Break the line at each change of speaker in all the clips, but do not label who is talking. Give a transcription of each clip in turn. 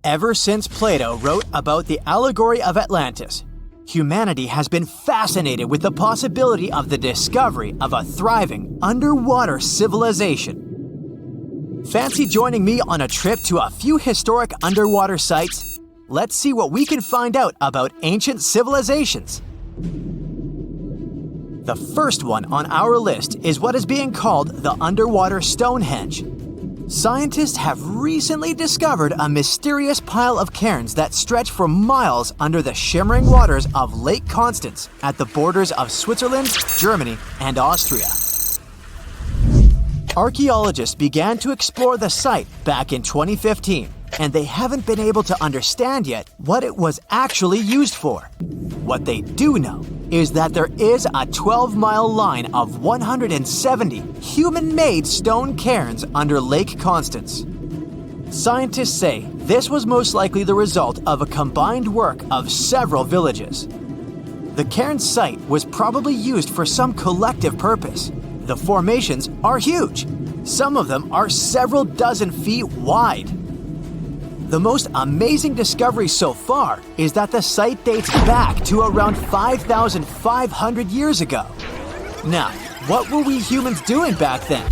Ever since Plato wrote about the allegory of Atlantis, humanity has been fascinated with the possibility of the discovery of a thriving underwater civilization. Fancy joining me on a trip to a few historic underwater sites? Let's see what we can find out about ancient civilizations. The first one on our list is what is being called the underwater Stonehenge. Scientists have recently discovered a mysterious pile of cairns that stretch for miles under the shimmering waters of Lake Constance at the borders of Switzerland, Germany, and Austria. Archaeologists began to explore the site back in 2015, and they haven't been able to understand yet what it was actually used for. What they do know is that there is a 12-mile line of 170 human-made stone cairns under Lake Constance. Scientists say this was most likely the result of a combined work of several villages. The cairn site was probably used for some collective purpose. The formations are huge. Some of them are several dozen feet wide. The most amazing discovery so far is that the site dates back to around 5,500 years ago. Now, what were we humans doing back then?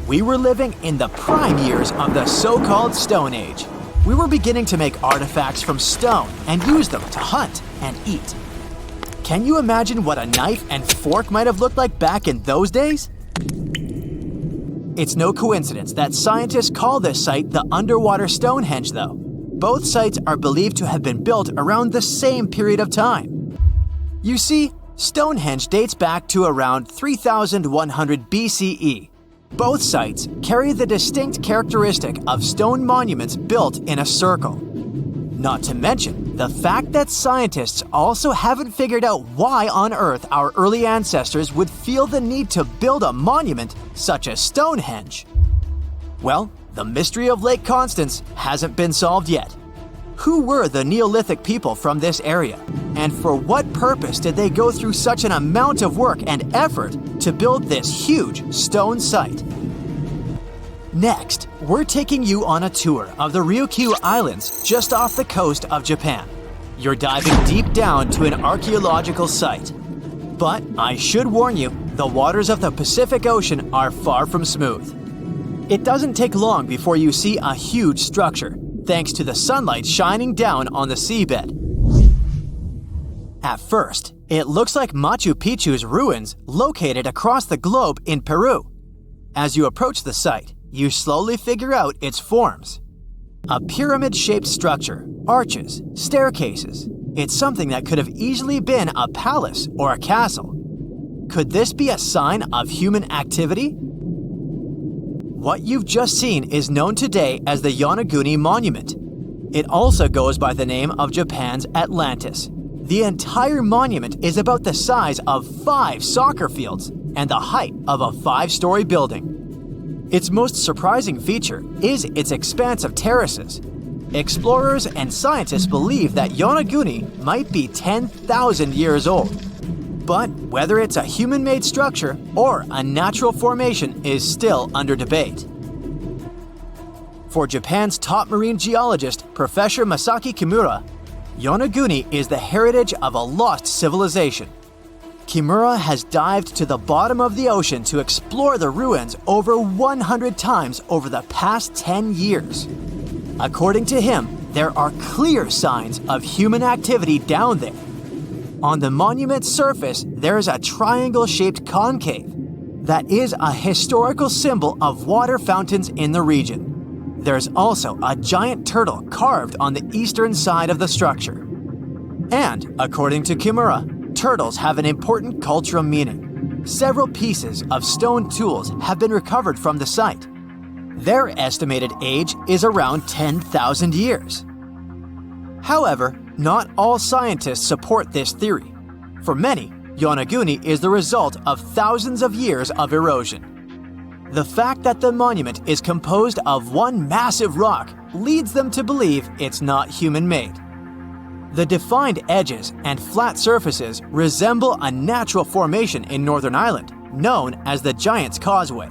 We were living in the prime years of the so-called Stone Age. We were beginning to make artifacts from stone and use them to hunt and eat. Can you imagine what a knife and fork might have looked like back in those days? It's no coincidence that scientists call this site the underwater Stonehenge, though. Both sites are believed to have been built around the same period of time. You see, Stonehenge dates back to around 3100 BCE. Both sites carry the distinct characteristic of stone monuments built in a circle. Not to mention the fact that scientists also haven't figured out why on earth our early ancestors would feel the need to build a monument such as Stonehenge. Well, the mystery of Lake Constance hasn't been solved yet. Who were the Neolithic people from this area? And for what purpose did they go through such an amount of work and effort to build this huge stone site? Next, we're taking you on a tour of the Ryukyu Islands just off the coast of Japan. You're diving deep down to an archaeological site. But I should warn you, the waters of the Pacific Ocean are far from smooth. It doesn't take long before you see a huge structure, thanks to the sunlight shining down on the seabed. At first, it looks like Machu Picchu's ruins located across the globe in Peru. As you approach the site, you slowly figure out its forms. A pyramid-shaped structure, arches, staircases. It's something that could have easily been a palace or a castle. Could this be a sign of human activity? What you've just seen is known today as the Yonaguni Monument. It also goes by the name of Japan's Atlantis. The entire monument is about the size of 5 soccer fields and the height of a 5-story building. Its most surprising feature is its expanse of terraces. Explorers and scientists believe that Yonaguni might be 10,000 years old. But whether it's a human-made structure or a natural formation is still under debate. For Japan's top marine geologist, Professor Masaki Kimura, Yonaguni is the heritage of a lost civilization. Kimura has dived to the bottom of the ocean to explore the ruins over 100 times over the past 10 years. According to him, there are clear signs of human activity down there. On the monument's surface, there is a triangle-shaped concave that is a historical symbol of water fountains in the region. There's also a giant turtle carved on the eastern side of the structure. And, according to Kimura, turtles have an important cultural meaning. Several pieces of stone tools have been recovered from the site. Their estimated age is around 10,000 years. However, not all scientists support this theory. For many, Yonaguni is the result of thousands of years of erosion. The fact that the monument is composed of one massive rock leads them to believe it's not human-made. The defined edges and flat surfaces resemble a natural formation in Northern Ireland, known as the Giant's Causeway.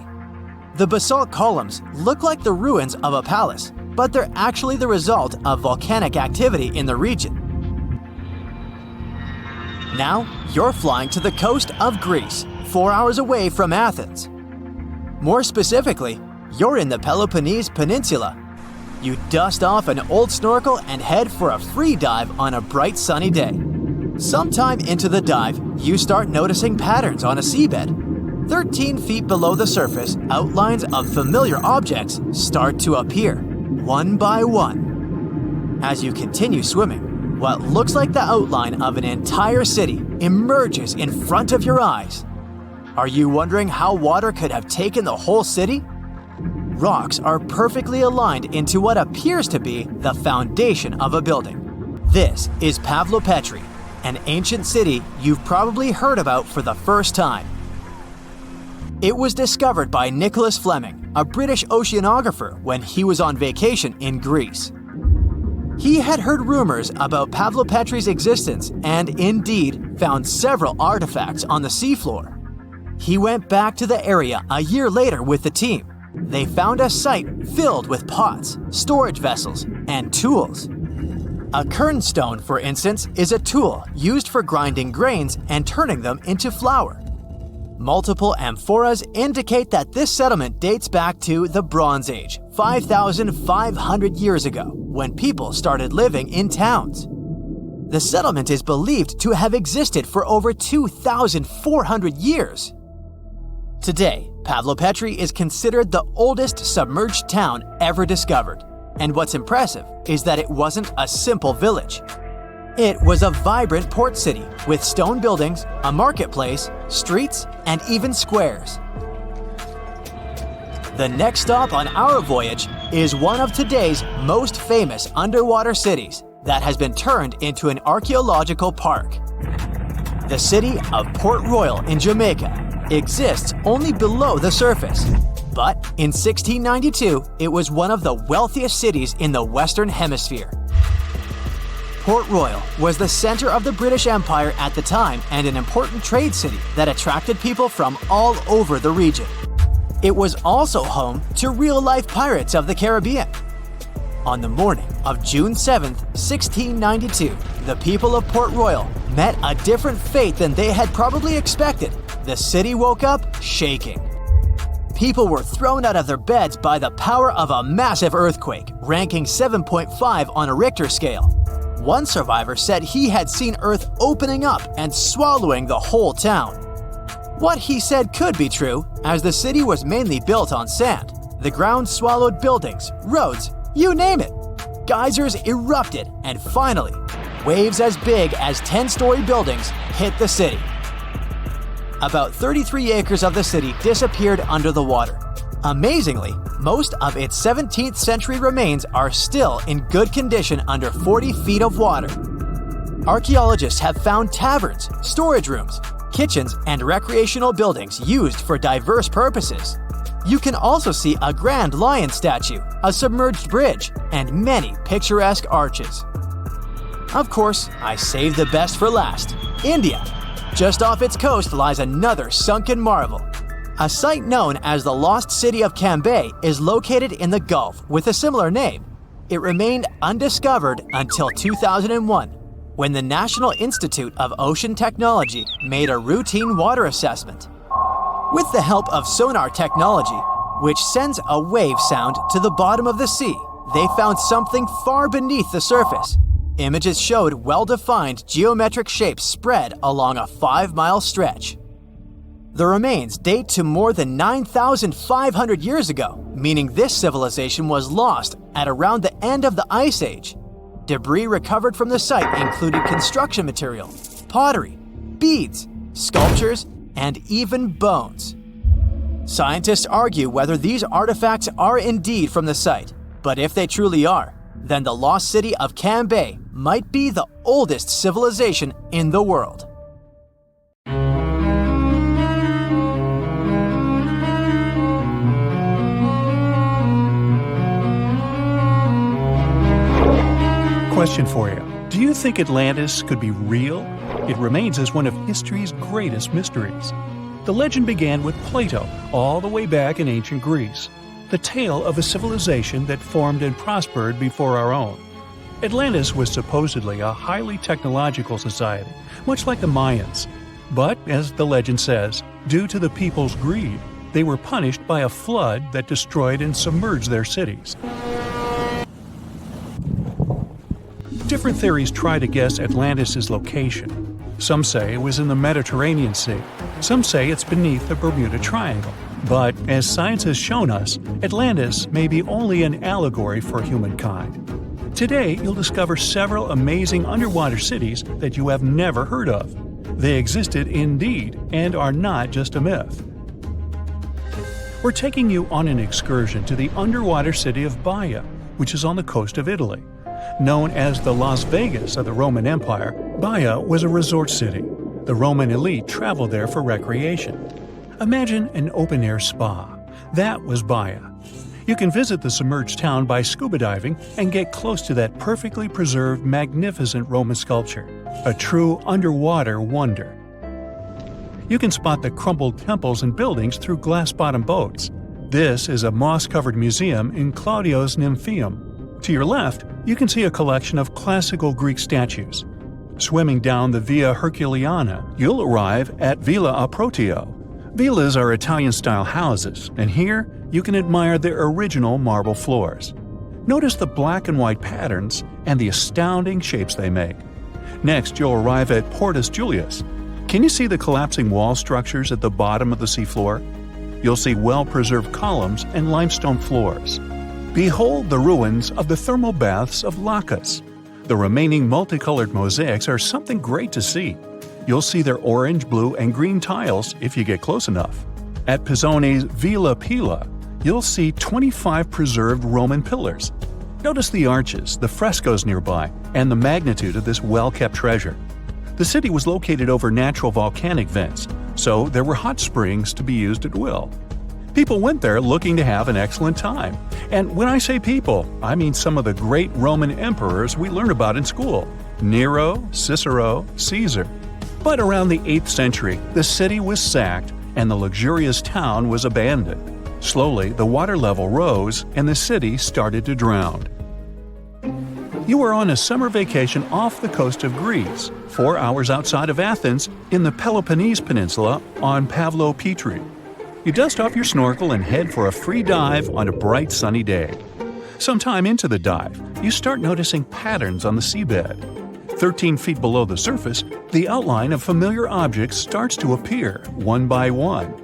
The basalt columns look like the ruins of a palace, but they're actually the result of volcanic activity in the region. Now, you're flying to the coast of Greece, 4 hours away from Athens. More specifically, you're in the Peloponnese Peninsula. You dust off an old snorkel and head for a free dive on a bright sunny day. Sometime into the dive, you start noticing patterns on a seabed. 13 feet below the surface, outlines of familiar objects start to appear, one by one. As you continue swimming, what looks like the outline of an entire city emerges in front of your eyes. Are you wondering how water could have taken the whole city? Rocks are perfectly aligned into what appears to be the foundation of a building. This is Pavlopetri, an ancient city you've probably heard about for the first time. It was discovered by Nicholas Fleming, a British oceanographer, when he was on vacation in Greece. He had heard rumors about Pavlopetri's existence and indeed found several artifacts on the seafloor. He went back to the area a year later with the team. They found a site filled with pots, storage vessels, and tools. A kernstone, for instance, is a tool used for grinding grains and turning them into flour. Multiple amphoras indicate that this settlement dates back to the Bronze Age, 5,500 years ago, when people started living in towns. The settlement is believed to have existed for over 2,400 years. Today, Pavlopetri is considered the oldest submerged town ever discovered, and what's impressive is that it wasn't a simple village. It was a vibrant port city with stone buildings, a marketplace, streets, and even squares. The next stop on our voyage is one of today's most famous underwater cities that has been turned into an archaeological park. The city of Port Royal in Jamaica exists only below the surface, but in 1692 it was one of the wealthiest cities in the Western Hemisphere. Port Royal was the center of the British Empire at the time and an important trade city that attracted people from all over the region. It was also home to real-life pirates of the Caribbean. On the morning of June 7, 1692, the people of Port Royal met a different fate than they had probably expected. The city woke up shaking. People were thrown out of their beds by the power of a massive earthquake, ranking 7.5 on a Richter scale. One survivor said he had seen Earth opening up and swallowing the whole town. What he said could be true, as the city was mainly built on sand. The ground swallowed buildings, roads, you name it. Geysers erupted, and finally, waves as big as 10-story buildings hit the city. About 33 acres of the city disappeared under the water. Amazingly, most of its 17th century remains are still in good condition under 40 feet of water. Archaeologists have found taverns, storage rooms, kitchens, and recreational buildings used for diverse purposes. You can also see a grand lion statue, a submerged bridge, and many picturesque arches. Of course, I saved the best for last: India. Just off its coast lies another sunken marvel. A site known as the Lost City of Cambay is located in the Gulf with a similar name. It remained undiscovered until 2001, when the National Institute of Ocean Technology made a routine water assessment. With the help of sonar technology, which sends a wave sound to the bottom of the sea, they found something far beneath the surface. Images showed well-defined geometric shapes spread along a 5-mile stretch. The remains date to more than 9,500 years ago, meaning this civilization was lost at around the end of the Ice Age. Debris recovered from the site included construction material, pottery, beads, sculptures, and even bones. Scientists argue whether these artifacts are indeed from the site, but if they truly are, then the lost city of Cambay might be the oldest civilization in the world.
Question for you. Do you think Atlantis could be real? It remains as one of history's greatest mysteries. The legend began with Plato, all the way back in ancient Greece. the tale of a civilization that formed and prospered before our own. Atlantis was supposedly a highly technological society, much like the Mayans. But, as the legend says, due to the people's greed, they were punished by a flood that destroyed and submerged their cities. Different theories try to guess Atlantis' location. Some say it was in the Mediterranean Sea. Some say it's beneath the Bermuda Triangle. But, as science has shown us, Atlantis may be only an allegory for humankind. Today, you'll discover several amazing underwater cities that you have never heard of. They existed indeed and are not just a myth. We're taking you on an excursion to the underwater city of Baia, which is on the coast of Italy. Known as the Las Vegas of the Roman Empire, Baia was a resort city. The Roman elite traveled there for recreation. Imagine an open-air spa. That was Baia. You can visit the submerged town by scuba diving and get close to that perfectly preserved, magnificent Roman sculpture, a true underwater wonder. You can spot the crumbled temples and buildings through glass-bottom boats. This is a moss-covered museum in Claudio's Nymphaeum. To your left, you can see a collection of classical Greek statues. Swimming down the Via Herculeana, you'll arrive at Villa Aprotio. Villas are Italian-style houses, and here you can admire their original marble floors. Notice the black and white patterns and the astounding shapes they make. Next, you'll arrive at Portus Julius. Can you see the collapsing wall structures at the bottom of the seafloor? You'll see well-preserved columns and limestone floors. Behold the ruins of the thermal baths of Lacus. The remaining multicolored mosaics are something great to see. You'll see their orange, blue, and green tiles if you get close enough. At Pisoni's Villa Pila, you'll see 25 preserved Roman pillars. Notice the arches, the frescoes nearby, and the magnitude of this well-kept treasure. The city was located over natural volcanic vents, so there were hot springs to be used at will. People went there looking to have an excellent time. And when I say people, I mean some of the great Roman emperors we learn about in school: Nero, Cicero, Caesar. But around the 8th century, the city was sacked and the luxurious town was abandoned. Slowly, the water level rose and the city started to drown. You are on a summer vacation off the coast of Greece, 4 hours outside of Athens, in the Peloponnese Peninsula on Pavlopetri. You dust off your snorkel and head for a free dive on a bright sunny day. Sometime into the dive, you start noticing patterns on the seabed. 13 feet below the surface, the outline of familiar objects starts to appear, one by one.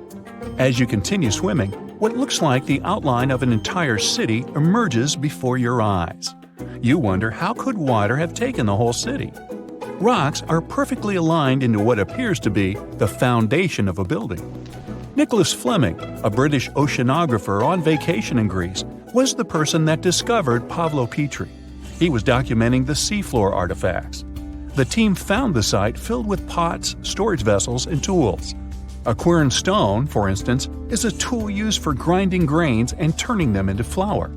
As you continue swimming, what looks like the outline of an entire city emerges before your eyes. You wonder, how could water have taken the whole city? Rocks are perfectly aligned into what appears to be the foundation of a building. Nicholas Fleming, a British oceanographer on vacation in Greece, was the person that discovered Pavlopetri. He was documenting the seafloor artifacts. The team found the site filled with pots, storage vessels, and tools. A quern stone, for instance, is a tool used for grinding grains and turning them into flour.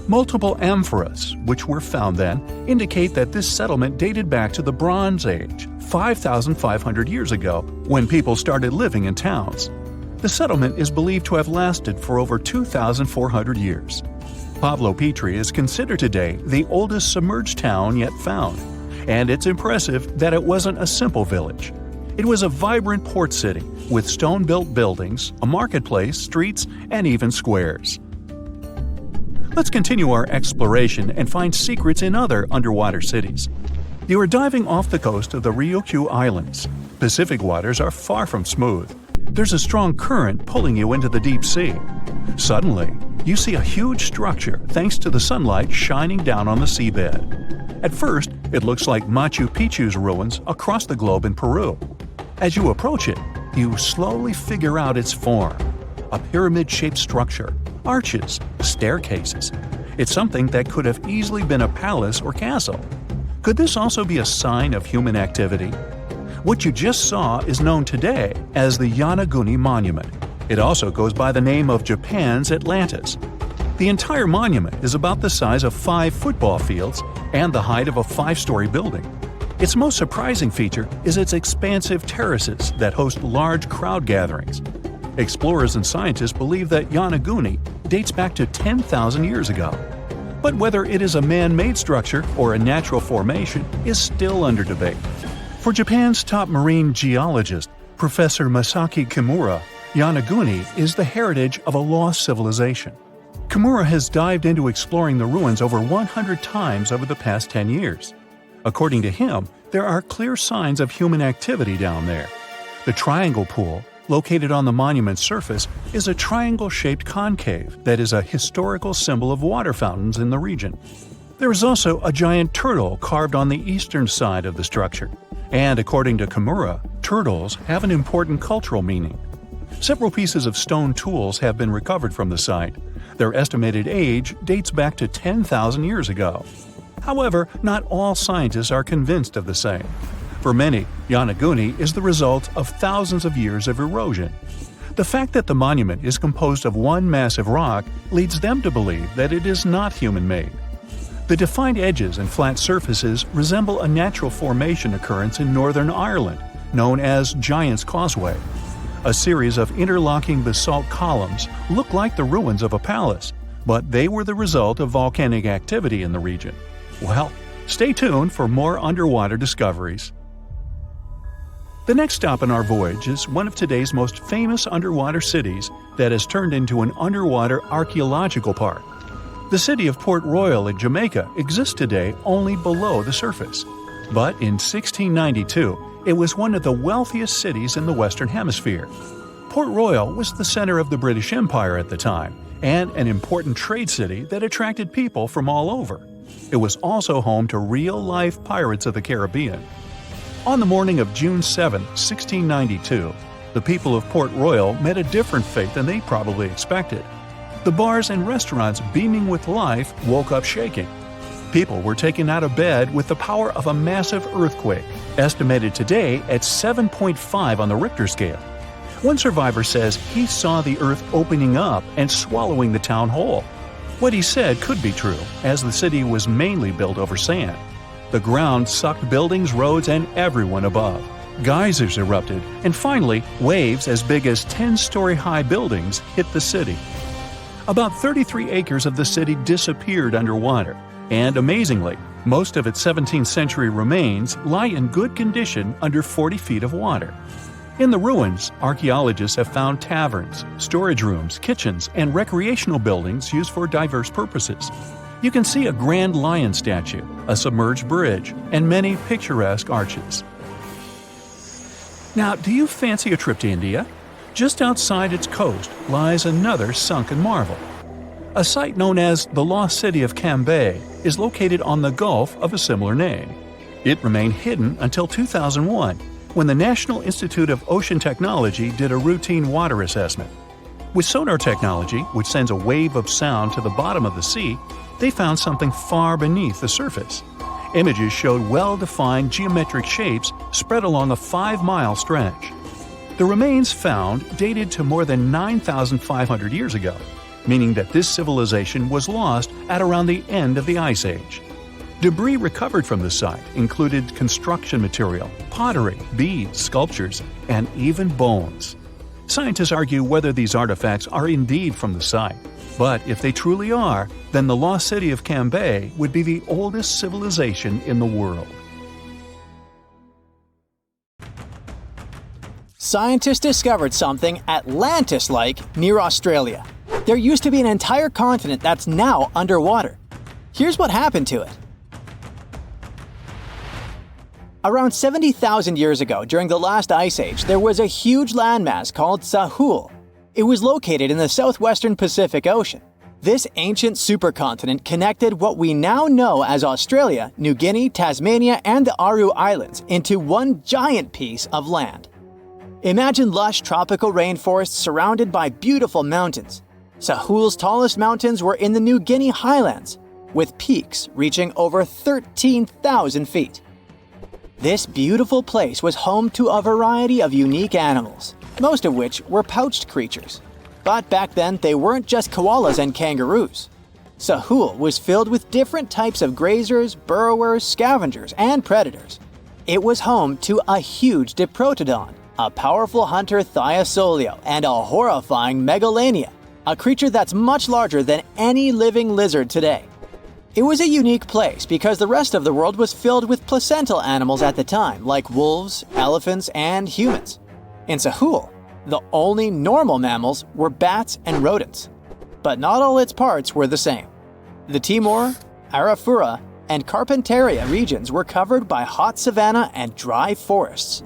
Multiple amphoras, which were found then, indicate that this settlement dated back to the Bronze Age, 5,500 years ago, when people started living in towns. The settlement is believed to have lasted for over 2,400 years. Pavlopetri is considered today the oldest submerged town yet found, and it's impressive that it wasn't a simple village. It was a vibrant port city with stone-built buildings, a marketplace, streets, and even squares. Let's continue our exploration and find secrets in other underwater cities. You are diving off the coast of the Ryukyu Islands. Pacific waters are far from smooth. There's a strong current pulling you into the deep sea. Suddenly, you see a huge structure thanks to the sunlight shining down on the seabed. At first, it looks like Machu Picchu's ruins across the globe in Peru. As you approach it, you slowly figure out its form. A pyramid-shaped structure, arches, staircases. It's something that could have easily been a palace or castle. Could this also be a sign of human activity? What you just saw is known today as the Yonaguni Monument. It also goes by the name of Japan's Atlantis. The entire monument is about the size of 5 football fields and the height of a 5-story building. Its most surprising feature is its expansive terraces that host large crowd gatherings. Explorers and scientists believe that Yonaguni dates back to 10,000 years ago. But whether it is a man-made structure or a natural formation is still under debate. For Japan's top marine geologist, Professor Masaki Kimura, Yonaguni is the heritage of a lost civilization. Kimura has dived into exploring the ruins over 100 times over the past 10 years. According to him, there are clear signs of human activity down there. The Triangle Pool, located on the monument's surface, is a triangle-shaped concave that is a historical symbol of water fountains in the region. There is also a giant turtle carved on the eastern side of the structure. And according to Kimura, turtles have an important cultural meaning. Several pieces of stone tools have been recovered from the site. Their estimated age dates back to 10,000 years ago. However, not all scientists are convinced of the same. For many, Yonaguni is the result of thousands of years of erosion. The fact that the monument is composed of one massive rock leads them to believe that it is not human-made. The defined edges and flat surfaces resemble a natural formation occurrence in Northern Ireland, known as Giant's Causeway. A series of interlocking basalt columns look like the ruins of a palace, but they were the result of volcanic activity in the region. Well, stay tuned for more underwater discoveries. The next stop on our voyage is one of today's most famous underwater cities that has turned into an underwater archaeological park. The city of Port Royal in Jamaica exists today only below the surface. But in 1692, it was one of the wealthiest cities in the Western Hemisphere. Port Royal was the center of the British Empire at the time, and an important trade city that attracted people from all over. It was also home to real-life pirates of the Caribbean. On the morning of June 7, 1692, the people of Port Royal met a different fate than they probably expected. The bars and restaurants beaming with life woke up shaking. People were taken out of bed with the power of a massive earthquake, estimated today at 7.5 on the Richter scale. One survivor says he saw the earth opening up and swallowing the town whole. What he said could be true, as the city was mainly built over sand. The ground sucked buildings, roads, and everyone above. Geysers erupted, and finally, waves as big as 10-story-high buildings hit the city. About 33 acres of the city disappeared underwater, and amazingly, most of its 17th century remains lie in good condition under 40 feet of water. In the ruins, archaeologists have found taverns, storage rooms, kitchens, and recreational buildings used for diverse purposes. You can see a grand lion statue, a submerged bridge, and many picturesque arches. Now, do you fancy a trip to India? Just outside its coast lies another sunken marvel. A site known as the Lost City of Cambay is located on the Gulf of a similar name. It remained hidden until 2001, when the National Institute of Ocean Technology did a routine water assessment. With sonar technology, which sends a wave of sound to the bottom of the sea, they found something far beneath the surface. Images showed well-defined geometric shapes spread along a 5-mile stretch. The remains found dated to more than 9,500 years ago, meaning that this civilization was lost at around the end of the Ice Age. Debris recovered from the site included construction material, pottery, beads, sculptures, and even bones. Scientists argue whether these artifacts are indeed from the site, but if they truly are, then the lost city of Cambay would be the oldest civilization in the world.
Scientists discovered something Atlantis-like near Australia. There used to be an entire continent that's now underwater. Here's what happened to it. Around 70,000 years ago, during the last ice age, there was a huge landmass called Sahul. It was located in the southwestern Pacific Ocean. This ancient supercontinent connected what we now know as Australia, New Guinea, Tasmania, and the Aru Islands into one giant piece of land. Imagine lush tropical rainforests surrounded by beautiful mountains. Sahul's tallest mountains were in the New Guinea highlands, with peaks reaching over 13,000 feet. This beautiful place was home to a variety of unique animals, most of which were pouched creatures. But back then, they weren't just koalas and kangaroos. Sahul was filled with different types of grazers, burrowers, scavengers, and predators. It was home to a huge diprotodon, a powerful hunter Thiosolio, and a horrifying Megalania, a creature that's much larger than any living lizard today. It was a unique place because the rest of the world was filled with placental animals at the time, like wolves, elephants, and humans. In Sahul, the only normal mammals were bats and rodents. But not all its parts were the same. The Timor, Arafura, and Carpentaria regions were covered by hot savanna and dry forests.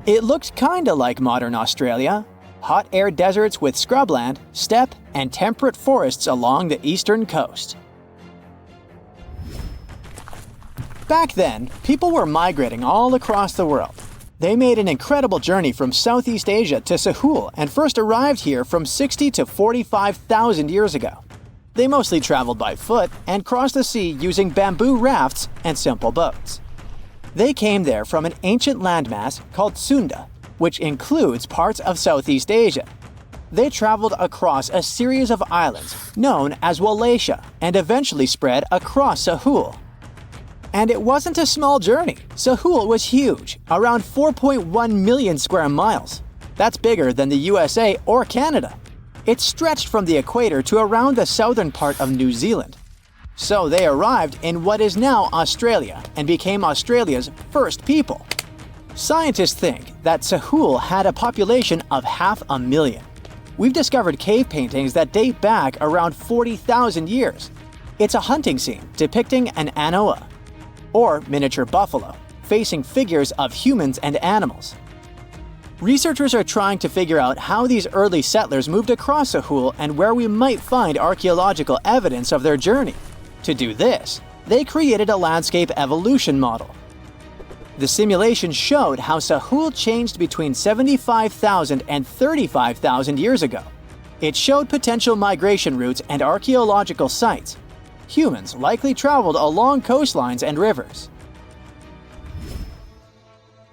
It looked kinda like modern Australia, hot air deserts with scrubland, steppe, and temperate forests along the eastern coast. Back then, people were migrating all across the world. They made an incredible journey from Southeast Asia to Sahul and first arrived here from 60 to 45,000 years ago. They mostly traveled by foot and crossed the sea using bamboo rafts and simple boats. They came there from an ancient landmass called Sunda, which includes parts of Southeast Asia. They traveled across a series of islands known as Wallachia and eventually spread across Sahul. And it wasn't a small journey. Sahul was huge, around 4.1 million square miles. That's bigger than the USA or Canada. It stretched from the equator to around the southern part of New Zealand. So they arrived in what is now Australia and became Australia's first people. Scientists think that Sahul had a population of 500,000. We've discovered cave paintings that date back around 40,000 years. It's a hunting scene depicting an anoa, or miniature buffalo, facing figures of humans and animals. Researchers are trying to figure out how these early settlers moved across Sahul and where we might find archaeological evidence of their journey. To do this, they created a landscape evolution model. The simulation showed how Sahul changed between 75,000 and 35,000 years ago. It showed potential migration routes and archaeological sites. Humans likely traveled along coastlines and rivers.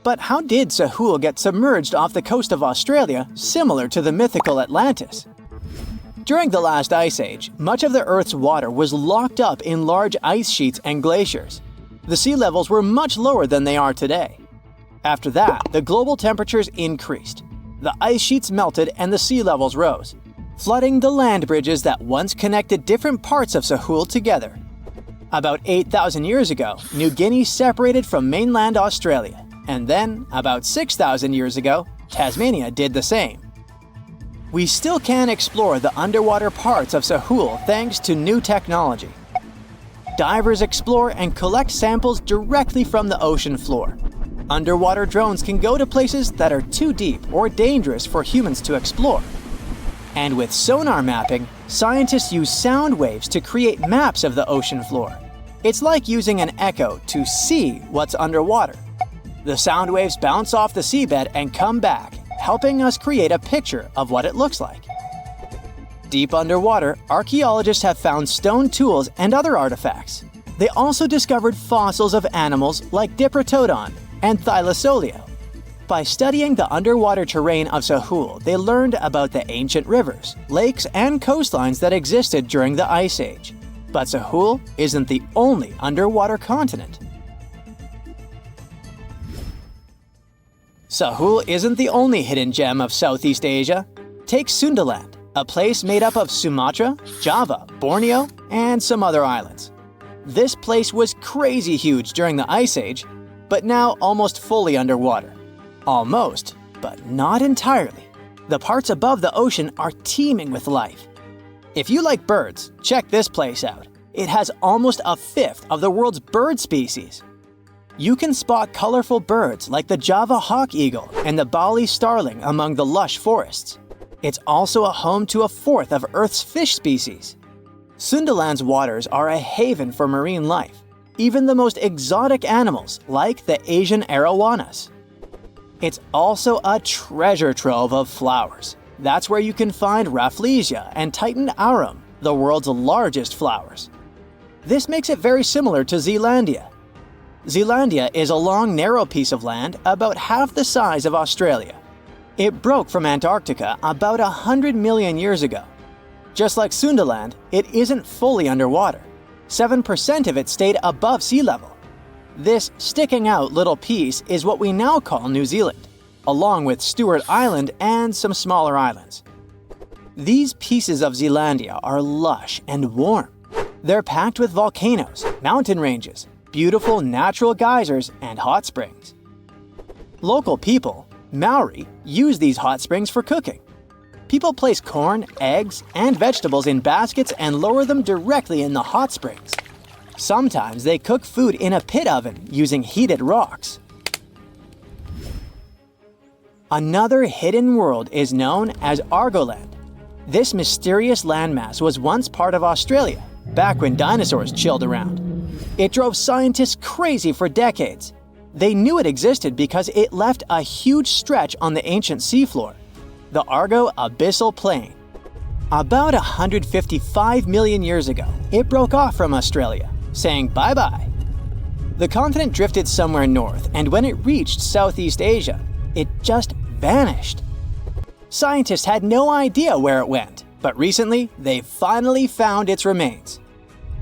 But how did Sahul get submerged off the coast of Australia, similar to the mythical Atlantis? During the last ice age, much of the Earth's water was locked up in large ice sheets and glaciers. The sea levels were much lower than they are today. After that, the global temperatures increased. The ice sheets melted and the sea levels rose, flooding the land bridges that once connected different parts of Sahul together. About 8,000 years ago, New Guinea separated from mainland Australia. And then, about 6,000 years ago, Tasmania did the same. We still can explore the underwater parts of Sahul thanks to new technology. Divers explore and collect samples directly from the ocean floor. Underwater drones can go to places that are too deep or dangerous for humans to explore. And with sonar mapping, scientists use sound waves to create maps of the ocean floor. It's like using an echo to see what's underwater. The sound waves bounce off the seabed and come back, helping us create a picture of what it looks like. Deep underwater, archaeologists have found stone tools and other artifacts. They also discovered fossils of animals like Diprotodon and Thylacoleo. By studying the underwater terrain of Sahul, they learned about the ancient rivers, lakes, and coastlines that existed during the Ice Age. But Sahul isn't the only underwater continent. Sahul isn't the only hidden gem of Southeast Asia. Take Sundaland, a place made up of Sumatra, Java, Borneo, and some other islands. This place was crazy huge during the Ice Age, but now almost fully underwater. Almost, but not entirely. The parts above the ocean are teeming with life. If you like birds, check this place out. It has almost a fifth of the world's bird species. You can spot colorful birds like the Java hawk eagle and the Bali starling among the lush forests. It's also a home to a fourth of Earth's fish species. Sundaland's waters are a haven for marine life, even the most exotic animals like the Asian arowanas. It's also a treasure trove of flowers. That's where you can find Rafflesia and Titan arum, the world's largest flowers. This makes it very similar to Zealandia. Zealandia is a long, narrow piece of land about half the size of Australia. It broke from Antarctica about 100 million years ago. Just like Sundaland, it isn't fully underwater. 7% of it stayed above sea level. This sticking out little piece is what we now call New Zealand, along with Stewart Island and some smaller islands. These pieces of Zealandia are lush and warm. They're packed with volcanoes, mountain ranges, beautiful natural geysers, and hot springs. Local people, Maori, use these hot springs for cooking. People place corn, eggs, and vegetables in baskets and lower them directly in the hot springs. Sometimes they cook food in a pit oven using heated rocks. Another hidden world is known as Argoland. This mysterious landmass was once part of Australia, back when dinosaurs chilled around. It drove scientists crazy for decades. They knew it existed because it left a huge stretch on the ancient seafloor, the Argo Abyssal Plain. About 155 million years ago, it broke off from Australia, saying bye-bye. The continent drifted somewhere north, and when it reached Southeast Asia, it just vanished. Scientists had no idea where it went, but recently they finally found its remains.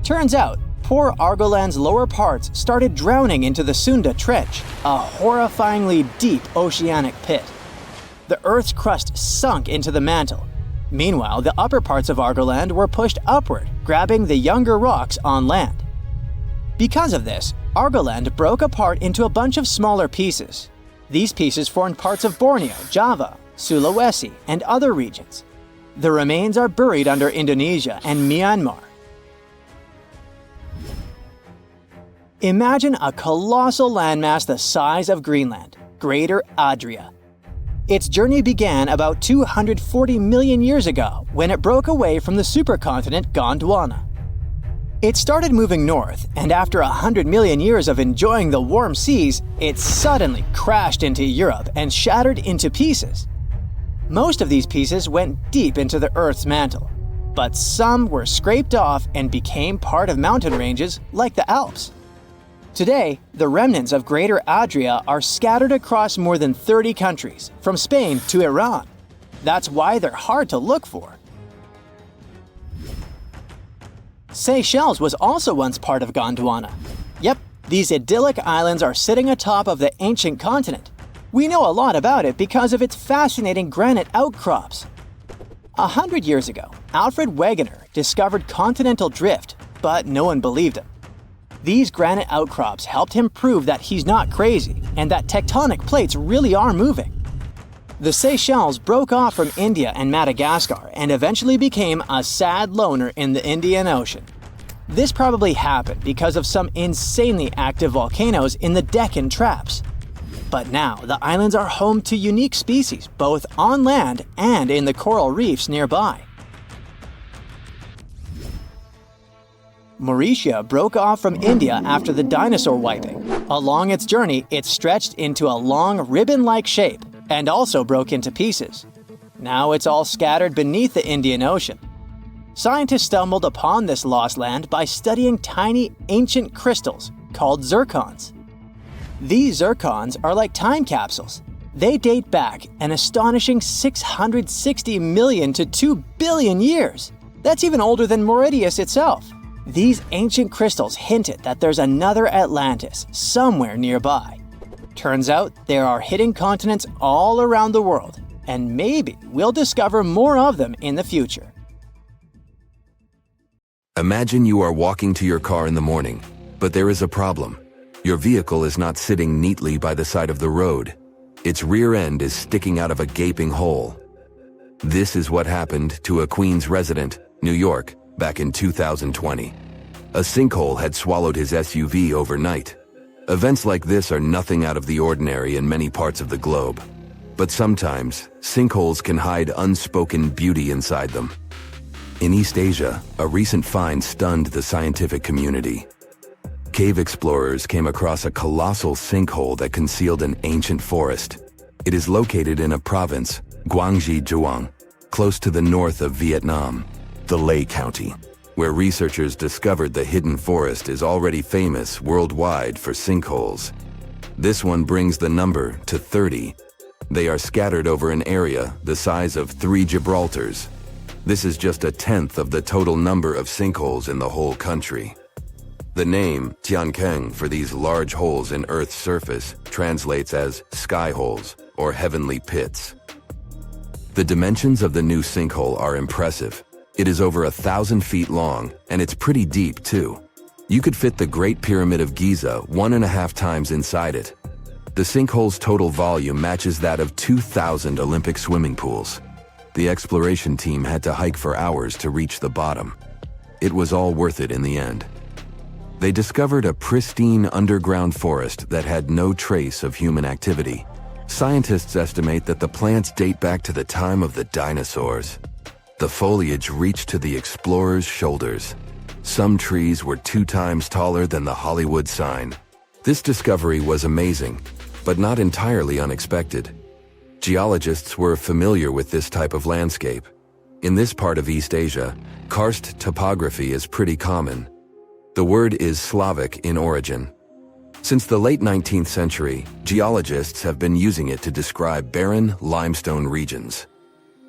Turns out, poor Argoland's lower parts started drowning into the Sunda Trench, a horrifyingly deep oceanic pit. The Earth's crust sunk into the mantle. Meanwhile, the upper parts of Argoland were pushed upward, grabbing the younger rocks on land. Because of this, Argoland broke apart into a bunch of smaller pieces. These pieces formed parts of Borneo, Java, Sulawesi, and other regions. The remains are buried under Indonesia and Myanmar. Imagine a colossal landmass the size of Greenland, Greater Adria. Its journey began about 240 million years ago when it broke away from the supercontinent Gondwana. It started moving north, and after 100 million years of enjoying the warm seas, it suddenly crashed into Europe and shattered into pieces. Most of these pieces went deep into the Earth's mantle, but some were scraped off and became part of mountain ranges like the Alps. Today, the remnants of Greater Adria are scattered across more than 30 countries, from Spain to Iran. That's why they're hard to look for. Seychelles was also once part of Gondwana. Yep, these idyllic islands are sitting atop of the ancient continent. We know a lot about it because of its fascinating granite outcrops. 100 years ago, Alfred Wegener discovered continental drift, but no one believed him. These granite outcrops helped him prove that he's not crazy and that tectonic plates really are moving. The Seychelles broke off from India and Madagascar and eventually became a sad loner in the Indian Ocean. This probably happened because of some insanely active volcanoes in the Deccan Traps. But now, the islands are home to unique species both on land and in the coral reefs nearby. Mauritius broke off from India after the dinosaur wiping. Along its journey, it stretched into a long ribbon-like shape and also broke into pieces. Now it's all scattered beneath the Indian Ocean. Scientists stumbled upon this lost land by studying tiny ancient crystals called zircons. These zircons are like time capsules. They date back an astonishing 660 million to 2 billion years. That's even older than Mauritius itself. These ancient crystals hinted that there's another Atlantis somewhere nearby. Turns out there are hidden continents all around the world, and maybe we'll discover more of them in the future.
Imagine you are walking to your car in the morning, but there is a problem. Your vehicle is not sitting neatly by the side of the road. Its rear end is sticking out of a gaping hole. This is what happened to a Queens resident, New York, back in 2020. A sinkhole had swallowed his SUV overnight. Events like this are nothing out of the ordinary in many parts of the globe. But sometimes, sinkholes can hide unspoken beauty inside them. In East Asia, a recent find stunned the scientific community. Cave explorers came across a colossal sinkhole that concealed an ancient forest. It is located in a province, Guangxi Zhuang, close to the north of Vietnam, the Lê County, where researchers discovered the hidden forest is already famous worldwide for sinkholes. This one brings the number to 30. They are scattered over an area the size of 3 Gibraltars. This is just a tenth of the total number of sinkholes in the whole country. The name Tiankeng for these large holes in Earth's surface translates as sky holes or heavenly pits. The dimensions of the new sinkhole are impressive. It is over 1,000 feet long, and it's pretty deep too. You could fit the Great Pyramid of Giza 1.5 times inside it. The sinkhole's total volume matches that of 2,000 Olympic swimming pools. The exploration team had to hike for hours to reach the bottom. It was all worth it in the end. They discovered a pristine underground forest that had no trace of human activity. Scientists estimate that the plants date back to the time of the dinosaurs. The foliage reached to the explorers' shoulders. Some trees were 2 times taller than the Hollywood sign. This discovery was amazing, but not entirely unexpected. Geologists were familiar with this type of landscape. In this part of East Asia, karst topography is pretty common. The word is Slavic in origin. Since the late 19th century, geologists have been using it to describe barren limestone regions.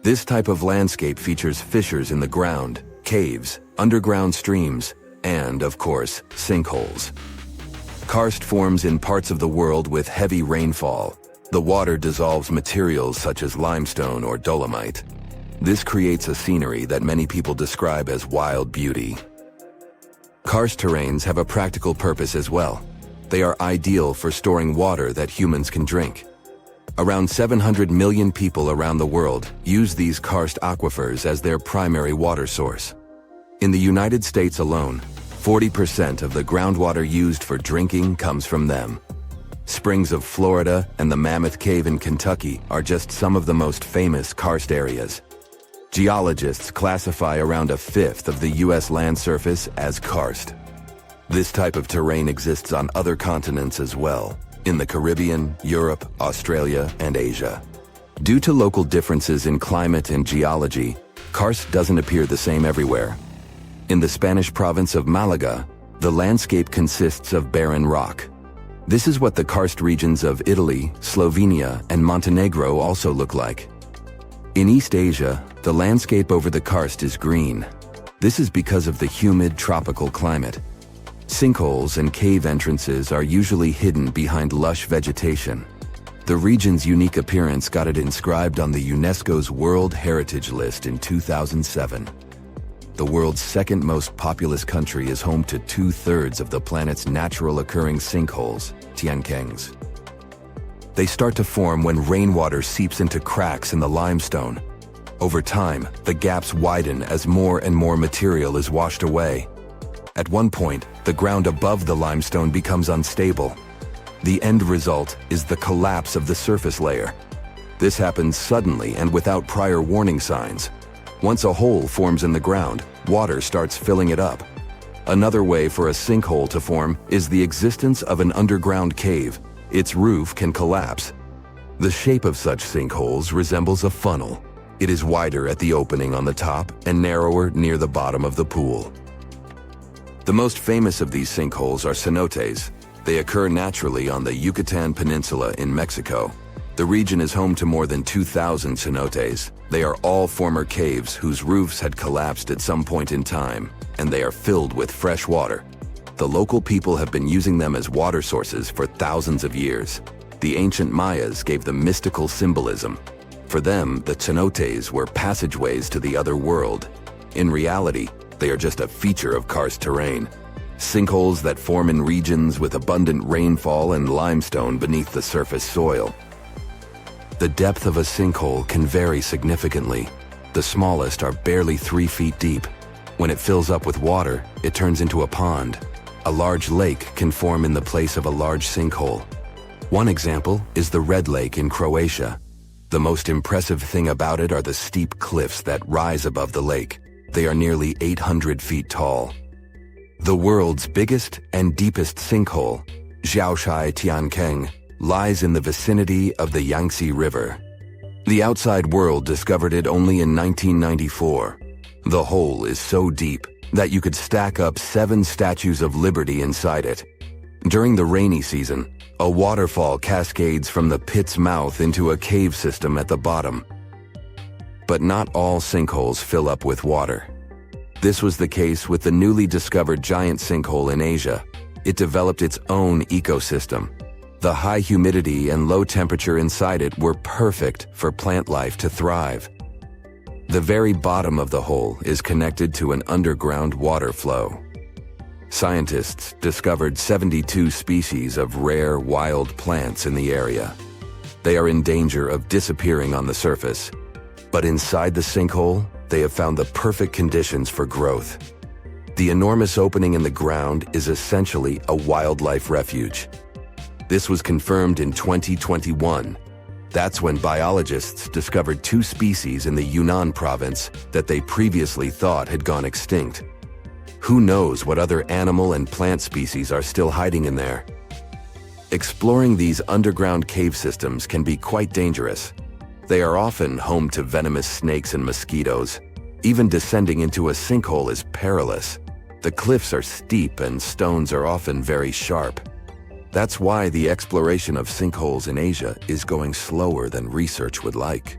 This type of landscape features fissures in the ground, caves, underground streams, and, of course, sinkholes. Karst forms in parts of the world with heavy rainfall. The water dissolves materials such as limestone or dolomite. This creates a scenery that many people describe as wild beauty. Karst terrains have a practical purpose as well. They are ideal for storing water that humans can drink. Around 700 million people around the world use these karst aquifers as their primary water source. In the United States alone, 40% of the groundwater used for drinking comes from them. Springs of Florida and the Mammoth Cave in Kentucky are just some of the most famous karst areas. Geologists classify around 1/5 of the U.S. land surface as karst. This type of terrain exists on other continents as well, in the Caribbean, Europe, Australia, and Asia. Due to local differences in climate and geology, karst doesn't appear the same everywhere. In the Spanish province of Malaga, the landscape consists of barren rock. This is what the karst regions of Italy, Slovenia, and Montenegro also look like. In East Asia, the landscape over the karst is green. This is because of the humid tropical climate. Sinkholes and cave entrances are usually hidden behind lush vegetation. The region's unique appearance got it inscribed on the UNESCO's World Heritage List in 2007. The world's second most populous country is home to 2/3 of the planet's natural occurring sinkholes, tiankengs. They start to form when rainwater seeps into cracks in the limestone. Over time, the gaps widen as more and more material is washed away. At one point, the ground above the limestone becomes unstable. The end result is the collapse of the surface layer. This happens suddenly and without prior warning signs. Once a hole forms in the ground, water starts filling it up. Another way for a sinkhole to form is the existence of an underground cave. Its roof can collapse. The shape of such sinkholes resembles a funnel. It is wider at the opening on the top and narrower near the bottom of the pool. The most famous of these sinkholes are cenotes. They occur naturally on the Yucatan Peninsula in Mexico. The region is home to more than 2,000 cenotes. They are all former caves whose roofs had collapsed at some point in time, and they are filled with fresh water. The local people have been using them as water sources for thousands of years. The ancient Mayas gave them mystical symbolism. For them, the cenotes were passageways to the other world. In reality, they are just a feature of karst terrain. Sinkholes that form in regions with abundant rainfall and limestone beneath the surface soil. The depth of a sinkhole can vary significantly. The smallest are barely 3 feet deep. When it fills up with water, it turns into a pond. A large lake can form in the place of a large sinkhole. One example is the Red Lake in Croatia. The most impressive thing about it are the steep cliffs that rise above the lake. They are nearly 800 feet tall. The world's biggest and deepest sinkhole, Zhaoshai Tiankeng, lies in the vicinity of the Yangtze River. The outside world discovered it only in 1994. The hole is so deep that you could stack up 7 statues of liberty inside it. During the rainy season, a waterfall cascades from the pit's mouth into a cave system at the bottom. But not all sinkholes fill up with water. This was the case with the newly discovered giant sinkhole in Asia. It developed its own ecosystem. The high humidity and low temperature inside it were perfect for plant life to thrive. The very bottom of the hole is connected to an underground water flow. Scientists discovered 72 species of rare wild plants in the area. They are in danger of disappearing on the surface, but inside the sinkhole, they have found the perfect conditions for growth. The enormous opening in the ground is essentially a wildlife refuge. This was confirmed in 2021. That's when biologists discovered 2 species in the Yunnan province that they previously thought had gone extinct. Who knows what other animal and plant species are still hiding in there? Exploring these underground cave systems can be quite dangerous. They are often home to venomous snakes and mosquitoes. Even descending into a sinkhole is perilous. The cliffs are steep and stones are often very sharp. That's why the exploration of sinkholes in Asia is going slower than research would like.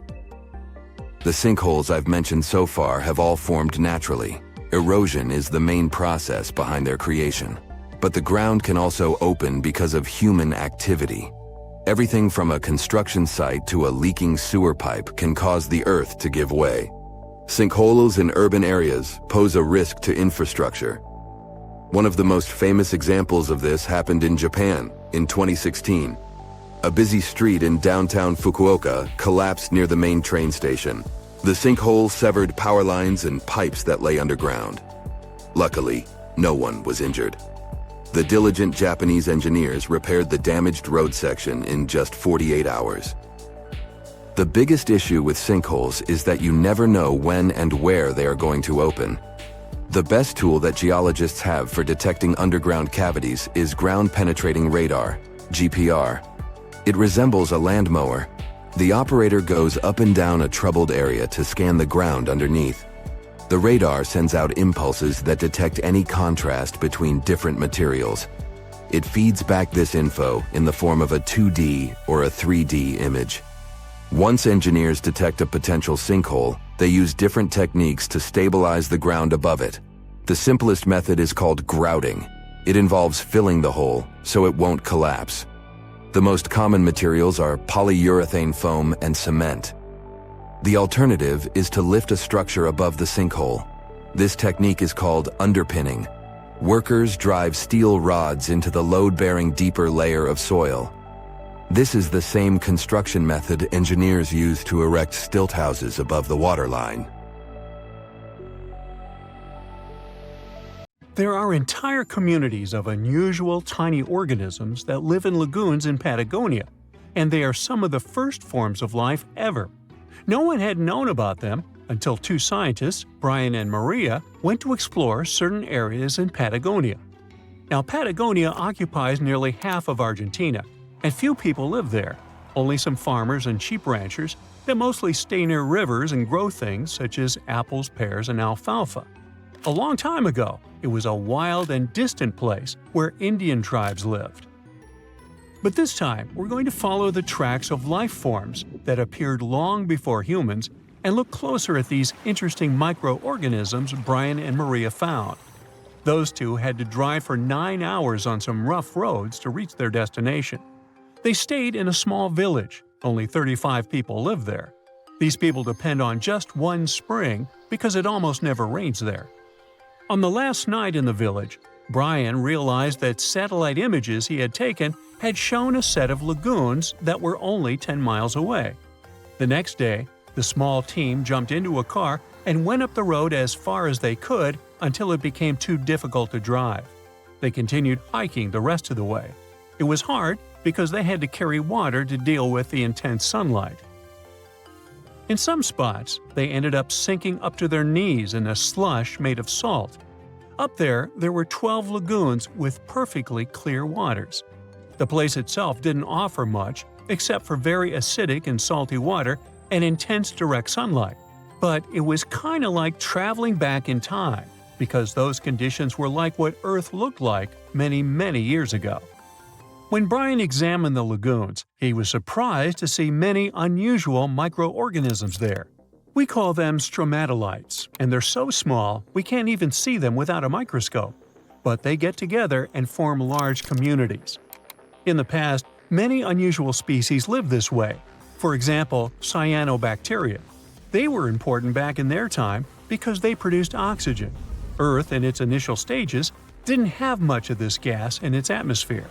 The sinkholes I've mentioned so far have all formed naturally. Erosion is the main process behind their creation. But the ground can also open because of human activity. Everything from a construction site to a leaking sewer pipe can cause the earth to give way. Sinkholes in urban areas pose a risk to infrastructure. One of the most famous examples of this happened in Japan in 2016. A busy street in downtown Fukuoka collapsed near the main train station. The sinkhole severed power lines and pipes that lay underground. Luckily, no one was injured. The diligent Japanese engineers repaired the damaged road section in just 48 hours. The biggest issue with sinkholes is that you never know when and where they are going to open. The best tool that geologists have for detecting underground cavities is ground-penetrating radar, GPR. It resembles a land mower. The operator goes up and down a troubled area to scan the ground underneath. The radar sends out impulses that detect any contrast between different materials. It feeds back this info in the form of a 2D or a 3D image. Once engineers detect a potential sinkhole, they use different techniques to stabilize the ground above it. The simplest method is called grouting. It involves filling the hole so it won't collapse. The most common materials are polyurethane foam and cement. The alternative is to lift a structure above the sinkhole. This technique is called underpinning. Workers drive steel rods into the load-bearing deeper layer of soil. This is the same construction method engineers use to erect stilt houses above the waterline.
There are entire communities of unusual tiny organisms that live in lagoons in Patagonia, and they are some of the first forms of life ever. No one had known about them until 2 scientists, Brian and Maria, went to explore certain areas in Patagonia. Now, Patagonia occupies nearly half of Argentina, and few people live there, only some farmers and sheep ranchers that mostly stay near rivers and grow things such as apples, pears, and alfalfa. A long time ago, it was a wild and distant place where Indian tribes lived. But this time, we're going to follow the tracks of life forms that appeared long before humans and look closer at these interesting microorganisms Brian and Maria found. Those 2 had to drive for 9 hours on some rough roads to reach their destination. They stayed in a small village. Only 35 people live there. These people depend on just one spring because it almost never rains there. On the last night in the village, Brian realized that satellite images he had taken had shown a set of lagoons that were only 10 miles away. The next day, the small team jumped into a car and went up the road as far as they could until it became too difficult to drive. They continued hiking the rest of the way. It was hard because they had to carry water to deal with the intense sunlight. In some spots, they ended up sinking up to their knees in a slush made of salt. Up there were 12 lagoons with perfectly clear waters. The place itself didn't offer much except for very acidic and salty water and intense direct sunlight. But it was kind of like traveling back in time, because those conditions were like what Earth looked like many, many years ago. When Brian examined the lagoons, he was surprised to see many unusual microorganisms there. We call them stromatolites, and they're so small we can't even see them without a microscope. But they get together and form large communities. In the past, Many unusual species live this way. For example, cyanobacteria. They were important back in their time because they produced oxygen. Earth, in its initial stages, didn't have much of this gas in its atmosphere.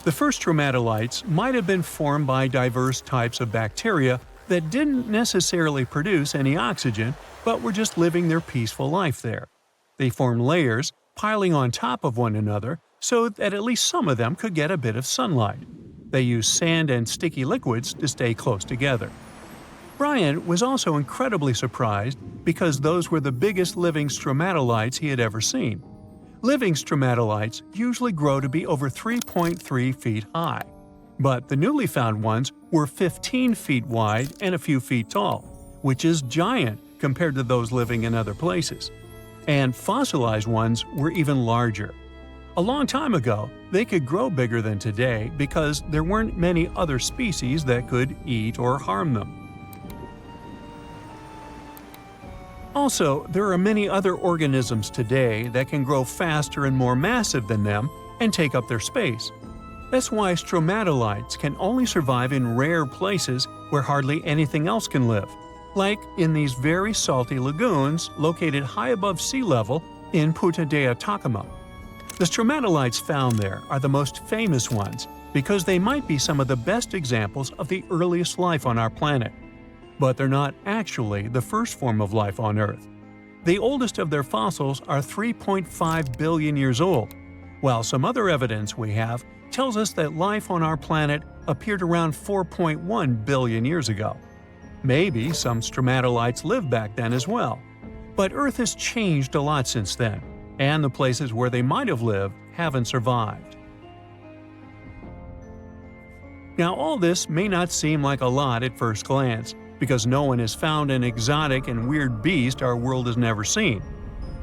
The first stromatolites might have been formed by diverse types of bacteria that didn't necessarily produce any oxygen, but were just living their peaceful life there. They formed layers, piling on top of one another, so that at least some of them could get a bit of sunlight. They used sand and sticky liquids to stay close together. Brian was also incredibly surprised because those were the biggest living stromatolites he had ever seen. Living stromatolites usually grow to be over 3.3 feet high, but the newly found ones were 15 feet wide and a few feet tall, which is giant compared to those living in other places. And fossilized ones were even larger. A long time ago, they could grow bigger than today because there weren't many other species that could eat or harm them. Also, there are many other organisms today that can grow faster and more massive than them and take up their space. That's why stromatolites can only survive in rare places where hardly anything else can live, like in these very salty lagoons located high above sea level in Punta de Atacama. The stromatolites found there are the most famous ones because they might be some of the best examples of the earliest life on our planet. But they're not actually the first form of life on Earth. The oldest of their fossils are 3.5 billion years old, while some other evidence we have tells us that life on our planet appeared around 4.1 billion years ago. Maybe some stromatolites lived back then as well. But Earth has changed a lot since then, and the places where they might have lived haven't survived. Now, all this may not seem like a lot at first glance, because no one has found an exotic and weird beast our world has never seen.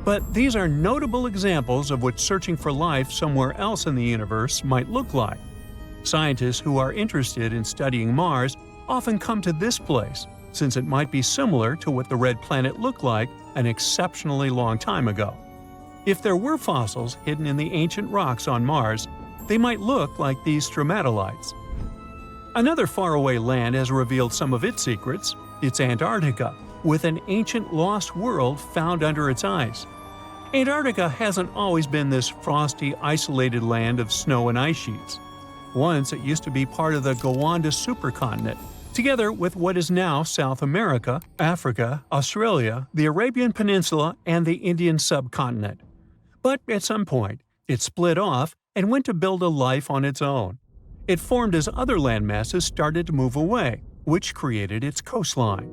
But these are notable examples of what searching for life somewhere else in the universe might look like. Scientists who are interested in studying Mars often come to this place, since it might be similar to what the red planet looked like an exceptionally long time ago. If there were fossils hidden in the ancient rocks on Mars, they might look like these stromatolites. Another faraway land has revealed some of its secrets. It's Antarctica, with an ancient lost world found under its ice. Antarctica hasn't always been this frosty, isolated land of snow and ice sheets. Once it used to be part of the Gondwana supercontinent, together with what is now South America, Africa, Australia, the Arabian Peninsula, and the Indian subcontinent. But at some point, it split off and went to build a life on its own. It formed as other landmasses started to move away, which created its coastline.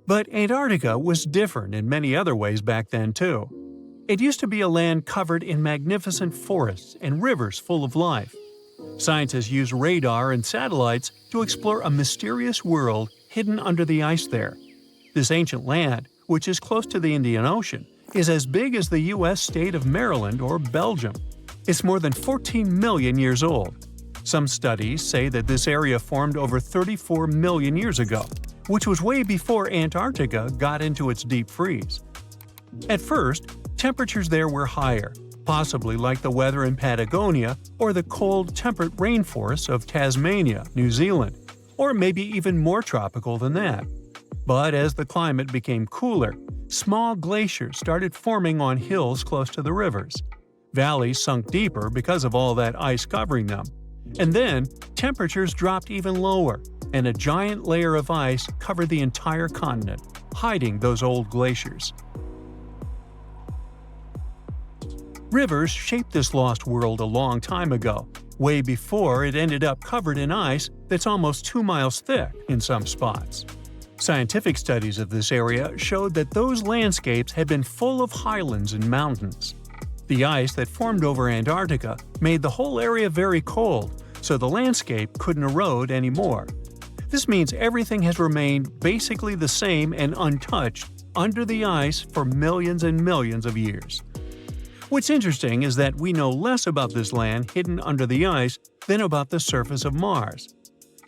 But Antarctica was different in many other ways back then too. It used to be a land covered in magnificent forests and rivers full of life. Scientists use radar and satellites to explore a mysterious world hidden under the ice there. This ancient land, which is close to the Indian Ocean, is as big as the U.S. state of Maryland or Belgium. It's more than 14 million years old. Some studies say that this area formed over 34 million years ago, which was way before Antarctica got into its deep freeze. At first, temperatures there were higher, possibly like the weather in Patagonia or the cold, temperate rainforests of Tasmania, New Zealand, or maybe even more tropical than that. But as the climate became cooler, small glaciers started forming on hills close to the rivers. Valleys sunk deeper because of all that ice covering them. And then, temperatures dropped even lower, and a giant layer of ice covered the entire continent, hiding those old glaciers. Rivers shaped this lost world a long time ago, way before it ended up covered in ice that's almost 2 miles thick in some spots. Scientific studies of this area showed that those landscapes had been full of highlands and mountains. The ice that formed over Antarctica made the whole area very cold, so the landscape couldn't erode anymore. This means everything has remained basically the same and untouched under the ice for millions and millions of years. What's interesting is that we know less about this land hidden under the ice than about the surface of Mars.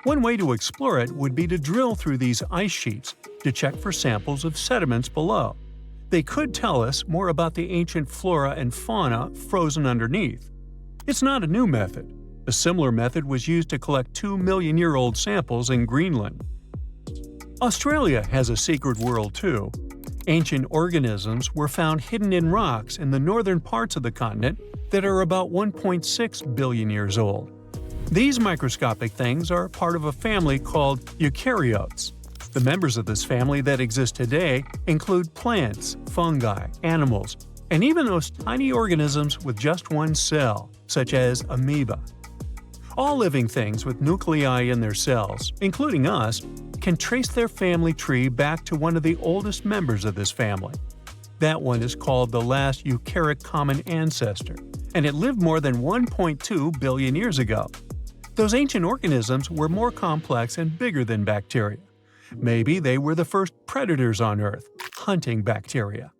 One way to explore it would be to drill through these ice sheets to check for samples of sediments below. They could tell us more about the ancient flora and fauna frozen underneath. It's not a new method. A similar method was used to collect 2-million-year-old samples in Greenland. Australia has a secret world too. Ancient organisms were found hidden in rocks in the northern parts of the continent that are about 1.6 billion years old. These microscopic things are part of a family called eukaryotes. The members of this family that exist today include plants, fungi, animals, and even those tiny organisms with just one cell, such as amoeba. All living things with nuclei in their cells, including us, can trace their family tree back to one of the oldest members of this family. That one is called the last eukaryotic common ancestor, and it lived more than 1.2 billion years ago. Those ancient organisms were more complex and bigger than bacteria. Maybe they were the first predators on Earth, hunting bacteria.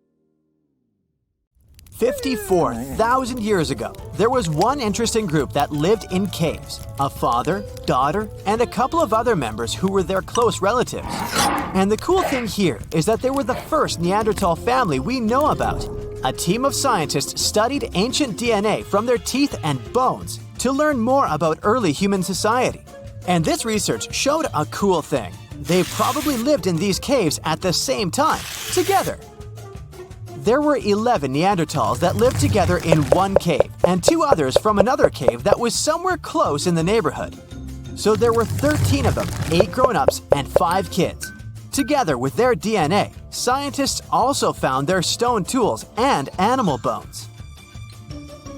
54,000 years ago, there was one interesting group that lived in caves. A father, daughter, and a couple of other members who were their close relatives. And the cool thing here is that they were the first Neanderthal family we know about. A team of scientists studied ancient DNA from their teeth and bones to learn more about early human society. And this research showed a cool thing. They probably lived in these caves at the same time, together. There were 11 Neanderthals that lived together in one cave, and 2 others from another cave that was somewhere close in the neighborhood. So there were 13 of them, 8 grown-ups and 5 kids. Together with their DNA, scientists also found their stone tools and animal bones.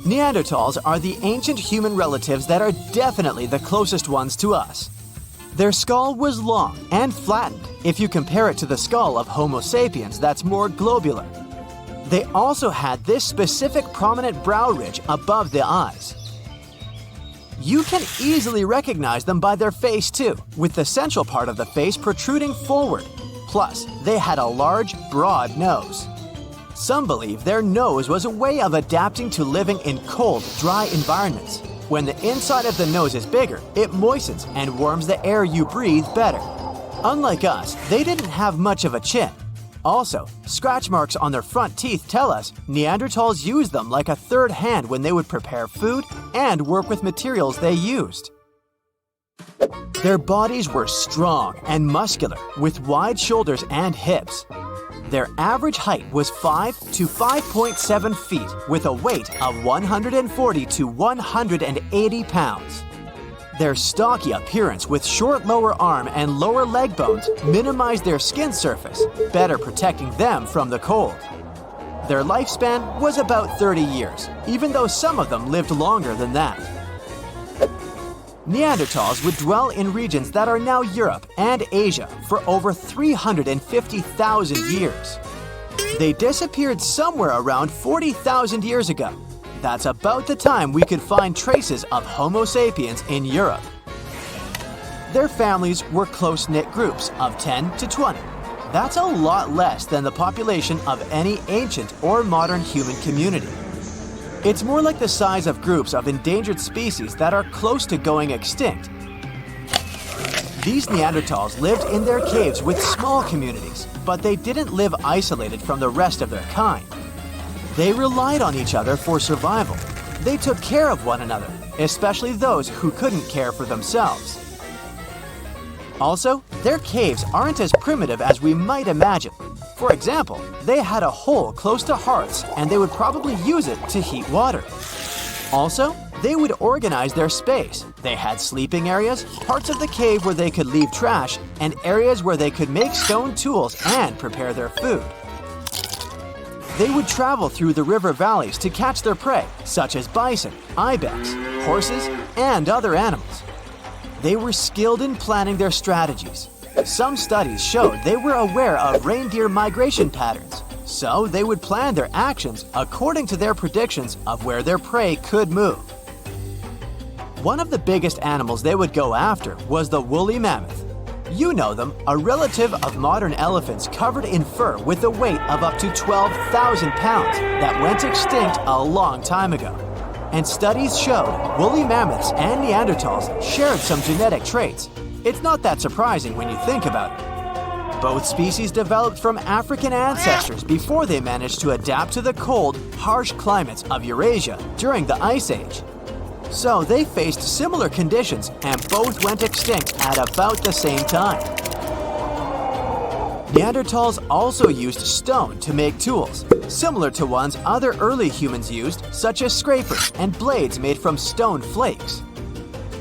Neanderthals are the ancient human relatives that are definitely the closest ones to us. Their skull was long and flattened if you compare it to the skull of Homo sapiens that's more globular. They also had this specific prominent brow ridge above the eyes. You can easily recognize them by their face too, with the central part of the face protruding forward. Plus, they had a large, broad nose. Some believe their nose was a way of adapting to living in cold, dry environments. When the inside of the nose is bigger, it moistens and warms the air you breathe better. Unlike us, they didn't have much of a chin. Also, scratch marks on their front teeth tell us Neanderthals used them like a third hand when they would prepare food and work with materials they used. Their bodies were strong and muscular, with wide shoulders and hips. Their average height was 5 to 5.7 feet, with a weight of 140 to 180 pounds. Their stocky appearance with short lower arm and lower leg bones minimized their skin surface, better protecting them from the cold. Their lifespan was about 30 years, even though some of them lived longer than that. Neanderthals would dwell in regions that are now Europe and Asia for over 350,000 years. They disappeared somewhere around 40,000 years ago. That's about the time we could find traces of Homo sapiens in Europe. Their families were close-knit groups of 10 to 20. That's a lot less than the population of any ancient or modern human community. It's more like the size of groups of endangered species that are close to going extinct. These Neanderthals lived in their caves with small communities, but they didn't live isolated from the rest of their kind. They relied on each other for survival. They took care of one another, especially those who couldn't care for themselves. Also, their caves aren't as primitive as we might imagine. For example, they had a hole close to hearths and they would probably use it to heat water. Also, they would organize their space. They had sleeping areas, parts of the cave where they could leave trash, and areas where they could make stone tools and prepare their food. They would travel through the river valleys to catch their prey, such as bison, ibex, horses, and other animals. They were skilled in planning their strategies. Some studies showed they were aware of reindeer migration patterns, so they would plan their actions according to their predictions of where their prey could move. One of the biggest animals they would go after was the woolly mammoth. You know them, a relative of modern elephants covered in fur with a weight of up to 12,000 pounds that went extinct a long time ago. And studies showed woolly mammoths and Neanderthals shared some genetic traits. It's not that surprising when you think about it. Both species developed from African ancestors before they managed to adapt to the cold, harsh climates of Eurasia during the Ice Age. So they faced similar conditions and both went extinct at about the same time. Neanderthals also used stone to make tools, similar to ones other early humans used, such as scrapers and blades made from stone flakes.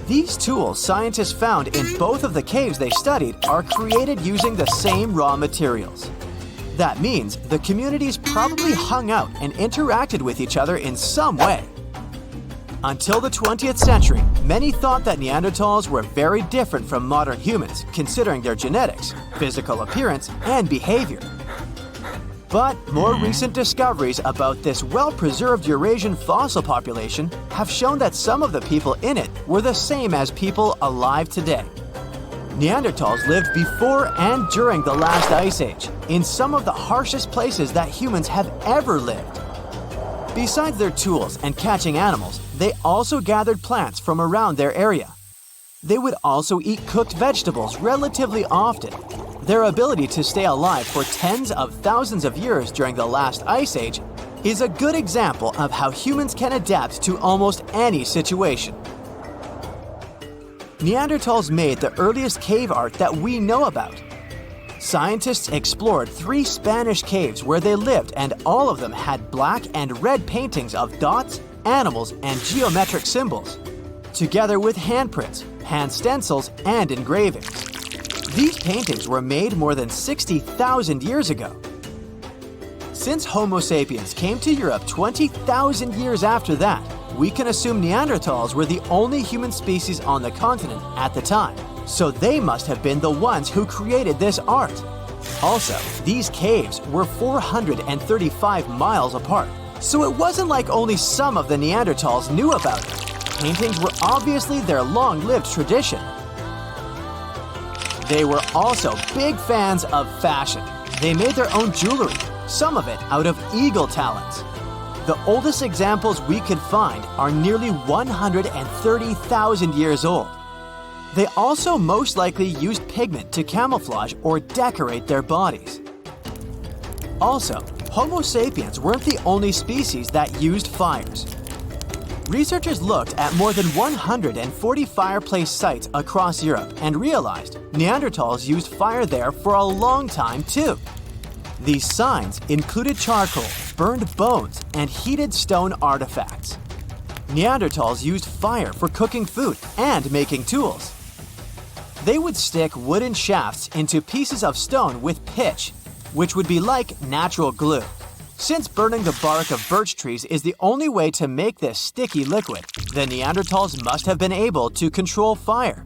These tools scientists found in both of the caves they studied are created using the same raw materials. That means the communities probably hung out and interacted with each other in some way. Until the 20th century, many thought that Neanderthals were very different from modern humans, considering their genetics, physical appearance, and behavior. But more recent discoveries about this well-preserved Eurasian fossil population have shown that some of the people in it were the same as people alive today. Neanderthals lived before and during the last ice age, in some of the harshest places that humans have ever lived. Besides their tools and catching animals, they also gathered plants from around their area. They would also eat cooked vegetables relatively often. Their ability to stay alive for tens of thousands of years during the last ice age is a good example of how humans can adapt to almost any situation. Neanderthals made the earliest cave art that we know about. Scientists explored 3 Spanish caves where they lived, and all of them had black and red paintings of dots, animals, and geometric symbols, together with handprints, hand stencils, and engravings. These paintings were made more than 60,000 years ago. Since Homo sapiens came to Europe 20,000 years after that, we can assume Neanderthals were the only human species on the continent at the time, so they must have been the ones who created this art. Also, these caves were 435 miles apart, so it wasn't like only some of the Neanderthals knew about it. Paintings were obviously their long-lived tradition. They were also big fans of fashion. They made their own jewelry, some of it out of eagle talons. The oldest examples we could find are nearly 130,000 years old. They also most likely used pigment to camouflage or decorate their bodies. Also, Homo sapiens weren't the only species that used fires. Researchers looked at more than 140 fireplace sites across Europe and realized Neanderthals used fire there for a long time too. These signs included charcoal, burned bones, and heated stone artifacts. Neanderthals used fire for cooking food and making tools. They would stick wooden shafts into pieces of stone with pitch, which would be like natural glue. Since burning the bark of birch trees is the only way to make this sticky liquid, the Neanderthals must have been able to control fire.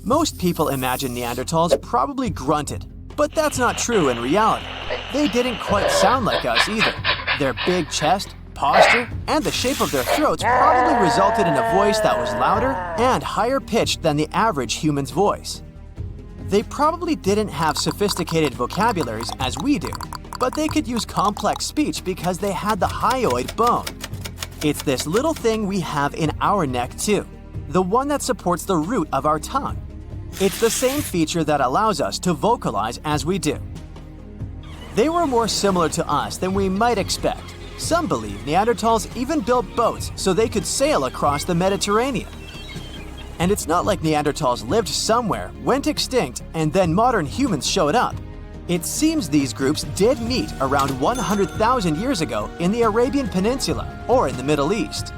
Most people imagine Neanderthals probably grunted, but that's not true in reality. They didn't quite sound like us either. Their big chest, posture, and the shape of their throats probably resulted in a voice that was louder and higher pitched than the average human's voice. They probably didn't have sophisticated vocabularies as we do, but they could use complex speech because they had the hyoid bone. It's this little thing we have in our neck too, the one that supports the root of our tongue. It's the same feature that allows us to vocalize as we do. They were more similar to us than we might expect. Some believe Neanderthals even built boats so they could sail across the Mediterranean. And it's not like Neanderthals lived somewhere, went extinct, and then modern humans showed up. It seems these groups did meet around 100,000 years ago in the Arabian Peninsula or in the Middle East.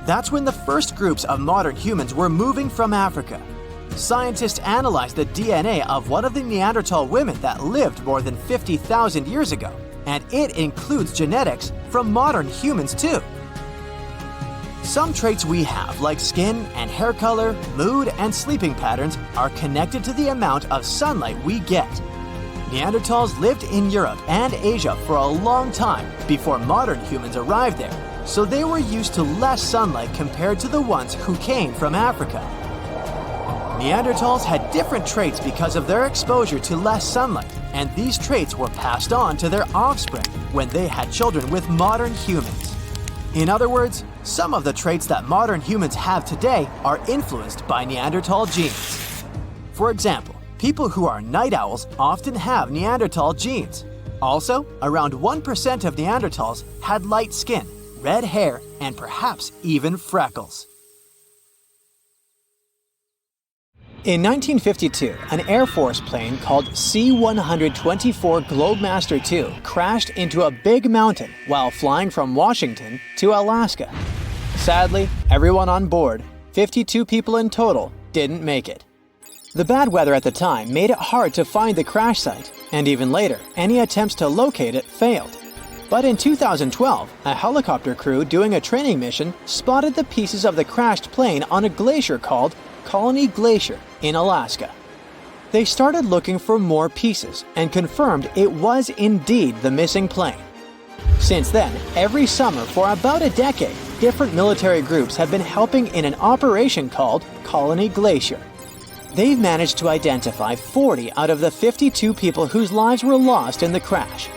That's when the first groups of modern humans were moving from Africa. Scientists analyzed the DNA of one of the Neanderthal women that lived more than 50,000 years ago, and it includes genetics from modern humans too. Some traits we have, like skin and hair color, mood, and sleeping patterns, are connected to the amount of sunlight we get. Neanderthals lived in Europe and Asia for a long time before modern humans arrived there, so they were used to less sunlight compared to the ones who came from Africa. Neanderthals had different traits because of their exposure to less sunlight, and these traits were passed on to their offspring when they had children with modern humans. In other words, some of the traits that modern humans have today are influenced by Neanderthal genes. For example, people who are night owls often have Neanderthal genes. Also, around 1% of Neanderthals had light skin, red hair, and perhaps even freckles. In 1952, an Air Force plane called C-124 Globemaster II crashed into a big mountain while flying from Washington to Alaska. Sadly, everyone on board, 52 people in total, didn't make it. The bad weather at the time made it hard to find the crash site, and even later, any attempts to locate it failed. But in 2012, a helicopter crew doing a training mission spotted the pieces of the crashed plane on a glacier called Colony Glacier in Alaska. They started looking for more pieces and confirmed it was indeed the missing plane. Since then, every summer for about a decade, different military groups have been helping in an operation called Colony Glacier. They've managed to identify 40 out of the 52 people whose lives were lost in the crash.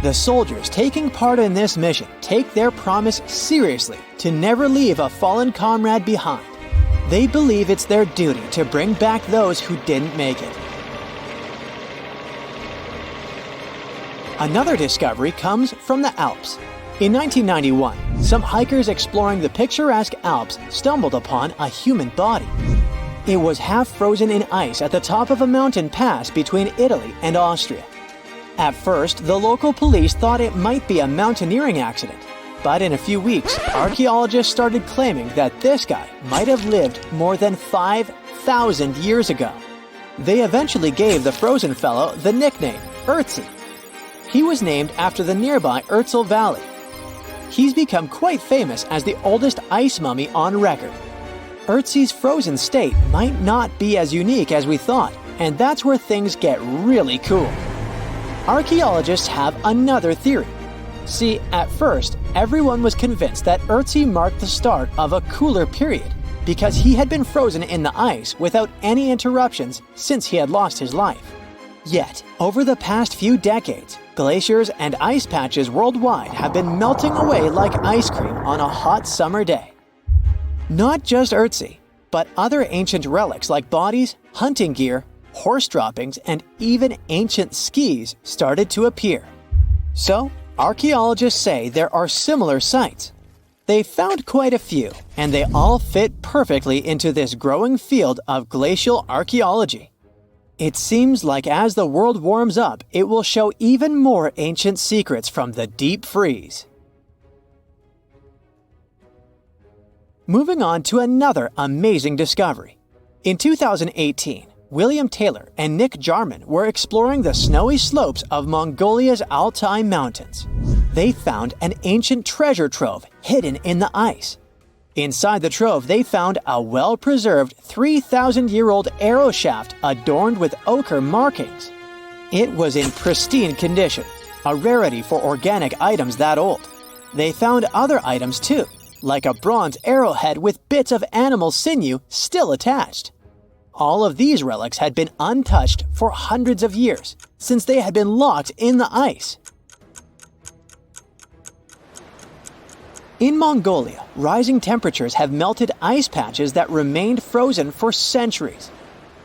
The soldiers taking part in this mission take their promise seriously to never leave a fallen comrade behind. They believe it's their duty to bring back those who didn't make it. Another discovery comes from the Alps. In 1991, some hikers exploring the picturesque Alps stumbled upon a human body. It was half frozen in ice at the top of a mountain pass between Italy and Austria. At first, the local police thought it might be a mountaineering accident. But in a few weeks, archaeologists started claiming that this guy might have lived more than 5,000 years ago. They eventually gave the frozen fellow the nickname Ötzi. He was named after the nearby Ötztal Valley. He's become quite famous as the oldest ice mummy on record. Ötzi's frozen state might not be as unique as we thought, and that's where things get really cool. Archaeologists have another theory. See, at first, everyone was convinced that Ötzi marked the start of a cooler period because he had been frozen in the ice without any interruptions since he had lost his life. Yet, over the past few decades, glaciers and ice patches worldwide have been melting away like ice cream on a hot summer day. Not just Ötzi, but other ancient relics like bodies, hunting gear, horse droppings, and even ancient skis started to appear. So, archaeologists say there are similar sites. They found quite a few, and they all fit perfectly into this growing field of glacial archaeology. It seems like as the world warms up, it will show even more ancient secrets from the deep freeze. Moving on to another amazing discovery. In 2018, William Taylor and Nick Jarman were exploring the snowy slopes of Mongolia's Altai Mountains. They found an ancient treasure trove hidden in the ice. Inside the trove, they found a well-preserved 3,000-year-old arrow shaft adorned with ochre markings. It was in pristine condition, a rarity for organic items that old. They found other items too, like a bronze arrowhead with bits of animal sinew still attached. All of these relics had been untouched for hundreds of years, since they had been locked in the ice. In Mongolia, rising temperatures have melted ice patches that remained frozen for centuries.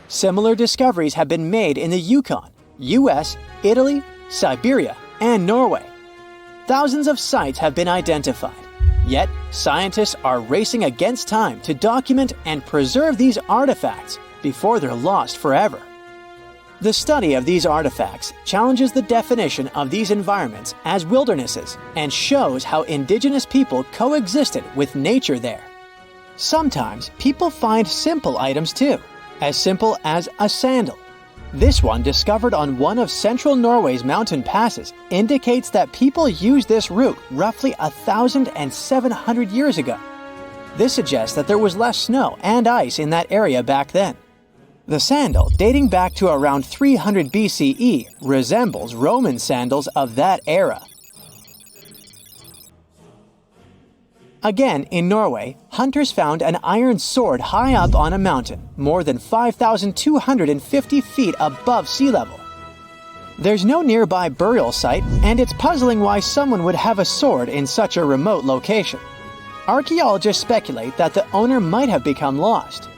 Similar discoveries have been made in the Yukon, US, Italy, Siberia, and Norway. Thousands of sites have been identified. Yet, scientists are racing against time to document and preserve these artifacts before they're lost forever. The study of these artifacts challenges the definition of these environments as wildernesses and shows how indigenous people coexisted with nature there. Sometimes people find simple items too, as simple as a sandal. This one, discovered on one of central Norway's mountain passes, indicates that people used this route roughly 1,700 years ago. This suggests that there was less snow and ice in that area back then. The sandal, dating back to around 300 BCE, resembles Roman sandals of that era. Again, in Norway, hunters found an iron sword high up on a mountain, more than 5,250 feet above sea level. There's no nearby burial site, and it's puzzling why someone would have a sword in such a remote location. Archaeologists speculate that the owner might have become lost.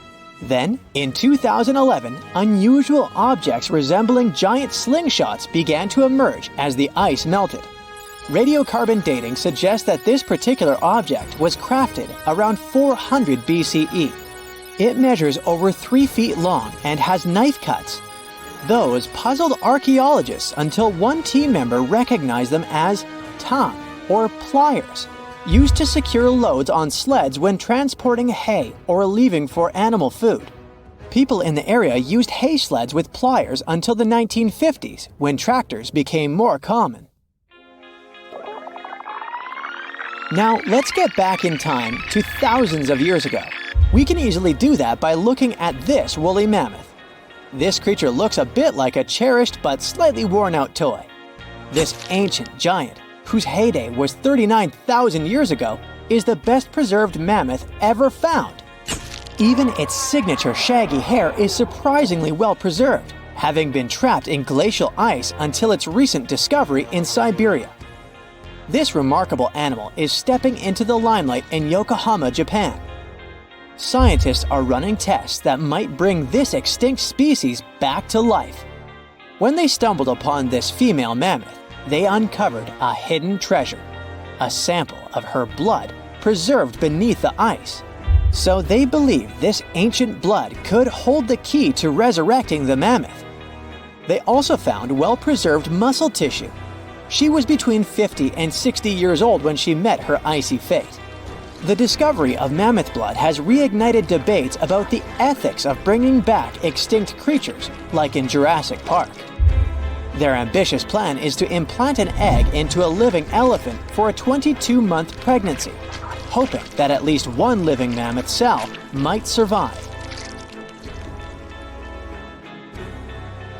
Then, in 2011, unusual objects resembling giant slingshots began to emerge as the ice melted. Radiocarbon dating suggests that this particular object was crafted around 400 BCE. It measures over 3 feet long and has knife cuts. Those puzzled archaeologists until one team member recognized them as tang, or pliers, used to secure loads on sleds when transporting hay or leaving for animal food. People in the area used hay sleds with pliers until the 1950s, when tractors became more common. Now, let's get back in time to thousands of years ago. We can easily do that by looking at this woolly mammoth. This creature looks a bit like a cherished but slightly worn-out toy. This ancient giant, whose heyday was 39,000 years ago, is the best-preserved mammoth ever found. Even its signature shaggy hair is surprisingly well-preserved, having been trapped in glacial ice until its recent discovery in Siberia. This remarkable animal is stepping into the limelight in Yokohama, Japan. Scientists are running tests that might bring this extinct species back to life. When they stumbled upon this female mammoth, they uncovered a hidden treasure, a sample of her blood preserved beneath the ice. So they believe this ancient blood could hold the key to resurrecting the mammoth. They also found well-preserved muscle tissue. She was between 50 and 60 years old when she met her icy fate. The discovery of mammoth blood has reignited debates about the ethics of bringing back extinct creatures, like in Jurassic Park. Their ambitious plan is to implant an egg into a living elephant for a 22-month pregnancy, hoping that at least one living mammoth cell might survive.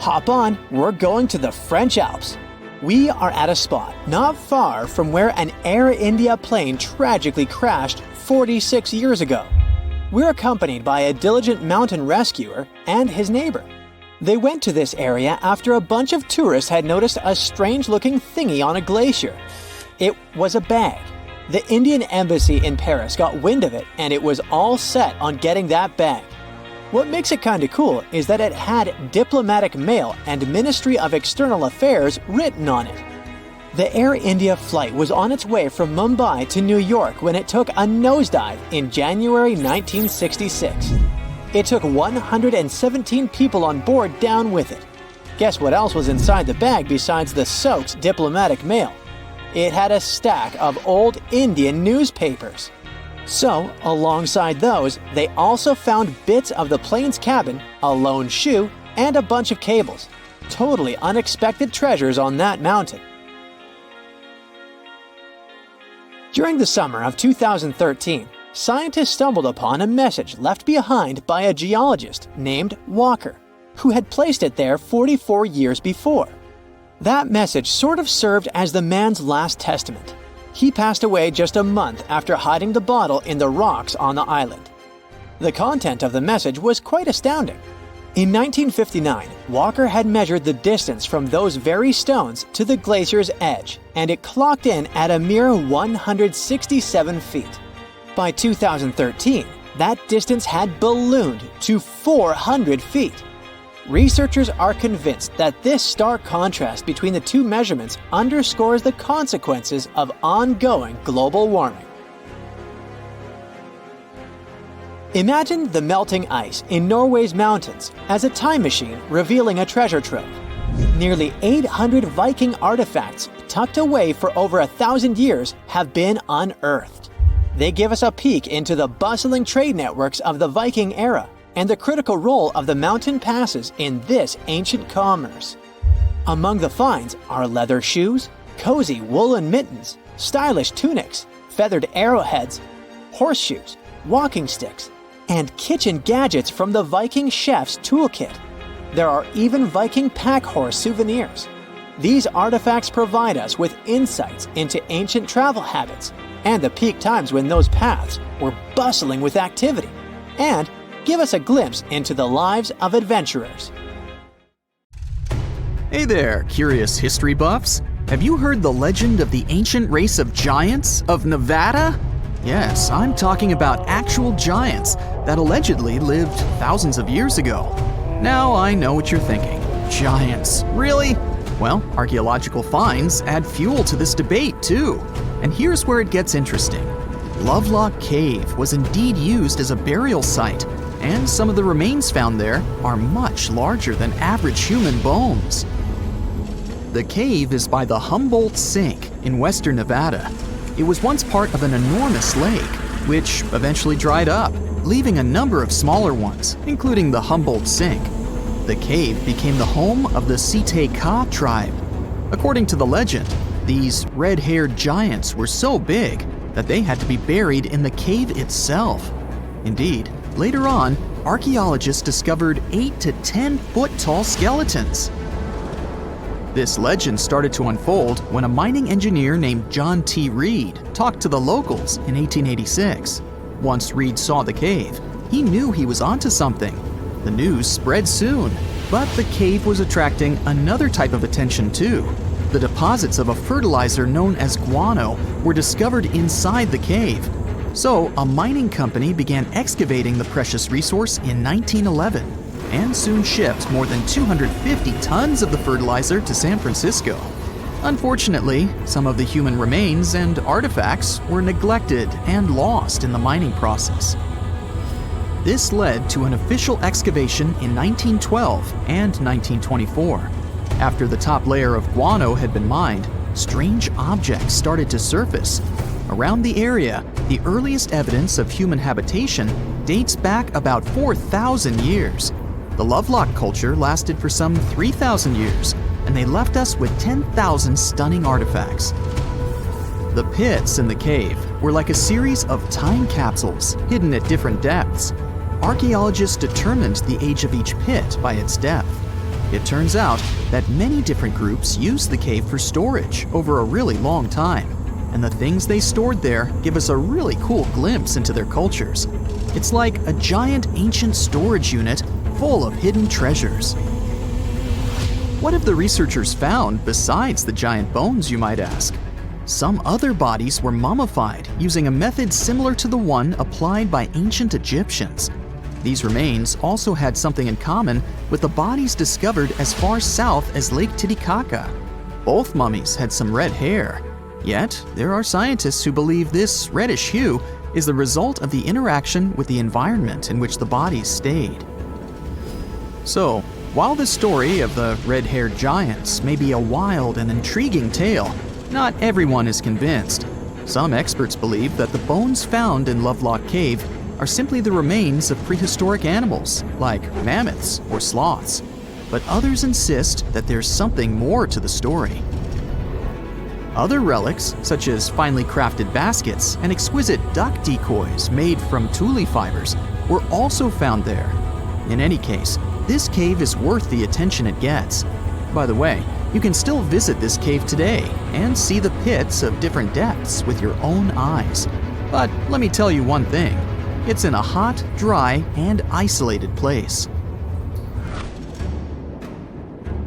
Hop on, we're going to the French Alps. We are at a spot not far from where an Air India plane tragically crashed 46 years ago. We're accompanied by a diligent mountain rescuer and his neighbor. They went to this area after a bunch of tourists had noticed a strange-looking thingy on a glacier. It was a bag. The Indian embassy in Paris got wind of it, and it was all set on getting that bag. What makes it kinda cool is that it had Diplomatic Mail and Ministry of External Affairs written on it. The Air India flight was on its way from Mumbai to New York when it took a nosedive in January 1966. It took 117 people on board down with it. Guess what else was inside the bag besides the soaked Diplomatic Mail? It had a stack of old Indian newspapers. So, alongside those, they also found bits of the plane's cabin, a lone shoe, and a bunch of cables. Totally unexpected treasures on that mountain. During the summer of 2013, scientists stumbled upon a message left behind by a geologist named Walker, who had placed it there 44 years before. That message sort of served as the man's last testament. He passed away just a month after hiding the bottle in the rocks on the island. The content of the message was quite astounding. In 1959, Walker had measured the distance from those very stones to the glacier's edge, and it clocked in at a mere 167 feet. By 2013, that distance had ballooned to 400 feet. Researchers are convinced that this stark contrast between the two measurements underscores the consequences of ongoing global warming. Imagine the melting ice in Norway's mountains as a time machine revealing a treasure trove. Nearly 800 Viking artifacts tucked away for over 1,000 years have been unearthed. They give us a peek into the bustling trade networks of the Viking era and the critical role of the mountain passes in this ancient commerce. Among the finds are leather shoes, cozy woolen mittens, stylish tunics, feathered arrowheads, horseshoes, walking sticks, and kitchen gadgets from the Viking chef's toolkit. There are even Viking pack horse souvenirs. These artifacts provide us with insights into ancient travel habits and the peak times when those paths were bustling with activity, and give us a glimpse into the lives of adventurers.
Hey there, curious history buffs. Have you heard the legend of the ancient race of giants of Nevada? Yes, I'm talking about actual giants that allegedly lived thousands of years ago. Now I know what you're thinking. Giants, really? Well, archaeological finds add fuel to this debate too. And here's where it gets interesting. Lovelock Cave was indeed used as a burial site, and some of the remains found there are much larger than average human bones. The cave is by the Humboldt Sink in western Nevada. It was once part of an enormous lake, which eventually dried up, leaving a number of smaller ones, including the Humboldt Sink. The cave became the home of the Seychelles tribe. According to the legend, these red-haired giants were so big that they had to be buried in the cave itself. Indeed, later on, archaeologists discovered 8 to 10 foot tall skeletons. This legend started to unfold when a mining engineer named John T. Reed talked to the locals in 1886. Once Reed saw the cave, he knew he was onto something. The news spread soon, but the cave was attracting another type of attention too. The deposits of a fertilizer known as guano were discovered inside the cave. So a mining company began excavating the precious resource in 1911 and soon shipped more than 250 tons of the fertilizer to San Francisco. Unfortunately, some of the human remains and artifacts were neglected and lost in the mining process. This led to an official excavation in 1912 and 1924. After the top layer of guano had been mined, strange objects started to surface. Around the area, the earliest evidence of human habitation dates back about 4,000 years. The Lovelock culture lasted for some 3,000 years, and they left us with 10,000 stunning artifacts. The pits in the cave were like a series of time capsules hidden at different depths. Archaeologists determined the age of each pit by its depth. It turns out that many different groups used the cave for storage over a really long time, and the things they stored there give us a really cool glimpse into their cultures. It's like a giant ancient storage unit full of hidden treasures. What have the researchers found besides the giant bones, you might ask? Some other bodies were mummified using a method similar to the one applied by ancient Egyptians. These remains also had something in common with the bodies discovered as far south as Lake Titicaca. Both mummies had some red hair. Yet, there are scientists who believe this reddish hue is the result of the interaction with the environment in which the bodies stayed. So, while the story of the red-haired giants may be a wild and intriguing tale, not everyone is convinced. Some experts believe that the bones found in Lovelock Cave are simply the remains of prehistoric animals, like mammoths or sloths. But others insist that there's something more to the story. Other relics, such as finely crafted baskets and exquisite duck decoys made from tule fibers, were also found there. In any case, this cave is worth the attention it gets. By the way, you can still visit this cave today and see the pits of different depths with your own eyes. But let me tell you one thing. It's in a hot, dry, and isolated place.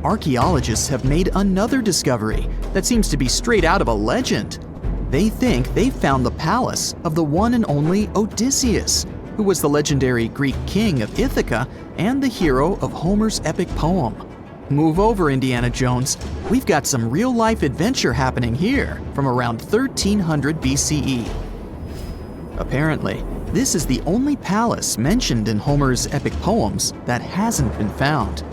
Archaeologists have made another discovery that seems to be straight out of a legend. They think they found the palace of the one and only Odysseus, who was the legendary Greek king of Ithaca and the hero of Homer's epic poem. Move over, Indiana Jones. We've got some real-life adventure happening here from around 1300 BCE. Apparently, this is the only palace mentioned in Homer's epic poems that hasn't been found.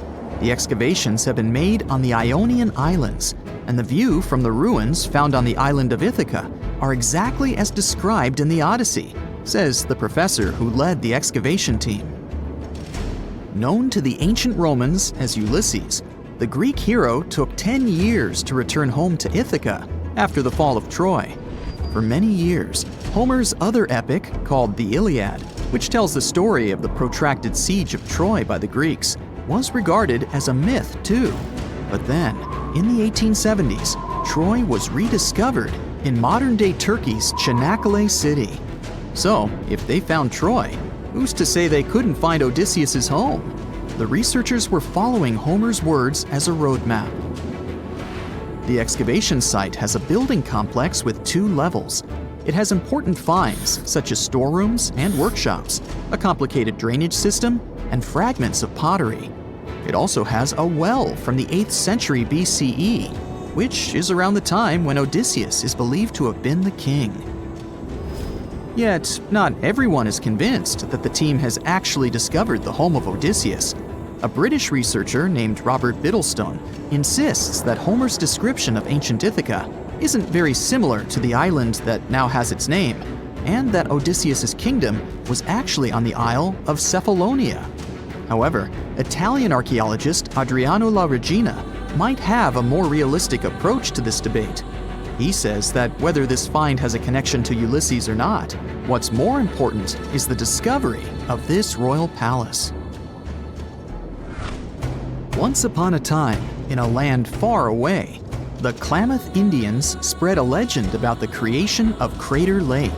The excavations have been made on the Ionian Islands, and the view from the ruins found on the island of Ithaca are exactly as described in the Odyssey, says the professor who led the excavation team. Known to the ancient Romans as Ulysses, the Greek hero took 10 years to return home to Ithaca after the fall of Troy. For many years, Homer's other epic, called the Iliad, which tells the story of the protracted siege of Troy by the Greeks, was regarded as a myth too. But then, in the 1870s, Troy was rediscovered in modern-day Turkey's Çanakkale city. So, if they found Troy, who's to say they couldn't find Odysseus's home? The researchers were following Homer's words as a roadmap. The excavation site has a building complex with 2 levels. It has important finds, such as storerooms and workshops, a complicated drainage system, and fragments of pottery. It also has a well from the 8th century BCE, which is around the time when Odysseus is believed to have been the king. Yet, not everyone is convinced that the team has actually discovered the home of Odysseus. A British researcher named Robert Biddlestone insists that Homer's description of ancient Ithaca isn't very similar to the island that now has its name, and that Odysseus's kingdom was actually on the Isle of Cephalonia. However, Italian archaeologist Adriano La Regina might have a more realistic approach to this debate. He says that whether this find has a connection to Ulysses or not, what's more important is the discovery of this royal palace. Once upon a time, in a land far away, the Klamath Indians spread a legend about the creation of Crater Lake.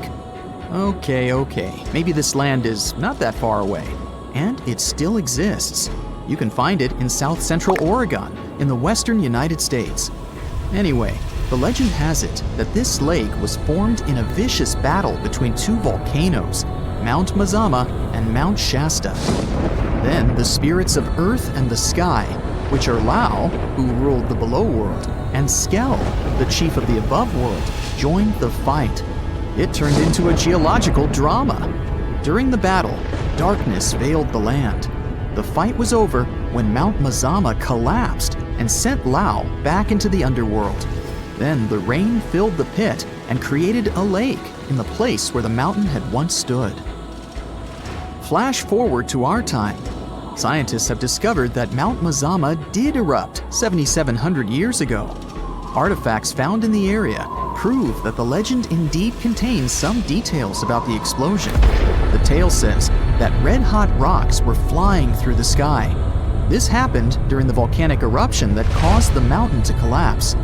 Okay, maybe this land is not that far away, and it still exists. You can find it in south central Oregon, in the western United States. Anyway, the legend has it that this lake was formed in a vicious battle between two volcanoes, Mount Mazama and Mount Shasta. Then the spirits of Earth and the Sky, which are Lao, who ruled the below world, and Skell, the chief of the above world, joined the fight. It turned into a geological drama. During the battle, darkness veiled the land. The fight was over when Mount Mazama collapsed and sent Lao back into the underworld. Then the rain filled the pit and created a lake in the place where the mountain had once stood. Flash forward to our time. Scientists have discovered that Mount Mazama did erupt 7,700 years ago. Artifacts found in the area prove that the legend indeed contains some details about the explosion. The tale says that red-hot rocks were flying through the sky. This happened during the volcanic eruption that caused the mountain to collapse.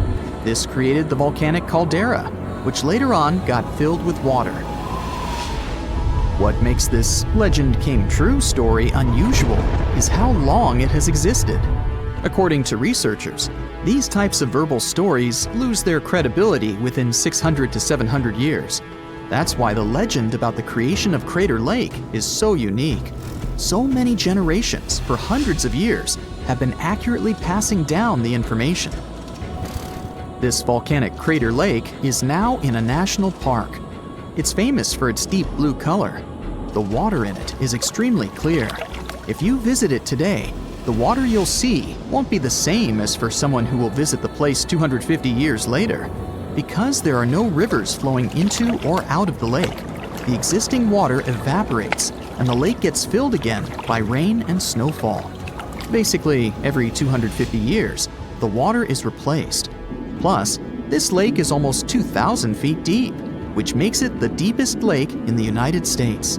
This created the volcanic caldera, which later on got filled with water. What makes this legend came true story unusual is how long it has existed. According to researchers, these types of verbal stories lose their credibility within 600 to 700 years. That's why the legend about the creation of Crater Lake is so unique. So many generations, for hundreds of years, have been accurately passing down the information. This volcanic crater lake is now in a national park. It's famous for its deep blue color. The water in it is extremely clear. If you visit it today, the water you'll see won't be the same as for someone who will visit the place 250 years later. Because there are no rivers flowing into or out of the lake, the existing water evaporates and the lake gets filled again by rain and snowfall. Basically, every 250 years, the water is replaced. Plus, this lake is almost 2,000 feet deep, which makes it the deepest lake in the United States.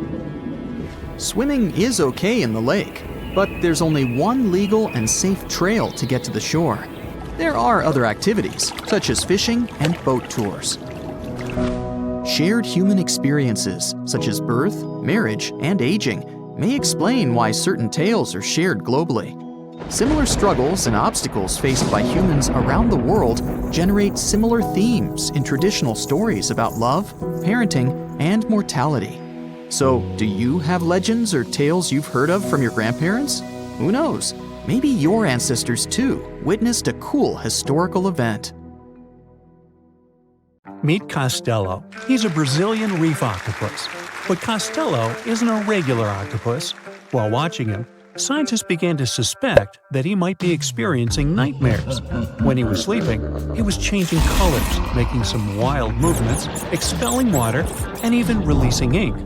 Swimming is okay in the lake, but there's only one legal and safe trail to get to the shore. There are other activities, such as fishing and boat tours. Shared human experiences, such as birth, marriage, and aging, may explain why certain tales are shared globally. Similar struggles and obstacles faced by humans around the world generate similar themes in traditional stories about love, parenting, and mortality. So, do you have legends or tales you've heard of from your grandparents? Who knows? Maybe your ancestors too witnessed a cool historical event.
Meet Costello. He's a Brazilian reef octopus. But Costello isn't a regular octopus. While watching him, scientists began to suspect that he might be experiencing nightmares. When he was sleeping, he was changing colors, making some wild movements, expelling water, and even releasing ink.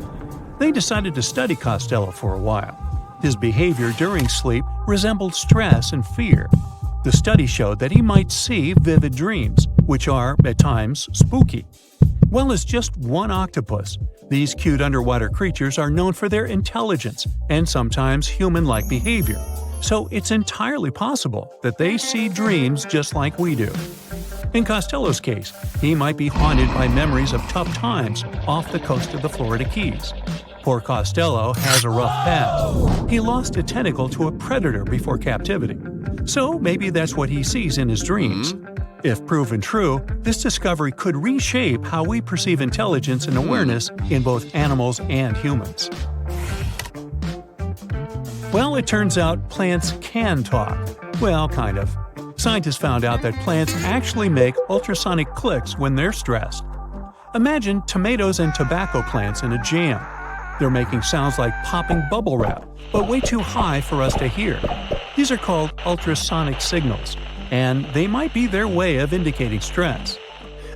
They decided to study Costello for a while. His behavior during sleep resembled stress and fear. The study showed that he might see vivid dreams, which are, at times, spooky. Well, as just one octopus, these cute underwater creatures are known for their intelligence and sometimes human-like behavior, so it's entirely possible that they see dreams just like we do. In Costello's case, he might be haunted by memories of tough times off the coast of the Florida Keys. Poor Costello has a rough past. He lost a tentacle to a predator before captivity, so maybe that's what he sees in his dreams. If proven true, this discovery could reshape how we perceive intelligence and awareness in both animals and humans. Well, it turns out plants can talk. Well, kind of. Scientists found out that plants actually make ultrasonic clicks when they're stressed. Imagine tomatoes and tobacco plants in a jam. They're making sounds like popping bubble wrap, but way too high for us to hear. These are called ultrasonic signals, and they might be their way of indicating stress.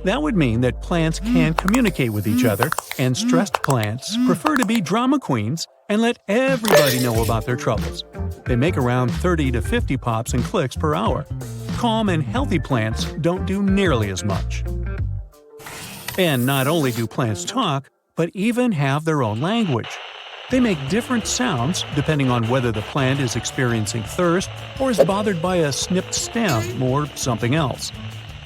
That would mean that plants can communicate with each other, and stressed plants prefer to be drama queens and let everybody know about their troubles. They make around 30 to 50 pops and clicks per hour. Calm and healthy plants don't do nearly as much. And not only do plants talk, but even have their own language. They make different sounds depending on whether the plant is experiencing thirst or is bothered by a snipped stem or something else.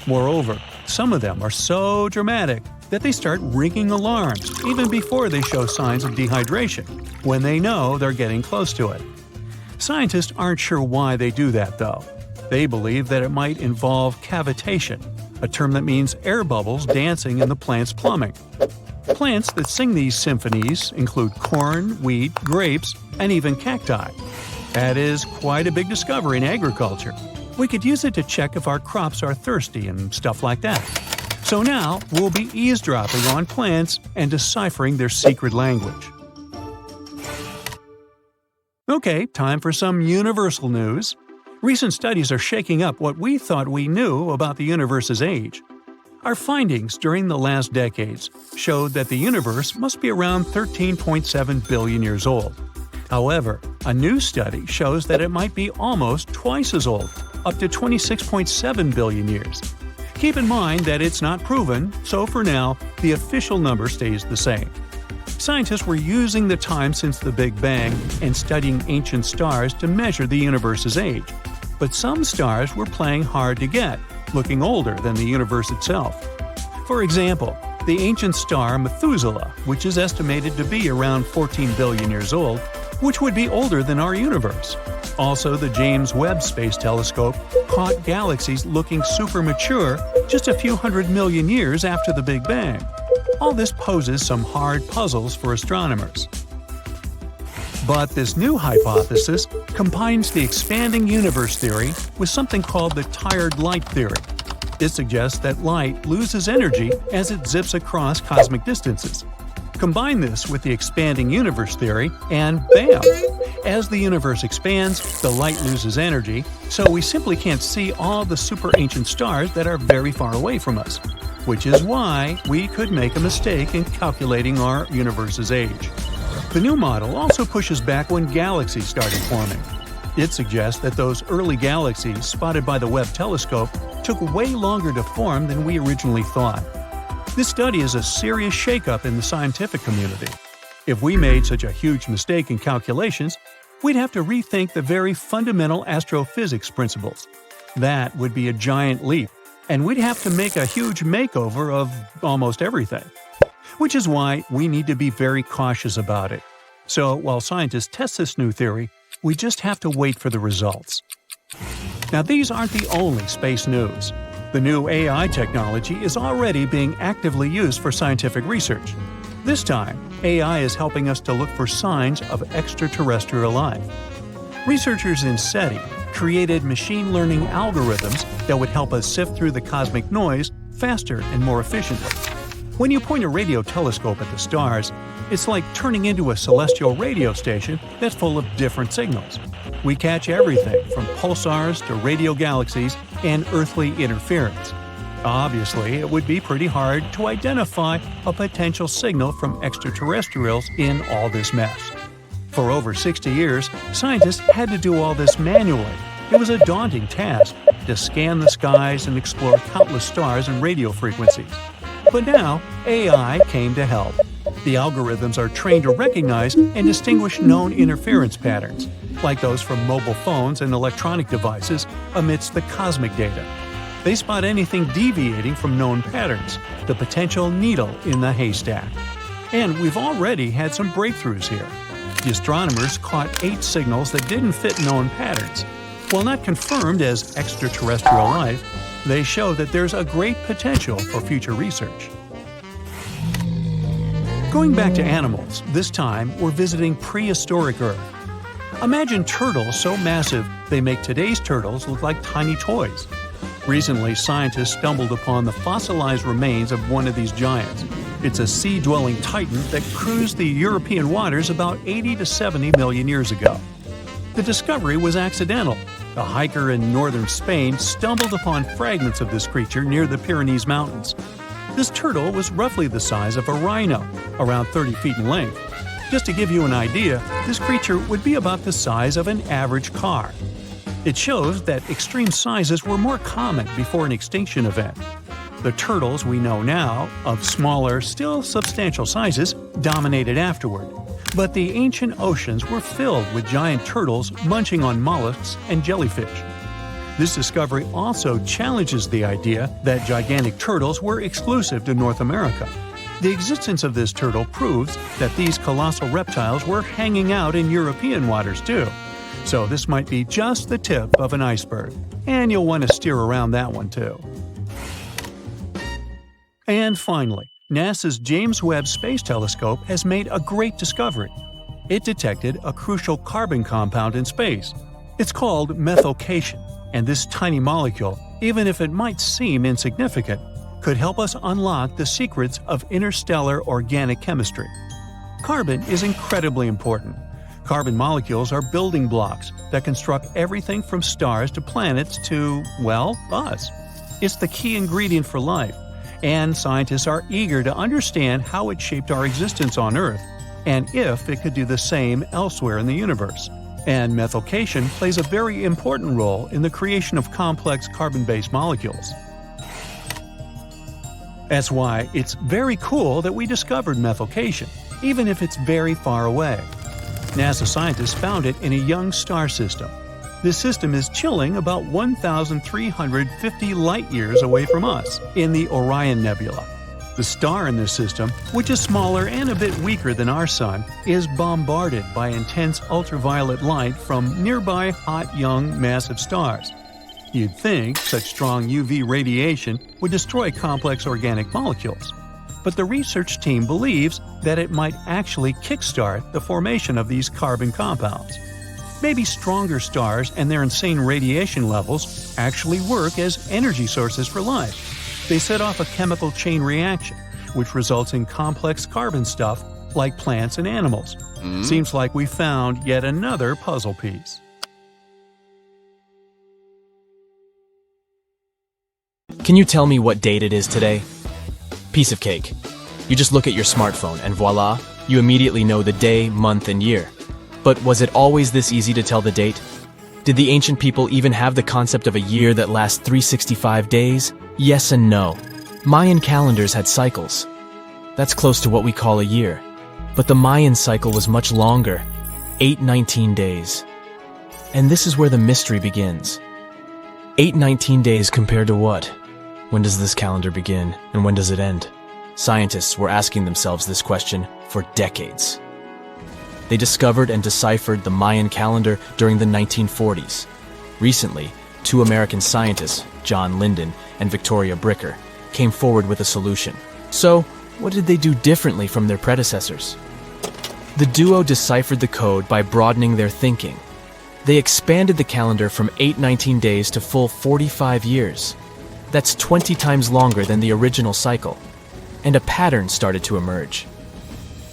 Moreover, some of them are so dramatic that they start ringing alarms even before they show signs of dehydration, when they know they're getting close to it. Scientists aren't sure why they do that, though. They believe that it might involve cavitation, a term that means air bubbles dancing in the plant's plumbing. Plants that sing these symphonies include corn, wheat, grapes, and even cacti. That is quite a big discovery in agriculture. We could use it to check if our crops are thirsty and stuff like that. So now we'll be eavesdropping on plants and deciphering their secret language. Okay, time for some universal news. Recent studies are shaking up what we thought we knew about the universe's age. Our findings during the last decades showed that the universe must be around 13.7 billion years old. However, a new study shows that it might be almost twice as old, up to 26.7 billion years. Keep in mind that it's not proven, so for now, the official number stays the same. Scientists were using the time since the Big Bang and studying ancient stars to measure the universe's age. But some stars were playing hard to get, looking older than the universe itself. For example, the ancient star Methuselah, which is estimated to be around 14 billion years old, which would be older than our universe. Also, the James Webb Space Telescope caught galaxies looking super mature just a few hundred million years after the Big Bang. All this poses some hard puzzles for astronomers. But this new hypothesis combines the expanding universe theory with something called the tired light theory. It suggests that light loses energy as it zips across cosmic distances. Combine this with the expanding universe theory, and bam! As the universe expands, the light loses energy, so we simply can't see all the super ancient stars that are very far away from us, which is why we could make a mistake in calculating our universe's age. The new model also pushes back when galaxies started forming. It suggests that those early galaxies spotted by the Webb telescope took way longer to form than we originally thought. This study is a serious shakeup in the scientific community. If we made such a huge mistake in calculations, we'd have to rethink the very fundamental astrophysics principles. That would be a giant leap, and we'd have to make a huge makeover of almost everything. Which is why we need to be very cautious about it. So while scientists test this new theory, we just have to wait for the results. Now, these aren't the only space news. The new AI technology is already being actively used for scientific research. This time, AI is helping us to look for signs of extraterrestrial life. Researchers in SETI created machine learning algorithms that would help us sift through the cosmic noise faster and more efficiently. When you point a radio telescope at the stars, it's like turning into a celestial radio station that's full of different signals. We catch everything from pulsars to radio galaxies and earthly interference. Obviously, it would be pretty hard to identify a potential signal from extraterrestrials in all this mess. For over 60 years, scientists had to do all this manually. It was a daunting task to scan the skies and explore countless stars and radio frequencies. But now, AI came to help. The algorithms are trained to recognize and distinguish known interference patterns, like those from mobile phones and electronic devices amidst the cosmic data. They spot anything deviating from known patterns, the potential needle in the haystack. And we've already had some breakthroughs here. The astronomers caught 8 signals that didn't fit known patterns. While not confirmed as extraterrestrial life, they show that there's a great potential for future research. Going back to animals, this time we're visiting prehistoric Earth. Imagine turtles so massive they make today's turtles look like tiny toys. Recently, scientists stumbled upon the fossilized remains of one of these giants. It's a sea-dwelling titan that cruised the European waters about 80 to 70 million years ago. The discovery was accidental. A hiker in northern Spain stumbled upon fragments of this creature near the Pyrenees Mountains. This turtle was roughly the size of a rhino, around 30 feet in length. Just to give you an idea, this creature would be about the size of an average car. It shows that extreme sizes were more common before an extinction event. The turtles we know now, of smaller, still substantial sizes, dominated afterward. But the ancient oceans were filled with giant turtles munching on mollusks and jellyfish. This discovery also challenges the idea that gigantic turtles were exclusive to North America. The existence of this turtle proves that these colossal reptiles were hanging out in European waters too. So this might be just the tip of an iceberg, and you'll want to steer around that one too. And finally, NASA's James Webb Space Telescope has made a great discovery. It detected a crucial carbon compound in space. It's called methylcation, and this tiny molecule, even if it might seem insignificant, could help us unlock the secrets of interstellar organic chemistry. Carbon is incredibly important. Carbon molecules are building blocks that construct everything from stars to planets to, well, us. It's the key ingredient for life, and scientists are eager to understand how it shaped our existence on Earth, and if it could do the same elsewhere in the universe. And methylcation plays a very important role in the creation of complex carbon-based molecules. That's why it's very cool that we discovered methylcation, even if it's very far away. NASA scientists found it in a young star system. This system is chilling about 1,350 light-years away from us, in the Orion Nebula. The star in this system, which is smaller and a bit weaker than our Sun, is bombarded by intense ultraviolet light from nearby hot, young, massive stars. You'd think such strong UV radiation would destroy complex organic molecules. But the research team believes that it might actually kickstart the formation of these carbon compounds. Maybe stronger stars and their insane radiation levels actually work as energy sources for life. They set off a chemical chain reaction, which results in complex carbon stuff like plants and animals. Seems like we found yet another puzzle piece.
Can you tell me what date it is today? Piece of cake. You just look at your smartphone and voila, you immediately know the day, month, and year. But was it always this easy to tell the date? Did the ancient people even have the concept of a year that lasts 365 days? Yes and no. Mayan calendars had cycles. That's close to what we call a year. But the Mayan cycle was much longer, 819 days. And this is where the mystery begins. 819 days compared to what? When does this calendar begin, and when does it end? Scientists were asking themselves this question for decades. They discovered and deciphered the Mayan calendar during the 1940s. Recently, two American scientists, John Linden and Victoria Bricker, came forward with a solution. So, what did they do differently from their predecessors? The duo deciphered the code by broadening their thinking. They expanded the calendar from 819 days to full 45 years. That's 20 times longer than the original cycle. And a pattern started to emerge.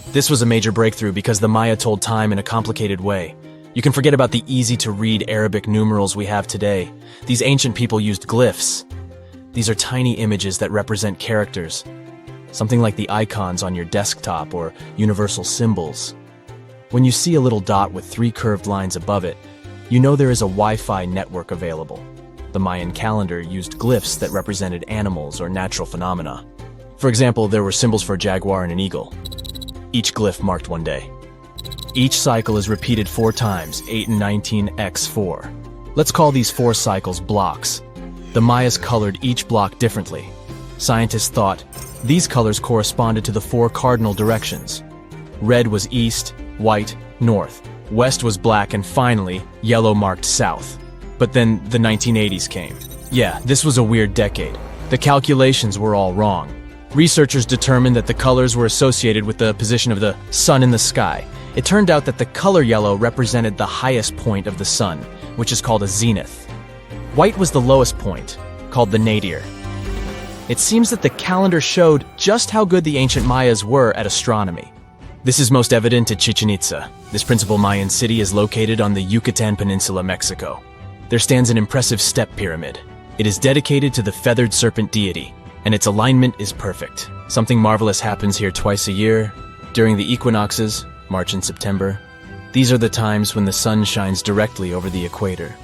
This was a major breakthrough because the Maya told time in a complicated way. You can forget about the easy-to-read Arabic numerals we have today. These ancient people used glyphs. These are tiny images that represent characters. Something like the icons on your desktop or universal symbols. When you see a little dot with 3 curved lines above it, you know there is a Wi-Fi network available. The Mayan calendar used glyphs that represented animals or natural phenomena. For example, there were symbols for a jaguar and an eagle. Each glyph marked one day. Each cycle is repeated 4 times, 8 and 19 x 4. Let's call these 4 cycles blocks. The Mayas colored each block differently. Scientists thought these colors corresponded to the 4 cardinal directions. Red was east, white, north. West was black, and finally, yellow marked south. But then the 1980s came. Yeah, this was a weird decade. The calculations were all wrong. Researchers determined that the colors were associated with the position of the sun in the sky, It turned out that the color yellow represented the highest point of the sun, which is called a zenith. White was the lowest point, called the nadir. It seems that the calendar showed just how good the ancient Mayas were at astronomy. This is most evident at Chichen Itza. This principal Mayan city is located on the Yucatan Peninsula, Mexico. There stands an impressive step pyramid. It is dedicated to the feathered serpent deity, and its alignment is perfect. Something marvelous happens here twice a year, during the equinoxes, March and September. These are the times when the sun shines directly over the equator.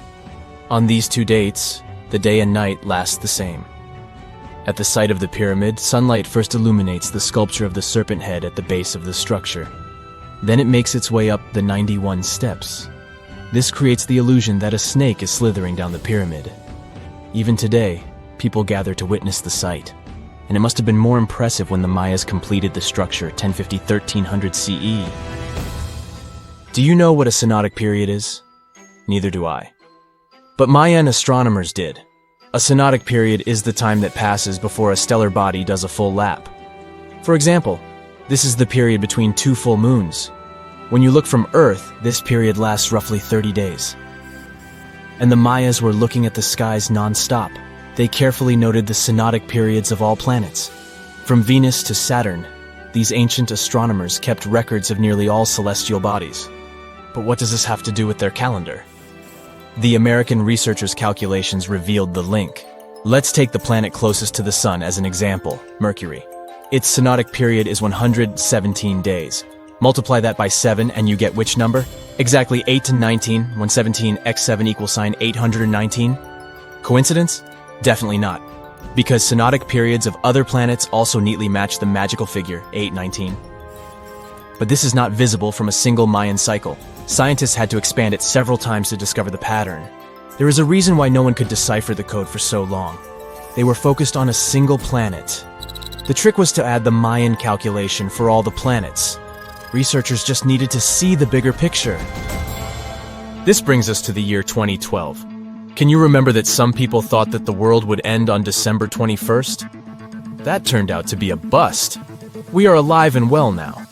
On these two dates, the day and night last the same. At the site of the pyramid, sunlight first illuminates the sculpture of the serpent head at the base of the structure. Then it makes its way up the 91 steps. This creates the illusion that a snake is slithering down the pyramid. Even today, people gather to witness the sight, and it must have been more impressive when the Mayas completed the structure 1050-1300 CE. Do you know what a synodic period is? Neither do I. But Mayan astronomers did. A synodic period is the time that passes before a stellar body does a full lap. For example, this is the period between two full moons. When you look from Earth, this period lasts roughly 30 days. And the Mayas were looking at the skies non-stop. They carefully noted the synodic periods of all planets. From Venus to Saturn, these ancient astronomers kept records of nearly all celestial bodies. But what does this have to do with their calendar? The American researchers' calculations revealed the link. Let's take the planet closest to the sun as an example, Mercury. Its synodic period is 117 days. Multiply that by 7 and you get which number? Exactly 8 to 19, 117 x 7 equals 819. Coincidence? Definitely not. Because synodic periods of other planets also neatly match the magical figure 819. But this is not visible from a single Mayan cycle. Scientists had to expand it several times to discover the pattern. There is a reason why no one could decipher the code for so long. They were focused on a single planet. The trick was to add the Mayan calculation for all the planets. Researchers just needed to see the bigger picture. This brings us to the year 2012. Can you remember that some people thought that the world would end on December 21st? That turned out to be a bust. We are alive and well now.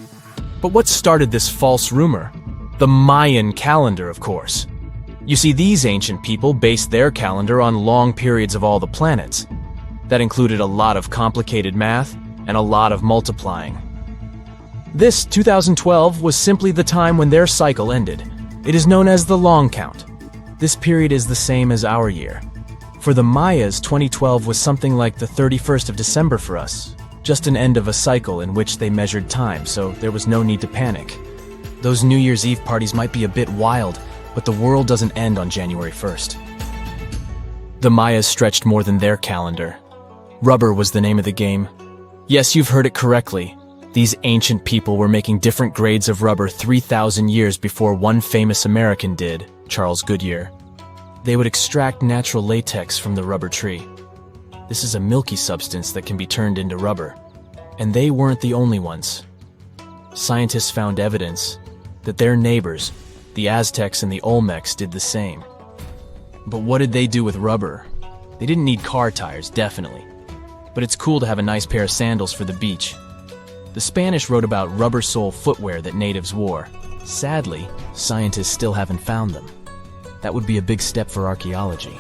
But what started this false rumor? The Mayan calendar, of course. You see, these ancient people based their calendar on long periods of all the planets. That included a lot of complicated math and a lot of multiplying. This 2012 was simply the time when their cycle ended. It is known as the long count. This period is the same as our year. For the Mayas, 2012 was something like the 31st of December for us. Just an end of a cycle in which they measured time, so there was no need to panic. Those New Year's Eve parties might be a bit wild, but the world doesn't end on January 1st. The Mayas stretched more than their calendar. Rubber was the name of the game. Yes, you've heard it correctly. These ancient people were making different grades of rubber 3,000 years before one famous American did, Charles Goodyear. They would extract natural latex from the rubber tree. This is a milky substance that can be turned into rubber. And they weren't the only ones. Scientists found evidence that their neighbors, the Aztecs and the Olmecs, did the same. But what did they do with rubber? They didn't need car tires, definitely. But it's cool to have a nice pair of sandals for the beach. The Spanish wrote about rubber sole footwear that natives wore. Sadly, scientists still haven't found them. That would be a big step for archaeology.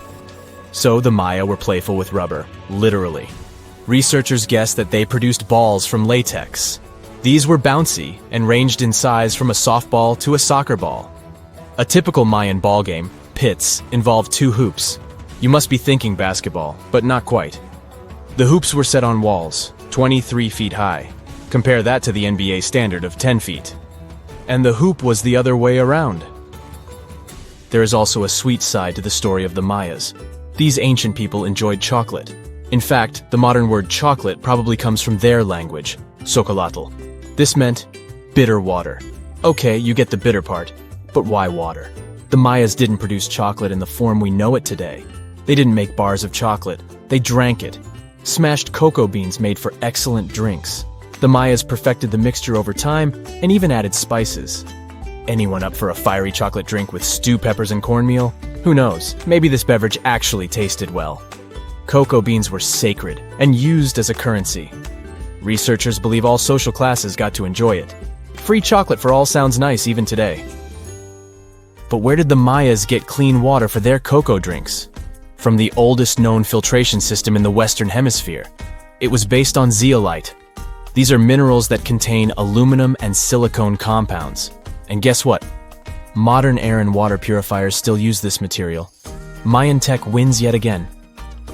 So the Maya were playful with rubber, literally. Researchers guessed that they produced balls from latex. These were bouncy and ranged in size from a softball to a soccer ball. A typical Mayan ball game, pits, involved 2 hoops. You must be thinking basketball, but not quite. The hoops were set on walls, 23 feet high. Compare that to the NBA standard of 10 feet. And the hoop was the other way around. There is also a sweet side to the story of the Mayas. These ancient people enjoyed chocolate. In fact, the modern word chocolate probably comes from their language, Xocolatl. This meant bitter water. Okay, you get the bitter part, but why water? The Mayas didn't produce chocolate in the form we know it today. They didn't make bars of chocolate. They drank it. Smashed cocoa beans made for excellent drinks. The Mayas perfected the mixture over time and even added spices. Anyone up for a fiery chocolate drink with stew peppers and cornmeal? Who knows, maybe this beverage actually tasted well. Cocoa beans were sacred and used as a currency. Researchers believe all social classes got to enjoy it. Free chocolate for all sounds nice even today. But where did the Mayas get clean water for their cocoa drinks? From the oldest known filtration system in the Western Hemisphere. It was based on zeolite. These are minerals that contain aluminum and silicone compounds. And guess what? Modern air and water purifiers still use this material. Mayan tech wins yet again.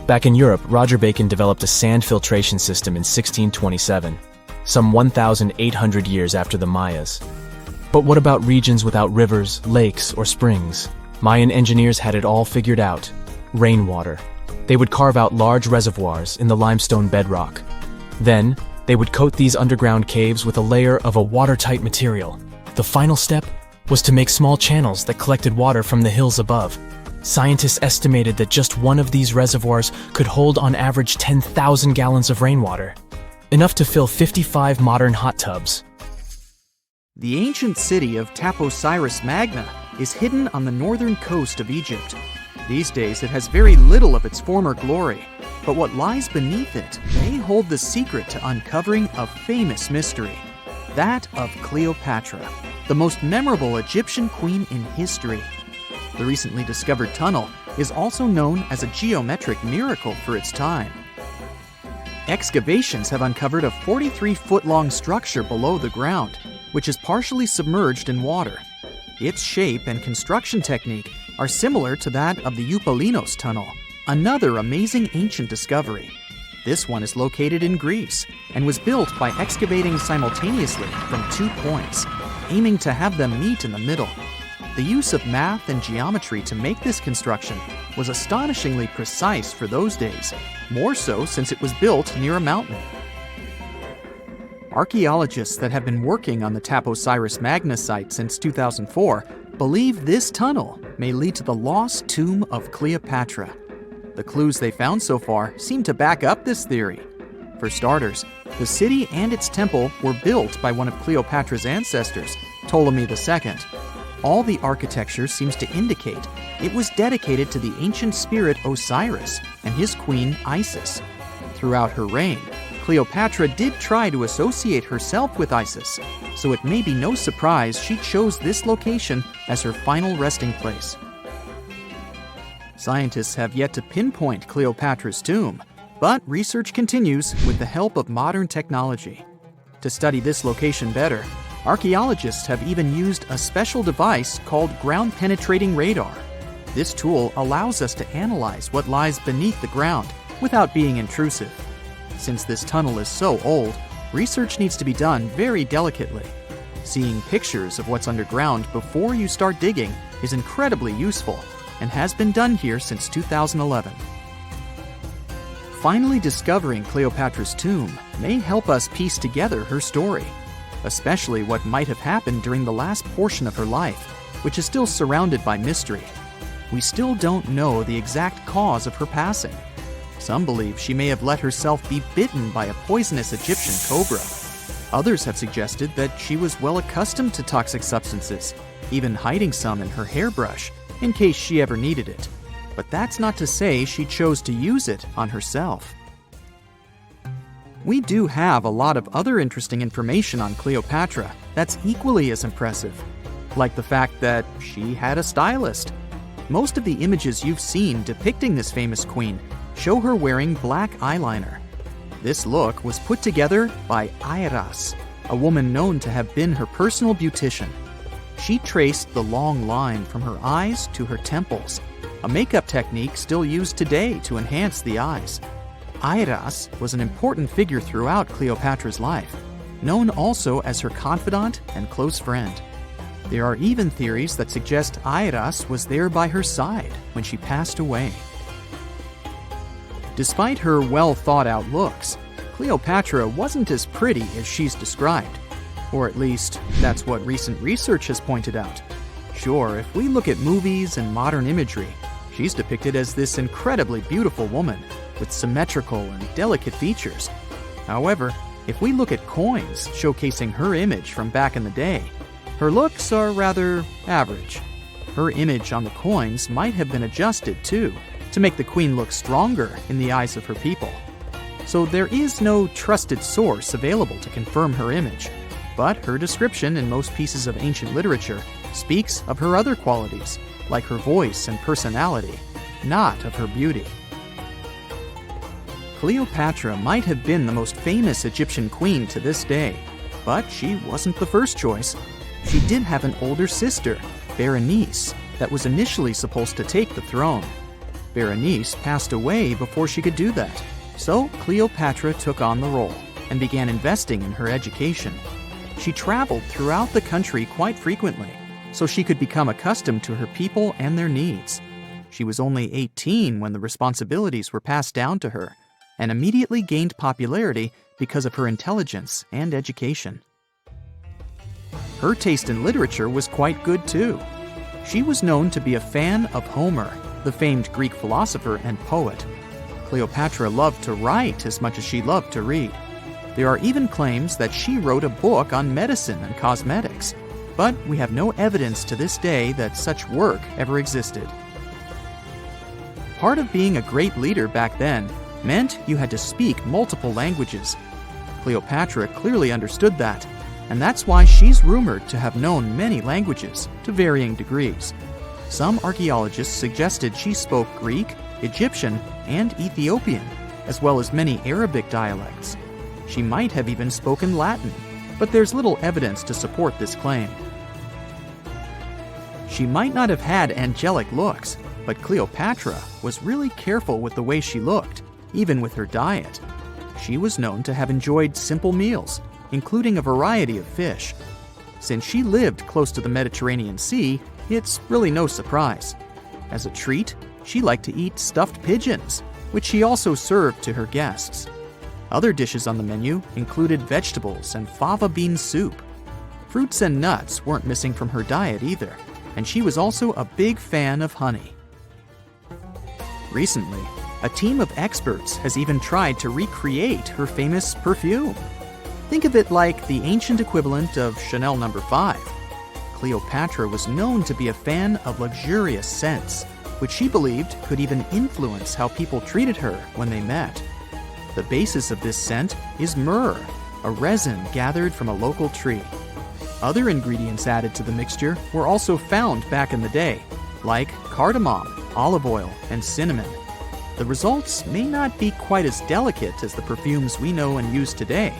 Back in Europe, Roger Bacon developed a sand filtration system in 1627, some 1,800 years after the Mayas. But what about regions without rivers, lakes, or springs? Mayan engineers had it all figured out. Rainwater. They would carve out large reservoirs in the limestone bedrock. Then, they would coat these underground caves with a layer of a watertight material. The final step was to make small channels that collected water from the hills above. Scientists estimated that just one of these reservoirs could hold on average 10,000 gallons of rainwater, enough to fill 55 modern hot tubs.
The ancient city of Taposiris Magna is hidden on the northern coast of Egypt. These days it has very little of its former glory, but what lies beneath it may hold the secret to uncovering a famous mystery, that of Cleopatra, the most memorable Egyptian queen in history. The recently discovered tunnel is also known as a geometric miracle for its time. Excavations have uncovered a 43-foot-long structure below the ground, which is partially submerged in water. Its shape and construction technique are similar to that of the Eupalinos Tunnel, another amazing ancient discovery. This one is located in Greece and was built by excavating simultaneously from 2 points, aiming to have them meet in the middle. The use of math and geometry to make this construction was astonishingly precise for those days, more so since it was built near a mountain. Archaeologists that have been working on the Taposiris Magna site since 2004 believe this tunnel may lead to the lost tomb of Cleopatra. The clues they found so far seem to back up this theory. For starters, the city and its temple were built by one of Cleopatra's ancestors, Ptolemy II. All the architecture seems to indicate it was dedicated to the ancient spirit Osiris and his queen Isis. Throughout her reign, Cleopatra did try to associate herself with Isis, so it may be no surprise she chose this location as her final resting place. Scientists have yet to pinpoint Cleopatra's tomb, but research continues with the help of modern technology. To study this location better, archaeologists have even used a special device called ground-penetrating radar. This tool allows us to analyze what lies beneath the ground without being intrusive. Since this tunnel is so old, research needs to be done very delicately. Seeing pictures of what's underground before you start digging is incredibly useful and has been done here since 2011. Finally discovering Cleopatra's tomb may help us piece together her story, especially what might have happened during the last portion of her life, which is still surrounded by mystery. We still don't know the exact cause of her passing. Some believe she may have let herself be bitten by a poisonous Egyptian cobra. Others have suggested that she was well accustomed to toxic substances, even hiding some in her hairbrush in case she ever needed it. But that's not to say she chose to use it on herself. We do have a lot of other interesting information on Cleopatra that's equally as impressive, like the fact that she had a stylist. Most of the images you've seen depicting this famous queen show her wearing black eyeliner. This look was put together by Airas, a woman known to have been her personal beautician. She traced the long line from her eyes to her temples, a makeup technique still used today to enhance the eyes. Airas was an important figure throughout Cleopatra's life, known also as her confidant and close friend. There are even theories that suggest Airas was there by her side when she passed away. Despite her well-thought-out looks, Cleopatra wasn't as pretty as she's described. Or at least, that's what recent research has pointed out. Sure, if we look at movies and modern imagery, she's depicted as this incredibly beautiful woman with symmetrical and delicate features. However, if we look at coins showcasing her image from back in the day, her looks are rather average. Her image on the coins might have been adjusted, too, to make the queen look stronger in the eyes of her people. So there is no trusted source available to confirm her image. But her description in most pieces of ancient literature speaks of her other qualities, like her voice and personality, not of her beauty. Cleopatra might have been the most famous Egyptian queen to this day, but she wasn't the first choice. She did have an older sister, Berenice, that was initially supposed to take the throne. Berenice passed away before she could do that, so Cleopatra took on the role and began investing in her education. She traveled throughout the country quite frequently, so she could become accustomed to her people and their needs. She was only 18 when the responsibilities were passed down to her, and immediately gained popularity because of her intelligence and education. Her taste in literature was quite good too. She was known to be a fan of Homer, the famed Greek philosopher and poet. Cleopatra loved to write as much as she loved to read. There are even claims that she wrote a book on medicine and cosmetics, but we have no evidence to this day that such work ever existed. Part of being a great leader back then meant you had to speak multiple languages. Cleopatra clearly understood that, and that's why she's rumored to have known many languages to varying degrees. Some archaeologists suggested she spoke Greek, Egyptian, and Ethiopian, as well as many Arabic dialects. She might have even spoken Latin, but there's little evidence to support this claim. She might not have had angelic looks, but Cleopatra was really careful with the way she looked, even with her diet. She was known to have enjoyed simple meals, including a variety of fish. Since she lived close to the Mediterranean Sea, it's really no surprise. As a treat, she liked to eat stuffed pigeons, which she also served to her guests. Other dishes on the menu included vegetables and fava bean soup. Fruits and nuts weren't missing from her diet either, and she was also a big fan of honey. Recently, a team of experts has even tried to recreate her famous perfume. Think of it like the ancient equivalent of Chanel No. 5. Cleopatra was known to be a fan of luxurious scents, which she believed could even influence how people treated her when they met. The basis of this scent is myrrh, a resin gathered from a local tree. Other ingredients added to the mixture were also found back in the day, like cardamom, olive oil, and cinnamon. The results may not be quite as delicate as the perfumes we know and use today.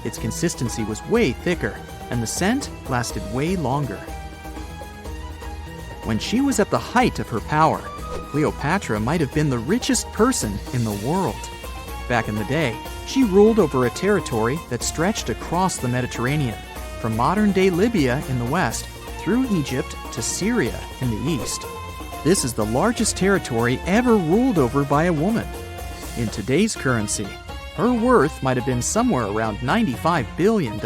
Its consistency was way thicker, and the scent lasted way longer. When she was at the height of her power, Cleopatra might have been the richest person in the world. Back in the day, she ruled over a territory that stretched across the Mediterranean, from modern-day Libya in the west through Egypt to Syria in the east. This is the largest territory ever ruled over by a woman. In today's currency, her worth might have been somewhere around $95 billion.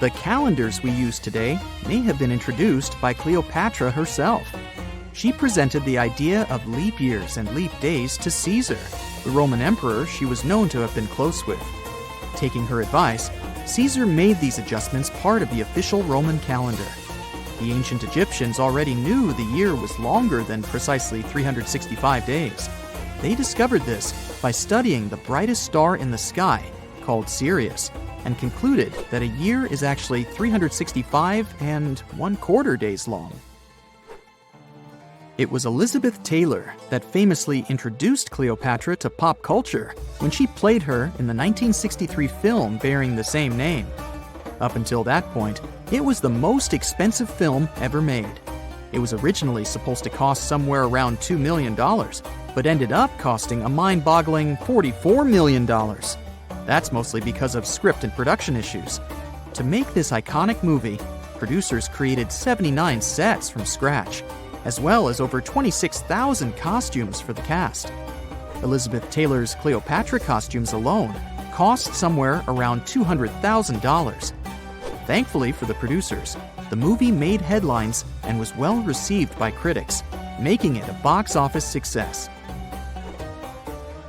The calendars we use today may have been introduced by Cleopatra herself. She presented the idea of leap years and leap days to Caesar, the Roman emperor she was known to have been close with. Taking her advice, Caesar made these adjustments part of the official Roman calendar. The ancient Egyptians already knew the year was longer than precisely 365 days. They discovered this by studying the brightest star in the sky, called Sirius, and concluded that a year is actually 365 1/4 days long. It was Elizabeth Taylor that famously introduced Cleopatra to pop culture when she played her in the 1963 film bearing the same name. Up until that point, it was the most expensive film ever made. It was originally supposed to cost somewhere around $2 million, but ended up costing a mind-boggling $44 million. That's mostly because of script and production issues. To make this iconic movie, producers created 79 sets from scratch, as well as over 26,000 costumes for the cast. Elizabeth Taylor's Cleopatra costumes alone cost somewhere around $200,000. Thankfully for the producers, the movie made headlines and was well received by critics, making it a box office success.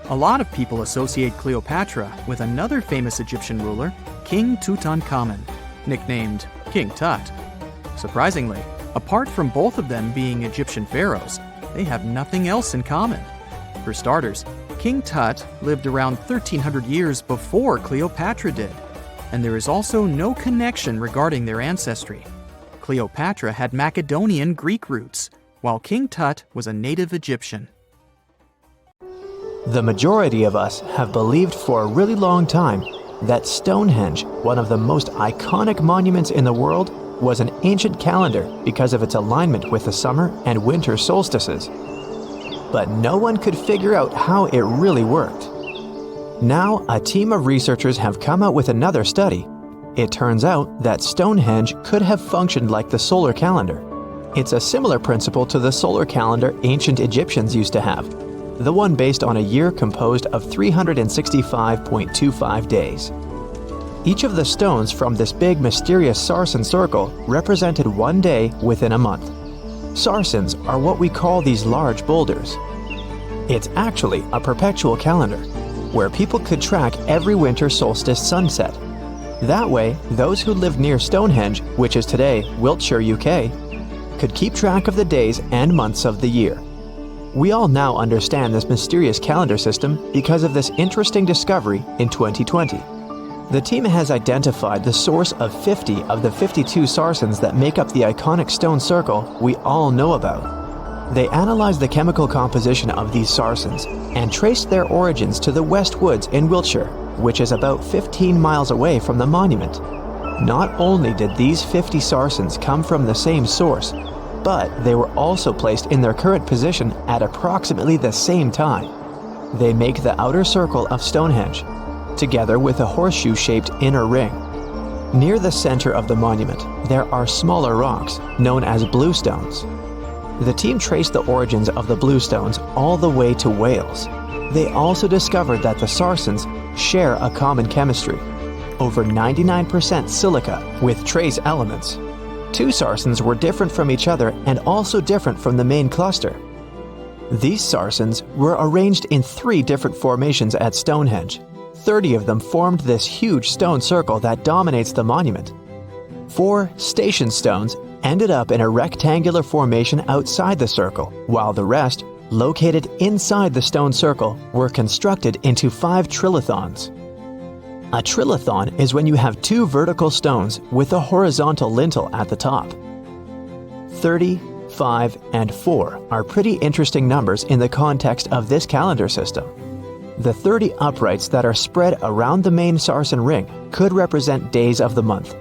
A lot of people associate Cleopatra with another famous Egyptian ruler, King Tutankhamun, nicknamed King Tut. Surprisingly, apart from both of them being Egyptian pharaohs, they have nothing else in common. For starters, King Tut lived around 1,300 years before Cleopatra did. and there is also no connection regarding their ancestry. Cleopatra had Macedonian Greek roots, while King Tut was a native Egyptian.
The majority of us have believed for a really long time that Stonehenge, one of the most iconic monuments in the world, was an ancient calendar because of its alignment with the summer and winter solstices. But no one could figure out how it really worked. Now, a team of researchers have come out with another study. It turns out that Stonehenge could have functioned like the solar calendar. It's a similar principle to the solar calendar ancient Egyptians used to have, the one based on a year composed of 365.25 days. Each of the stones from this big mysterious sarsen circle represented one day within a month. Sarsens are what we call these large boulders. It's actually a perpetual calendar, where people could track every winter solstice sunset. That way, those who lived near Stonehenge, which is today Wiltshire, UK, could keep track of the days and months of the year. We all now understand this mysterious calendar system because of this interesting discovery in 2020. The team has identified the source of 50 of the 52 sarsens that make up the iconic stone circle we all know about. They analyzed the chemical composition of these sarsens and traced their origins to the West Woods in Wiltshire, which is about 15 miles away from the monument. Not only did these 50 sarsens come from the same source, but they were also placed in their current position at approximately the same time. They make the outer circle of Stonehenge, together with a horseshoe-shaped inner ring. Near the center of the monument, there are smaller rocks, known as bluestones. The team traced the origins of the bluestones all the way to Wales. They also discovered that the sarsens share a common chemistry, over 99% silica with trace elements. Two sarsens were different from each other and also different from the main cluster. These sarsens were arranged in 3 different formations at Stonehenge. 30 of them formed this huge stone circle that dominates the monument. 4 station stones ended up in a rectangular formation outside the circle, while the rest, located inside the stone circle, were constructed into 5 trilithons. A trilithon is when you have 2 vertical stones with a horizontal lintel at the top. 30, 5, and 4 are pretty interesting numbers in the context of this calendar system. The 30 uprights that are spread around the main sarsen ring could represent days of the month.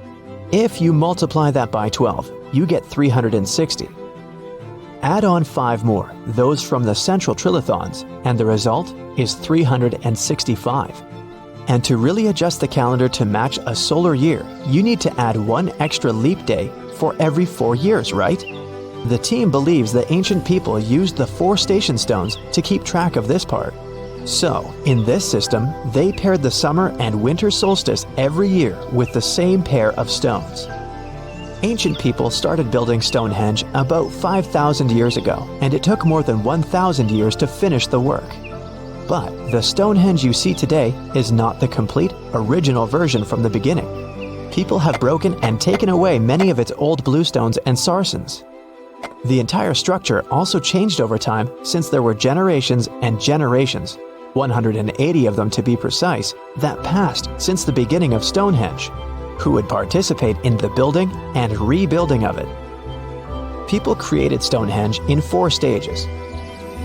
If you multiply that by 12, you get 360. Add on 5 more, those from the central trilithons, and the result is 365. And to really adjust the calendar to match a solar year, you need to add 1 extra leap day for every 4 years, right? The team believes the ancient people used the 4 station stones to keep track of this part. So, in this system, they paired the summer and winter solstice every year with the same pair of stones. Ancient people started building Stonehenge about 5,000 years ago, and it took more than 1,000 years to finish the work. But the Stonehenge you see today is not the complete, original version from the beginning. People have broken and taken away many of its old bluestones and sarsens. The entire structure also changed over time since there were generations and generations, 180 of them to be precise, that passed since the beginning of Stonehenge, who would participate in the building and rebuilding of it. People created Stonehenge in 4 stages.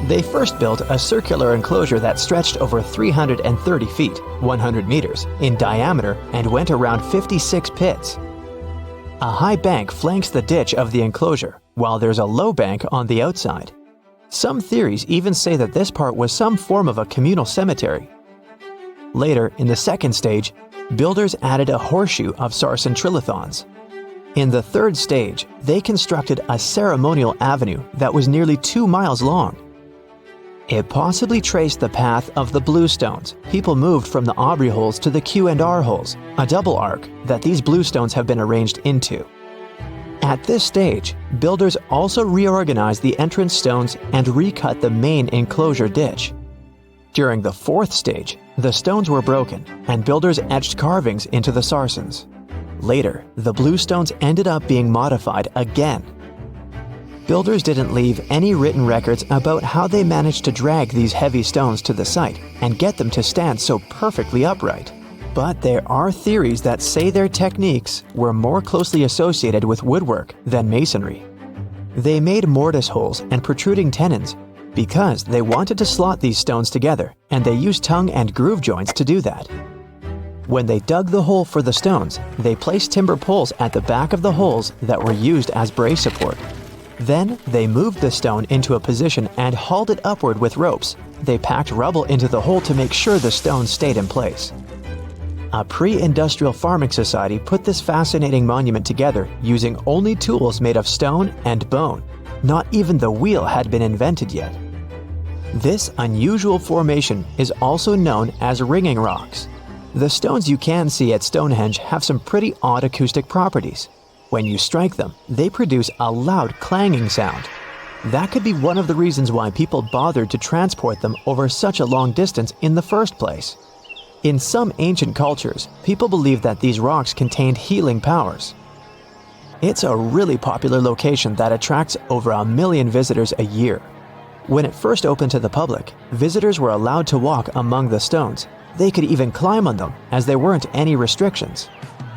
They first built a circular enclosure that stretched over 330 feet, 100 meters, in diameter and went around 56 pits. A high bank flanks the ditch of the enclosure, while there's a low bank on the outside. Some theories even say that this part was some form of a communal cemetery. Later, in the second stage, builders added a horseshoe of sarsen trilithons. In the third stage, they constructed a ceremonial avenue that was nearly 2 miles long. It possibly traced the path of the bluestones. People moved from the Aubrey holes to the Q&R holes, a double arc that these bluestones have been arranged into. At this stage, builders also reorganized the entrance stones and recut the main enclosure ditch. During the fourth stage, the stones were broken and builders etched carvings into the sarsens. Later, the bluestones ended up being modified again. Builders didn't leave any written records about how they managed to drag these heavy stones to the site and get them to stand so perfectly upright. But there are theories that say their techniques were more closely associated with woodwork than masonry. They made mortise holes and protruding tenons because they wanted to slot these stones together, and they used tongue and groove joints to do that. When they dug the hole for the stones, they placed timber poles at the back of the holes that were used as brace support. Then they moved the stone into a position and hauled it upward with ropes. They packed rubble into the hole to make sure the stone stayed in place. A pre-industrial farming society put this fascinating monument together using only tools made of stone and bone. Not even the wheel had been invented yet. This unusual formation is also known as ringing rocks. The stones you can see at Stonehenge have some pretty odd acoustic properties. When you strike them, they produce a loud clanging sound. That could be one of the reasons why people bothered to transport them over such a long distance in the first place. In some ancient cultures, people believed that these rocks contained healing powers. It's a really popular location that attracts over 1 million visitors a year. When it first opened to the public, visitors were allowed to walk among the stones. They could even climb on them, as there weren't any restrictions.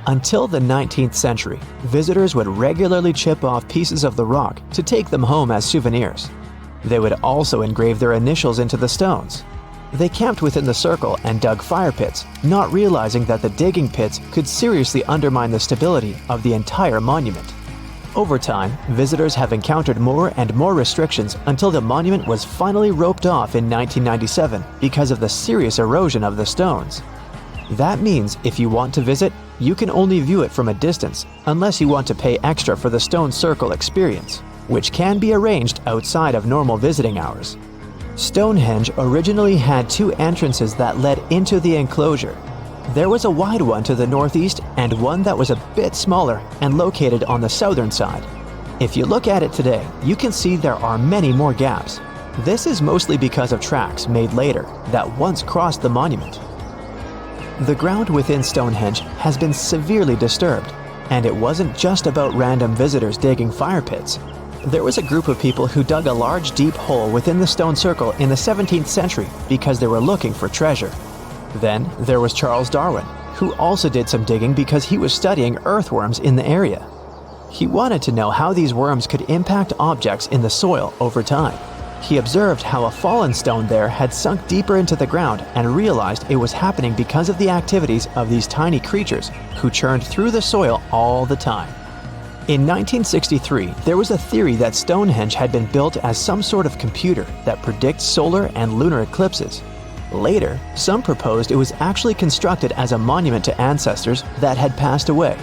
Until the 19th century, visitors would regularly chip off pieces of the rock to take them home as souvenirs. They would also engrave their initials into the stones. They camped within the circle and dug fire pits, not realizing that the digging pits could seriously undermine the stability of the entire monument. Over time, visitors have encountered more and more restrictions until the monument was finally roped off in 1997 because of the serious erosion of the stones. That means if you want to visit, you can only view it from a distance unless you want to pay extra for the stone circle experience, which can be arranged outside of normal visiting hours. Stonehenge originally had 2 entrances that led into the enclosure. There was a wide one to the northeast and one that was a bit smaller and located on the southern side. If you look at it today, you can see there are many more gaps. This is mostly because of tracks made later that once crossed the monument. The ground within Stonehenge has been severely disturbed, and it wasn't just about random visitors digging fire pits. There was a group of people who dug a large deep hole within the stone circle in the 17th century because they were looking for treasure. Then there was Charles Darwin, who also did some digging because he was studying earthworms in the area. He wanted to know how these worms could impact objects in the soil over time. He observed how a fallen stone there had sunk deeper into the ground and realized it was happening because of the activities of these tiny creatures who churned through the soil all the time. In 1963, there was a theory that Stonehenge had been built as some sort of computer that predicts solar and lunar eclipses. Later, some proposed it was actually constructed as a monument to ancestors that had passed away.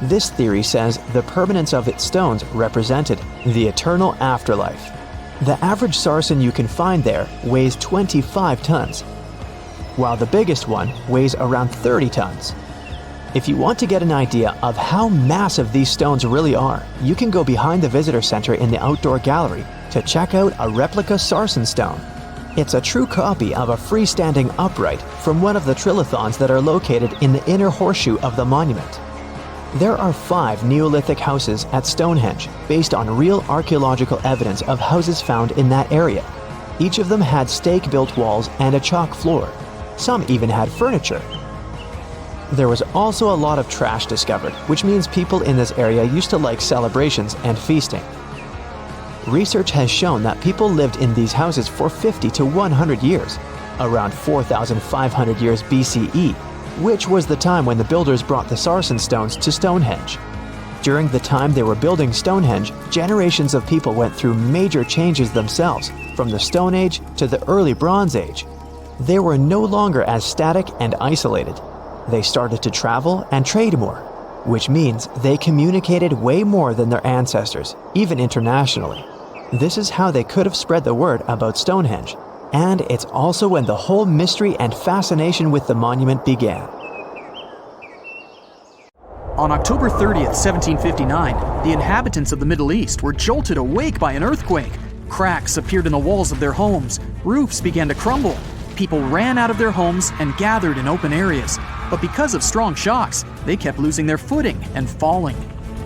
This theory says the permanence of its stones represented the eternal afterlife. The average sarsen you can find there weighs 25 tons, while the biggest one weighs around 30 tons. If you want to get an idea of how massive these stones really are, you can go behind the visitor center in the outdoor gallery to check out a replica sarsen stone. It's a true copy of a freestanding upright from one of the trilithons that are located in the inner horseshoe of the monument. There are 5 Neolithic houses at Stonehenge based on real archaeological evidence of houses found in that area. Each of them had stake-built walls and a chalk floor. Some even had furniture. There was also a lot of trash discovered, which means people in this area used to like celebrations and feasting. Research has shown that people lived in these houses for 50 to 100 years, around 4,500 years BCE, which was the time when the builders brought the sarsen stones to Stonehenge. During the time they were building Stonehenge, generations of people went through major changes themselves, from the Stone Age to the early Bronze Age. They were no longer as static and isolated. They started to travel and trade more, which means they communicated way more than their ancestors, even internationally. This is how they could have spread the word about Stonehenge, and it's also when the whole mystery and fascination with the monument began.
On October 30th, 1759, the inhabitants of the Middle East were jolted awake by an earthquake. Cracks appeared in the walls of their homes, roofs began to crumble. People ran out of their homes and gathered in open areas. But because of strong shocks, they kept losing their footing and falling.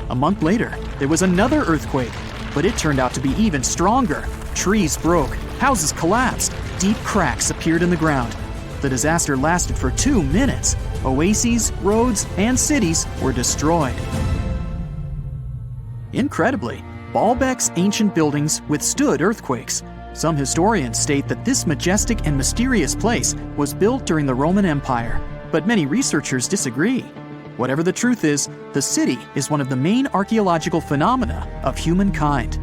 A month later, there was another earthquake, but it turned out to be even stronger. Trees broke, houses collapsed, deep cracks appeared in the ground. The disaster lasted for 2 minutes. Oases, roads, and cities were destroyed. Incredibly, Balbek's ancient buildings withstood earthquakes. Some historians state that this majestic and mysterious place was built during the Roman Empire, but many researchers disagree. Whatever the truth is, the city is one of the main archaeological phenomena of humankind.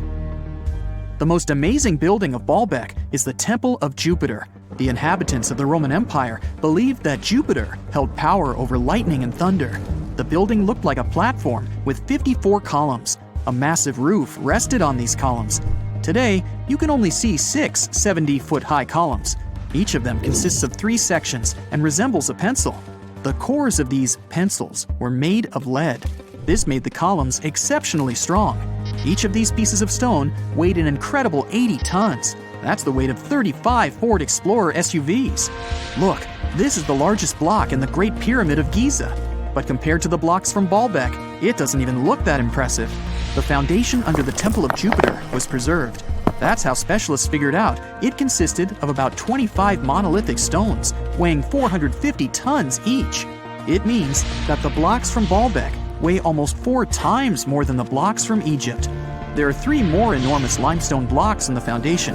The most amazing building of Balbek is the Temple of Jupiter. The inhabitants of the Roman Empire believed that Jupiter held power over lightning and thunder. The building looked like a platform with 54 columns. A massive roof rested on these columns. Today, you can only see 6 70-foot-high columns. Each of them consists of 3 sections and resembles a pencil. The cores of these pencils were made of lead. This made the columns exceptionally strong. Each of these pieces of stone weighed an incredible 80 tons. That's the weight of 35 Ford Explorer SUVs. Look, this is the largest block in the Great Pyramid of Giza. But compared to the blocks from Balbek, it doesn't even look that impressive. The foundation under the Temple of Jupiter was preserved. That's how specialists figured out it consisted of about 25 monolithic stones, weighing 450 tons each. It means that the blocks from Balbek weigh almost 4 times more than the blocks from Egypt. There are 3 more enormous limestone blocks in the foundation.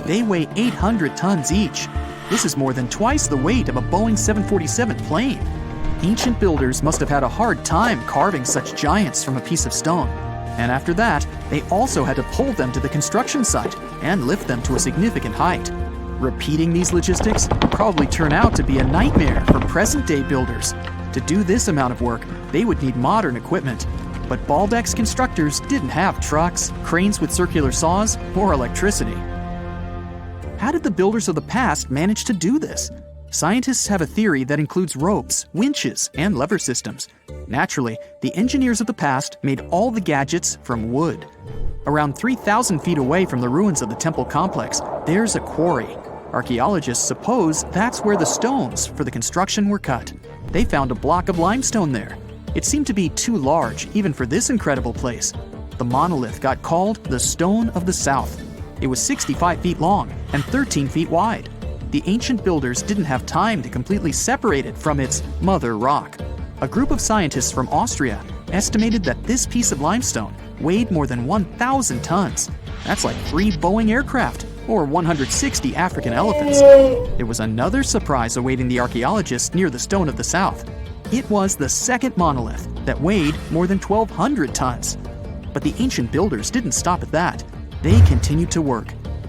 They weigh 800 tons each. This is more than twice the weight of a Boeing 747 plane. Ancient builders must have had a hard time carving such giants from a piece of stone. And after that, they also had to pull them to the construction site and lift them to a significant height. Repeating these logistics would probably turn out to be a nightmare for present-day builders. To do this amount of work, they would need modern equipment. But Balbek's constructors didn't have trucks, cranes with circular saws, or electricity. How did the builders of the past manage to do this? Scientists have a theory that includes ropes, winches, and lever systems. Naturally, the engineers of the past made all the gadgets from wood. Around 3,000 feet away from the ruins of the temple complex, there's a quarry. Archaeologists suppose that's where the stones for the construction were cut. They found a block of limestone there. It seemed to be too large, even for this incredible place. The monolith got called the Stone of the South. It was 65 feet long and 13 feet wide. The ancient builders didn't have time to completely separate it from its mother rock. A group of scientists from Austria estimated that this piece of limestone weighed more than 1,000 tons. That's like 3 Boeing aircraft or 160 African elephants. There was another surprise awaiting the archaeologists near the Stone of the South. It was the second monolith that weighed more than 1,200 tons. But the ancient builders didn't stop at that. They continued to work.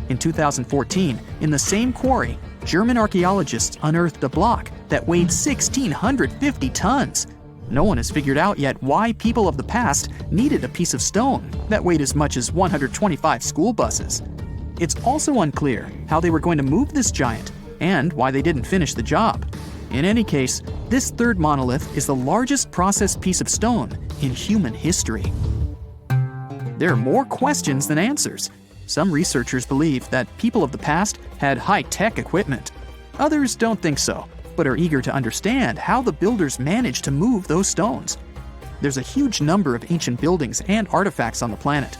In 2014, in the same quarry, German archaeologists unearthed a block that weighed 1,650 tons. No one has figured out yet why people of the past needed a piece of stone that weighed as much as 125 school buses. It's also unclear how they were going to move this giant and why they didn't finish the job. In any case, this third monolith is the largest processed piece of stone in human history. There are more questions than answers. Some researchers believe that people of the past had high-tech equipment. Others don't think so, but are eager to understand how the builders managed to move those stones. There's a huge number of ancient buildings and artifacts on the planet.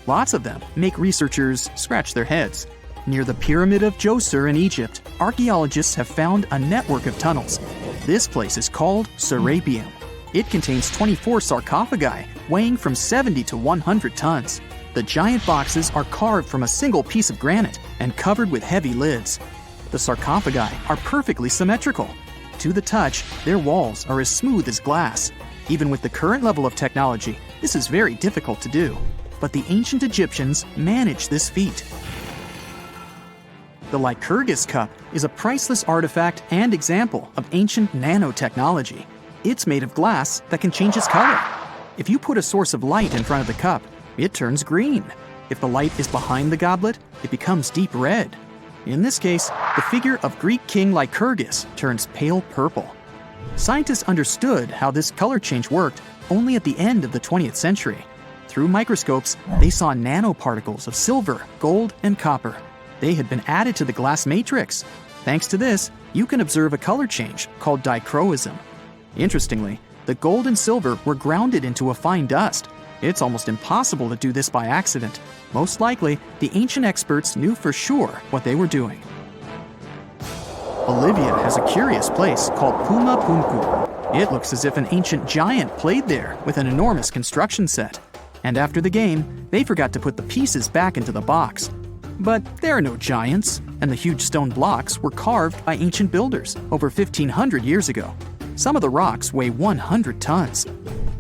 Lots of them make researchers scratch their heads. Near the Pyramid of Djoser in Egypt, archaeologists have found a network of tunnels. This place is called Serapeum. It contains 24 sarcophagi weighing from 70 to 100 tons. The giant boxes are carved from a single piece of granite and covered with heavy lids. The sarcophagi are perfectly symmetrical. To the touch, their walls are as smooth as glass. Even with the current level of technology, this is very difficult to do. But the ancient Egyptians managed this feat. The Lycurgus cup is a priceless artifact and example of ancient nanotechnology. It's made of glass that can change its color. If you put a source of light in front of the cup, it turns green. If the light is behind the goblet, it becomes deep red. In this case, the figure of Greek king Lycurgus turns pale purple. Scientists understood how this color change worked only at the end of the 20th century. Through microscopes, they saw nanoparticles of silver, gold, and copper. They had been added to the glass matrix. Thanks to this, you can observe a color change called dichroism. Interestingly, the gold and silver were grounded into a fine dust. It's almost impossible to do this by accident. Most likely, the ancient experts knew for sure what they were doing. Bolivia has a curious place called Pumapunku. It looks as if an ancient giant played there with an enormous construction set. And after the game, they forgot to put the pieces back into the box. But there are no giants, and the huge stone blocks were carved by ancient builders over 1,500 years ago. Some of the rocks weigh 100 tons.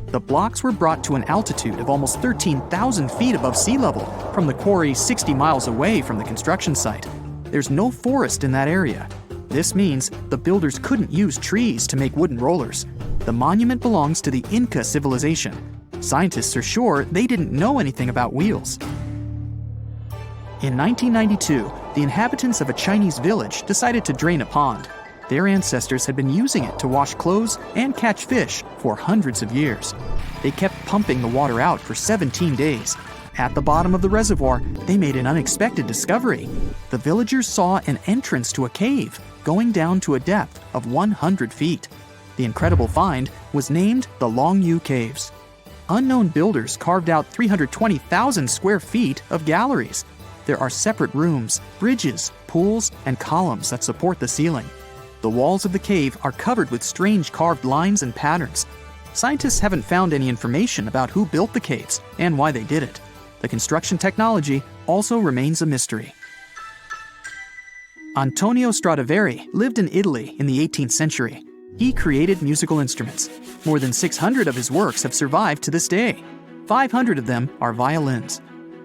The blocks were brought to an altitude of almost 13,000 feet above sea level from the quarry 60 miles away from the construction site. There's no forest in that area. This means the builders couldn't use trees to make wooden rollers. The monument belongs to the Inca civilization. Scientists are sure they didn't know anything about wheels. In 1992, the inhabitants of a Chinese village decided to drain a pond. Their ancestors had been using it to wash clothes and catch fish for hundreds of years. They kept pumping the water out for 17 days. At the bottom of the reservoir, they made an unexpected discovery. The villagers saw an entrance to a cave going down to a depth of 100 feet. The incredible find was named the Longyu Caves. Unknown builders carved out 320,000 square feet of galleries. There are separate rooms, bridges, pools, and columns that support the ceiling. The walls of the cave are covered with strange carved lines and patterns. Scientists haven't found any information about who built the caves and why they did it. The construction technology also remains a mystery. Antonio Stradivari lived in Italy in the 18th century. He created musical instruments. More than 600 of his works have survived to this day. 500 of them are violins.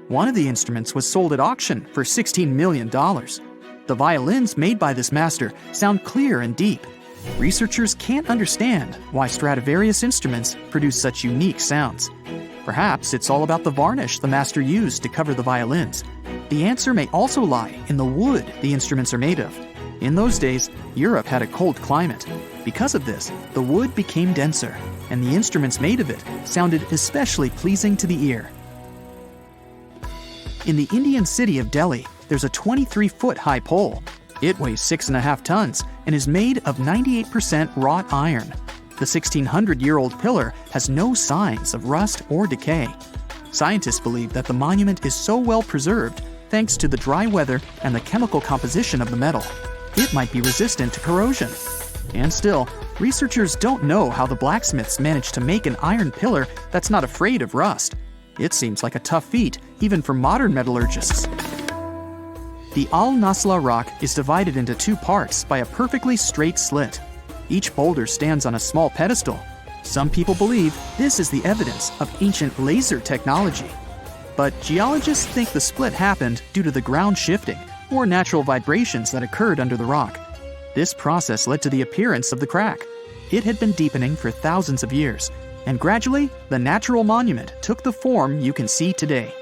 One of the instruments was sold at auction for $16 million. The violins made by this master sound clear and deep. Researchers can't understand why Stradivarius instruments produce such unique sounds. Perhaps it's all about the varnish the master used to cover the violins. The answer may also lie in the wood the instruments are made of. In those days, Europe had a cold climate. Because of this, the wood became denser, and the instruments made of it sounded especially pleasing to the ear. In the Indian city of Delhi, there's a 23-foot-high pole. It weighs 6.5 tons and is made of 98% wrought iron. The 1,600-year-old pillar has no signs of rust or decay. Scientists believe that the monument is so well preserved thanks to the dry weather and the chemical composition of the metal. It might be resistant to corrosion. And still, researchers don't know how the blacksmiths managed to make an iron pillar that's not afraid of rust. It seems like a tough feat, even for modern metallurgists. The Al-Nasla rock is divided into two parts by a perfectly straight slit. Each boulder stands on a small pedestal. Some people believe this is the evidence of ancient laser technology. But geologists think the split happened due to the ground shifting or natural vibrations that occurred under the rock. This process led to the appearance of the crack. It had been deepening for thousands of years, and gradually, the natural monument took the form you can see today.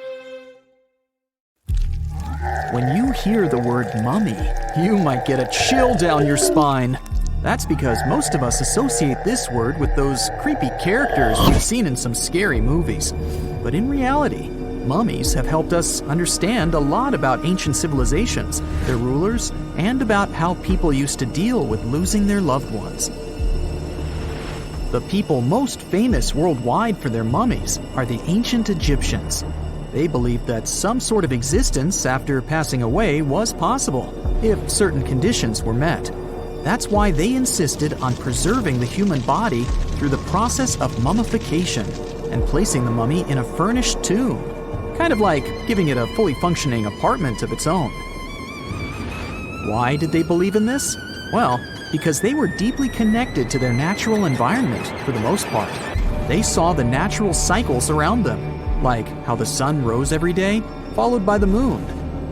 When you hear the word mummy, you might get a chill down your spine. That's because most of us associate this word with those creepy characters we've seen in some scary movies. But in reality, mummies have helped us understand a lot about ancient civilizations, their rulers, and about how people used to deal with losing their loved ones. The people most famous worldwide for their mummies are the ancient Egyptians. They believed that some sort of existence after passing away was possible, if certain conditions were met. That's why they insisted on preserving the human body through the process of mummification and placing the mummy in a furnished tomb, kind of like giving it a fully functioning apartment of its own. Why did they believe in this? Well, because they were deeply connected to their natural environment for the most part. They saw the natural cycles around them, like how the sun rose every day, followed by the moon,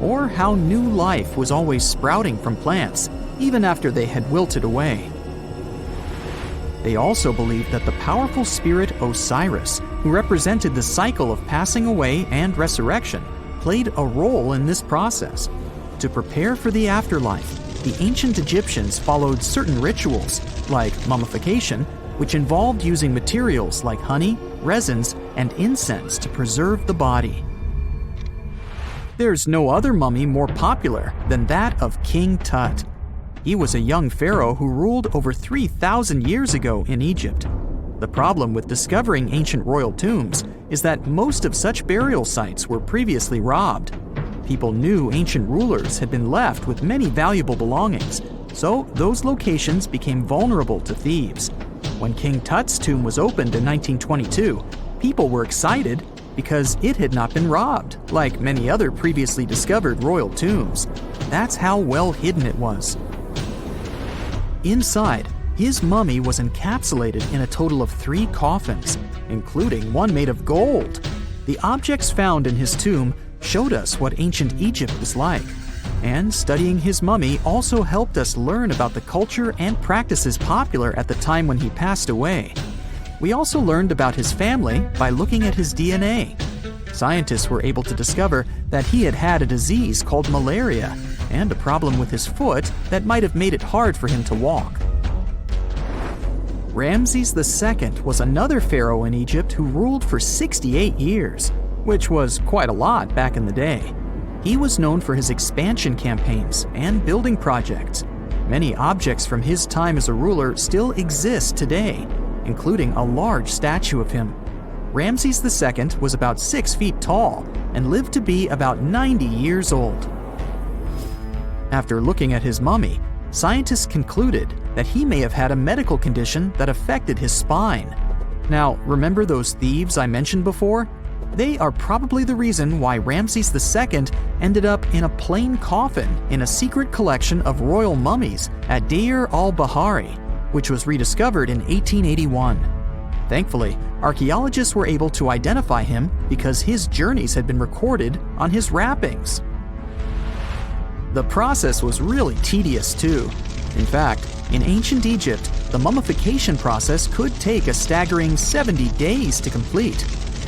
or how new life was always sprouting from plants, even after they had wilted away. They also believed that the powerful spirit Osiris, who represented the cycle of passing away and resurrection, played a role in this process. To prepare for the afterlife, the ancient Egyptians followed certain rituals, like mummification, which involved using materials like honey, resins, and incense to preserve the body. There's no other mummy more popular than that of King Tut. He was a young pharaoh who ruled over 3,000 years ago in Egypt. The problem with discovering ancient royal tombs is that most of such burial sites were previously robbed. People knew ancient rulers had been left with many valuable belongings, so those locations became vulnerable to thieves. When King Tut's tomb was opened in 1922, people were excited because it had not been robbed, like many other previously discovered royal tombs. That's how well hidden it was. Inside, his mummy was encapsulated in a total of 3 coffins, including one made of gold. The objects found in his tomb showed us what ancient Egypt was like, and studying his mummy also helped us learn about the culture and practices popular at the time when he passed away. We also learned about his family by looking at his DNA. Scientists were able to discover that he had had a disease called malaria and a problem with his foot that might have made it hard for him to walk. Ramses II was another pharaoh in Egypt who ruled for 68 years, which was quite a lot back in the day. He was known for his expansion campaigns and building projects. Many objects from his time as a ruler still exist today, including a large statue of him. Ramses II was about 6 feet tall and lived to be about 90 years old. After looking at his mummy, scientists concluded that he may have had a medical condition that affected his spine. Now, remember those thieves I mentioned before? They are probably the reason why Ramses II ended up in a plain coffin in a secret collection of royal mummies at Deir al-Bahari, which was rediscovered in 1881. Thankfully, archaeologists were able to identify him because his journeys had been recorded on his wrappings. The process was really tedious too. In fact, in ancient Egypt, the mummification process could take a staggering 70 days to complete.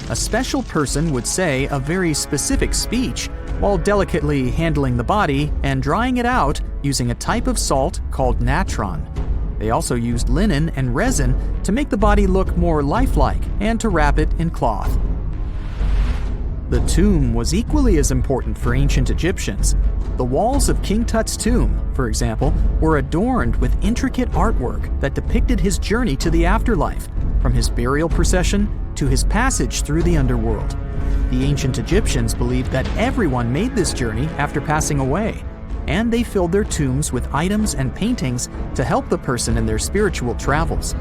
A special person would say a very specific speech while delicately handling the body and drying it out using a type of salt called natron. They also used linen and resin to make the body look more lifelike and to wrap it in cloth. The tomb was equally as important for ancient Egyptians. The walls of King Tut's tomb, for example, were adorned with intricate artwork that depicted his journey to the afterlife, from his burial procession to his passage through the underworld. The ancient Egyptians believed that everyone made this journey after passing away, and they filled their tombs with items and paintings to help the person in their spiritual travels.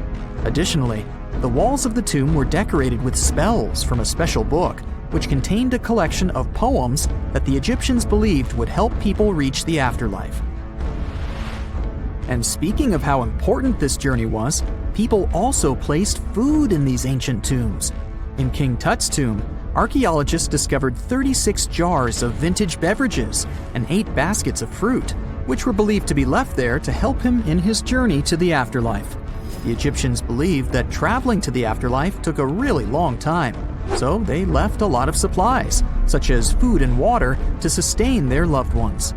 Additionally, the walls of the tomb were decorated with spells from a special book, which contained a collection of poems that the Egyptians believed would help people reach the afterlife. And speaking of how important this journey was, people also placed food in these ancient tombs. In King Tut's tomb, archaeologists discovered 36 jars of vintage beverages and 8 baskets of fruit, which were believed to be left there to help him in his journey to the afterlife. The Egyptians believed that traveling to the afterlife took a really long time, so they left a lot of supplies, such as food and water, to sustain their loved ones.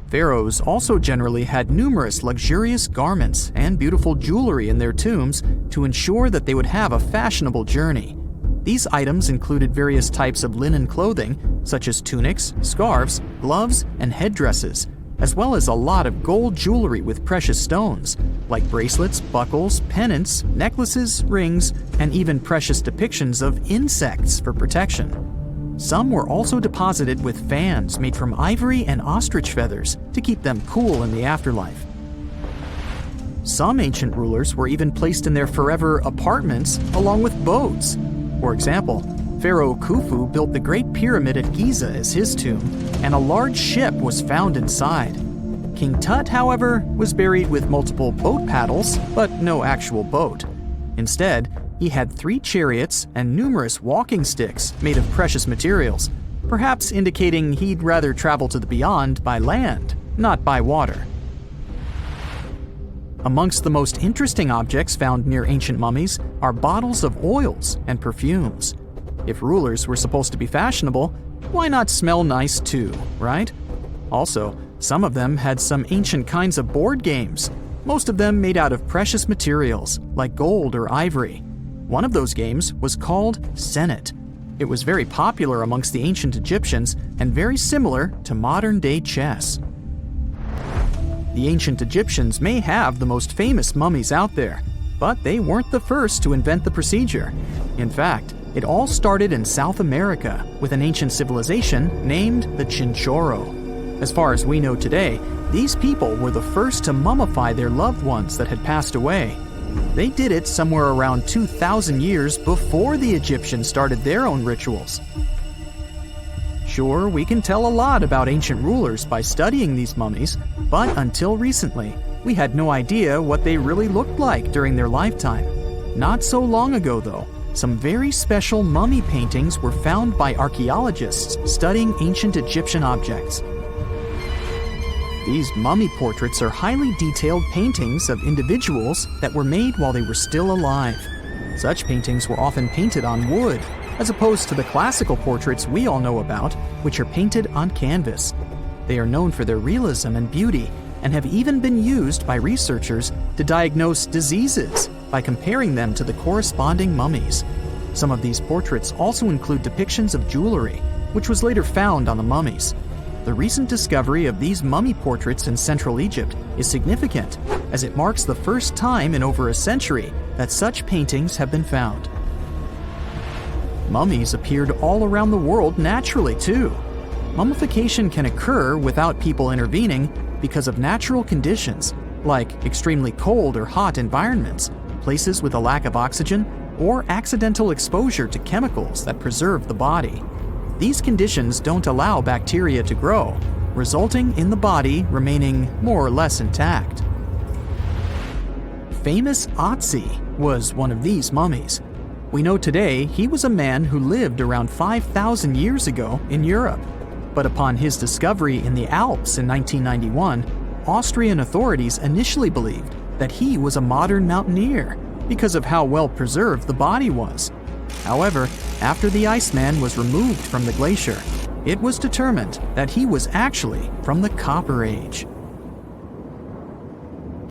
Pharaohs also generally had numerous luxurious garments and beautiful jewelry in their tombs to ensure that they would have a fashionable journey. These items included various types of linen clothing, such as tunics, scarves, gloves, and headdresses, as well as a lot of gold jewelry with precious stones, like bracelets, buckles, pendants, necklaces, rings, and even precious depictions of insects for protection. Some were also deposited with fans made from ivory and ostrich feathers to keep them cool in the afterlife. Some ancient rulers were even placed in their forever apartments along with boats. For example, Pharaoh Khufu built the Great Pyramid at Giza as his tomb, and a large ship was found inside. King Tut, however, was buried with multiple boat paddles, but no actual boat. Instead, he had 3 chariots and numerous walking sticks made of precious materials, perhaps indicating he'd rather travel to the beyond by land, not by water. Amongst the most interesting objects found near ancient mummies are bottles of oils and perfumes. If rulers were supposed to be fashionable, why not smell nice too, right? Also, some of them had some ancient kinds of board games, most of them made out of precious materials like gold or ivory. One of those games was called Senet. It was very popular amongst the ancient Egyptians and very similar to modern-day chess. The ancient Egyptians may have the most famous mummies out there, but they weren't the first to invent the procedure. In fact, it all started in South America with an ancient civilization named the Chinchorro. As far as we know today, these people were the first to mummify their loved ones that had passed away. They did it somewhere around 2,000 years before the Egyptians started their own rituals. Sure, we can tell a lot about ancient rulers by studying these mummies, but until recently, we had no idea what they really looked like during their lifetime. Not so long ago, though, some very special mummy paintings were found by archaeologists studying ancient Egyptian objects. These mummy portraits are highly detailed paintings of individuals that were made while they were still alive. Such paintings were often painted on wood, as opposed to the classical portraits we all know about, which are painted on canvas. They are known for their realism and beauty, and have even been used by researchers to diagnose diseases by comparing them to the corresponding mummies. Some of these portraits also include depictions of jewelry, which was later found on the mummies. The recent discovery of these mummy portraits in Central Egypt is significant, as it marks the first time in over a century that such paintings have been found. Mummies appeared all around the world naturally, too. Mummification can occur without people intervening because of natural conditions, like extremely cold or hot environments, places with a lack of oxygen, or accidental exposure to chemicals that preserve the body. These conditions don't allow bacteria to grow, resulting in the body remaining more or less intact. Famous Otzi was one of these mummies. We know today he was a man who lived around 5,000 years ago in Europe. But upon his discovery in the Alps in 1991, Austrian authorities initially believed that he was a modern mountaineer because of how well preserved the body was. However, after the Iceman was removed from the glacier, it was determined that he was actually from the Copper Age.